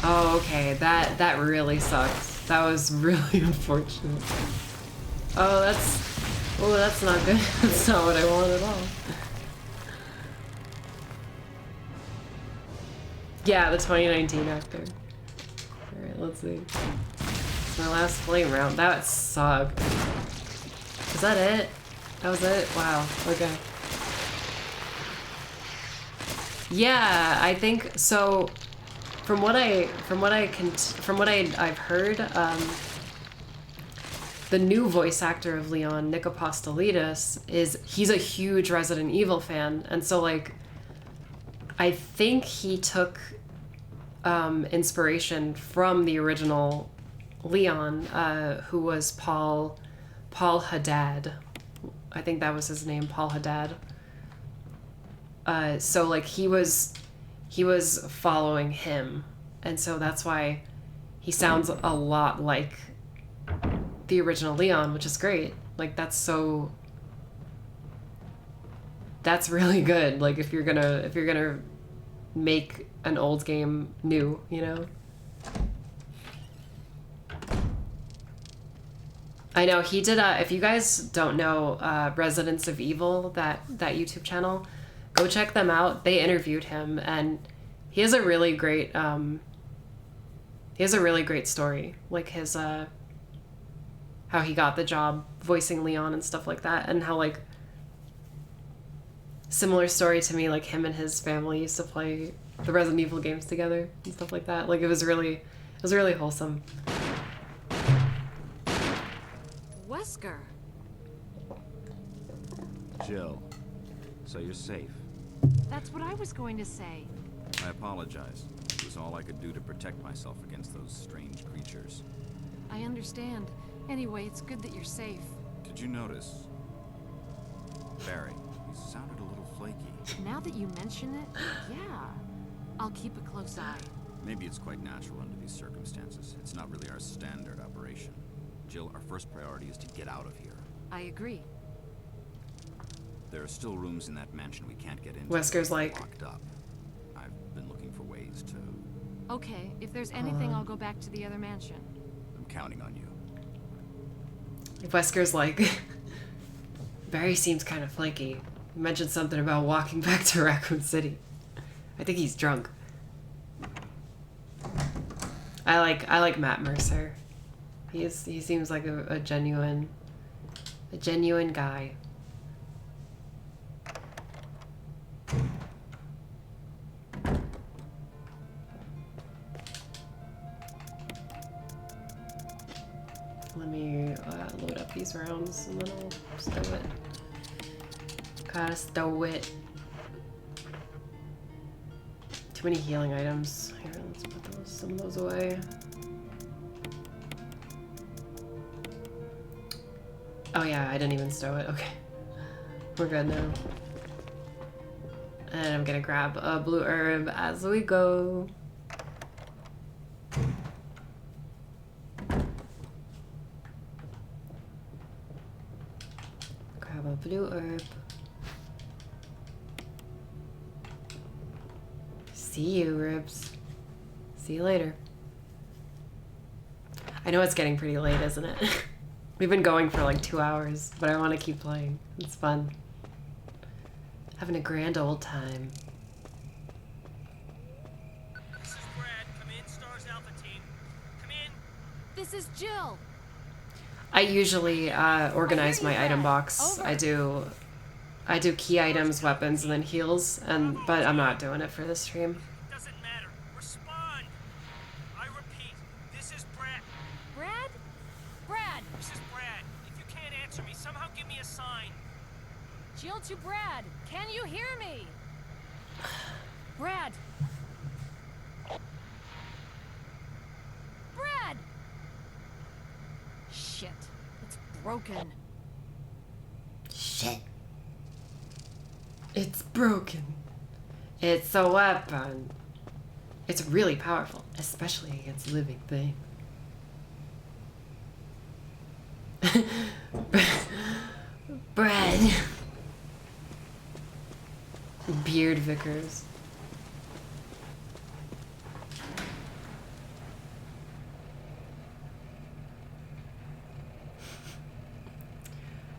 Oh, okay. That really sucks. That was really unfortunate. Oh, that's not good. That's not what I want at all. Yeah, the 2019 actor. Alright, let's see. It's my last flame round. That sucked. Is that it? That was it? Wow. Okay. Yeah, I think so. From what I've heard, the new voice actor of Leon, Nick Apostolides, he's a huge Resident Evil fan, and so like, I think he took inspiration from the original Leon, who was Paul Haddad. I think that was his name, Paul Haddad. So like he was following him, and so that's why he sounds a lot like the original Leon, which is great. Like that's really good. Like if you're gonna make an old game new, you know? I know he did if you guys don't know Residents of Evil, that YouTube channel, go check them out. They interviewed him, and he has a really great story, like his how he got the job voicing Leon and stuff like that, and how like similar story to me, like him and his family used to play the Resident Evil games together and stuff like that. Like it was really wholesome. Wesker. Jill, so you're safe. That's what I was going to say. I apologize. It was all I could do to protect myself against those strange creatures. I understand. Anyway, it's good that you're safe. Did you notice? Barry, he sounded a little flaky. Now that you mention it, yeah. I'll keep a close eye. Maybe it's quite natural under these circumstances. It's not really our standard operation. Jill, our first priority is to get out of here. I agree. There are still rooms in that mansion we can't get into. Wesker's like, locked up. I've been looking for ways to... Okay, if there's anything, I'll go back to the other mansion. I'm counting on you. Wesker's like, Barry seems kind of flaky. He mentioned something about walking back to Raccoon City. I think he's drunk. I like Matt Mercer. He seems like a genuine guy. Let me load up these rounds and then I'll stow it. Gotta stow it. Too many healing items. Here, let's put some of those away. Oh yeah, I didn't even stow it. Okay. We're good now. And I'm gonna grab a blue herb as we go. Grab a blue herb. See you, ribs. See you later. I know it's getting pretty late, isn't it? We've been going for like 2 hours, but I want to keep playing. It's fun. Having a grand old time. This is Brad. Come in, Stars Alpha Team. Come in. This is Jill. I usually organize you, my item Brad. box. Over. I do key items, weapons, and then heals, but I'm not doing it for this stream. Doesn't matter. Respond. I repeat. This is Brad. Brad? Brad! This is Brad. If you can't answer me, somehow give me a sign. Jill to Brad. Can you hear me? Brad! Brad! Shit. It's broken. Shit. It's broken. It's a weapon. It's really powerful, especially against living things. Bread. Beard Vickers.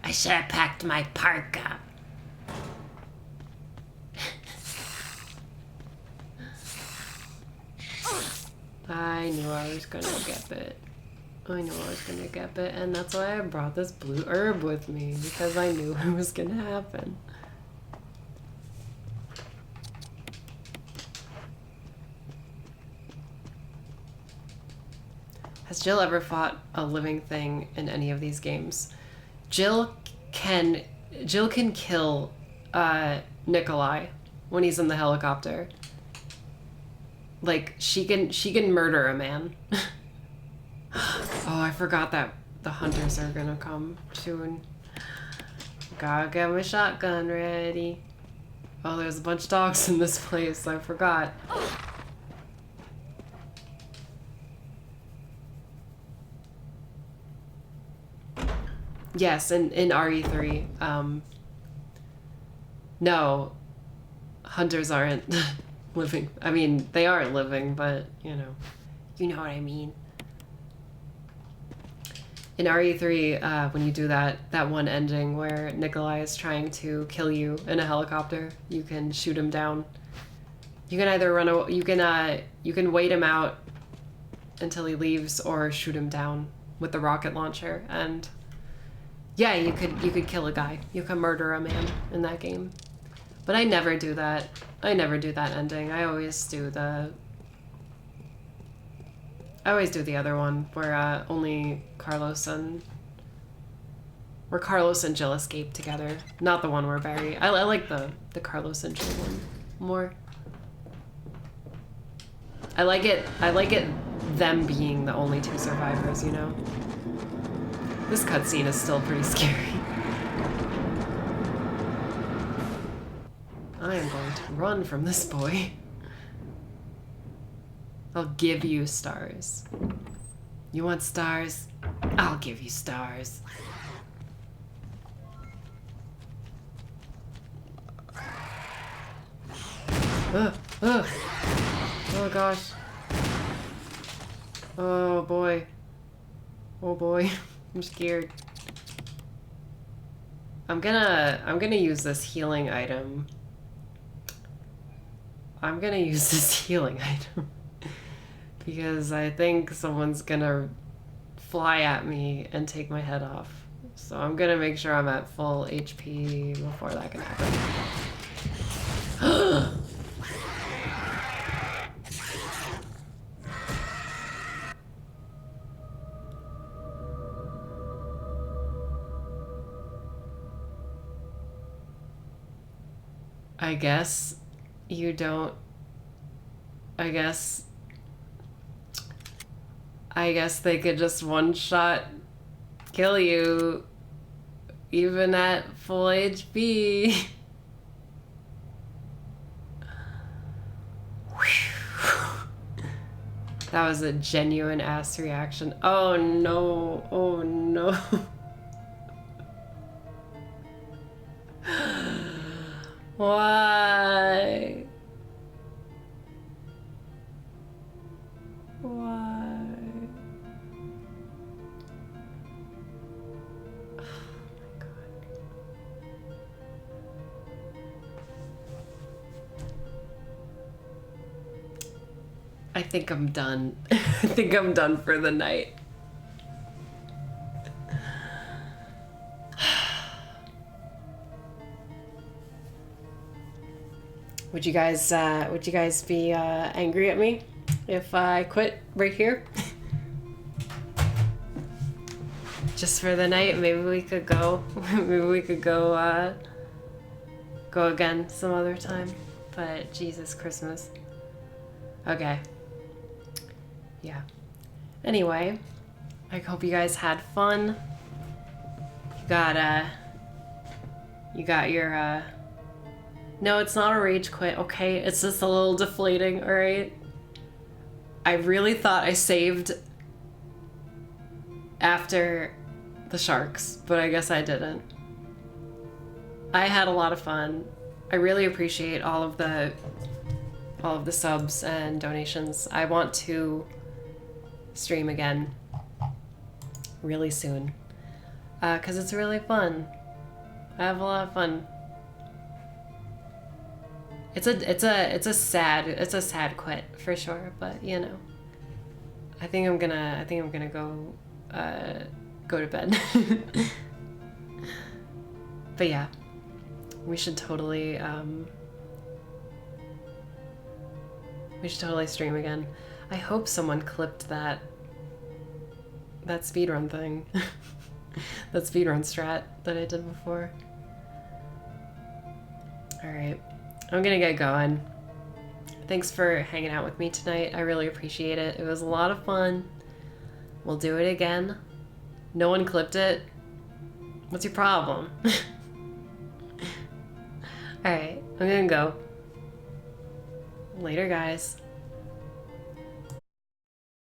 I should have packed my parka. I knew I was gonna get bit. I knew I was gonna get bit, and that's why I brought this blue herb with me, because I knew it was gonna happen. Has Jill ever fought a living thing in any of these games? Jill can kill Nikolai when he's in the helicopter. Like she can murder a man. Oh, I forgot that the hunters are gonna come soon. Gotta get my shotgun ready. Oh, there's a bunch of dogs in this place. I forgot. Yes, in RE3. No, hunters aren't living. I mean, they are living, but you know what I mean. In RE3, when you do that one ending where Nikolai is trying to kill you in a helicopter, you can shoot him down. You can either run away, you can wait him out until he leaves, or shoot him down with the rocket launcher. And yeah, you could kill a guy. You can murder a man in that game. But I never do that. I never do that ending. I always do the other one where only Carlos and Jill escape together. Not the one where Barry. I like the Carlos and Jill one more. I like it them being the only two survivors, you know? This cutscene is still pretty scary. I am going to run from this boy. I'll give you stars. You want stars? I'll give you stars. Oh gosh. Oh boy. Oh boy. I'm scared. I'm gonna use this healing item. Because I think someone's gonna fly at me and take my head off. So I'm gonna make sure I'm at full HP before that can happen. I guess you don't. I guess they could just one-shot kill you even at full HP. That was a genuine ass reaction. Oh no, oh no. Why? Why? Oh my god. I think I'm done. I think I'm done for the night. Would you guys be angry at me if I quit right here? Just for the night, maybe we could go. Maybe we could go go again some other time. But Jesus, Christmas. Okay. Yeah. Anyway, I hope you guys had fun. You got your no, it's not a rage quit, okay? It's just a little deflating, alright? I really thought I saved after the sharks, but I guess I didn't. I had a lot of fun. I really appreciate all of the subs and donations. I want to stream again really soon, because it's really fun. I have a lot of fun. It's a sad quit for sure, but you know, I think I'm gonna go go to bed. But yeah, we should totally stream again. I hope someone clipped that speedrun thing. That speedrun strat that I did before. Alright, I'm gonna get going. Thanks for hanging out with me tonight. I really appreciate it. It was a lot of fun. We'll do it again. No one clipped it. What's your problem? Alright, I'm gonna go. Later, guys.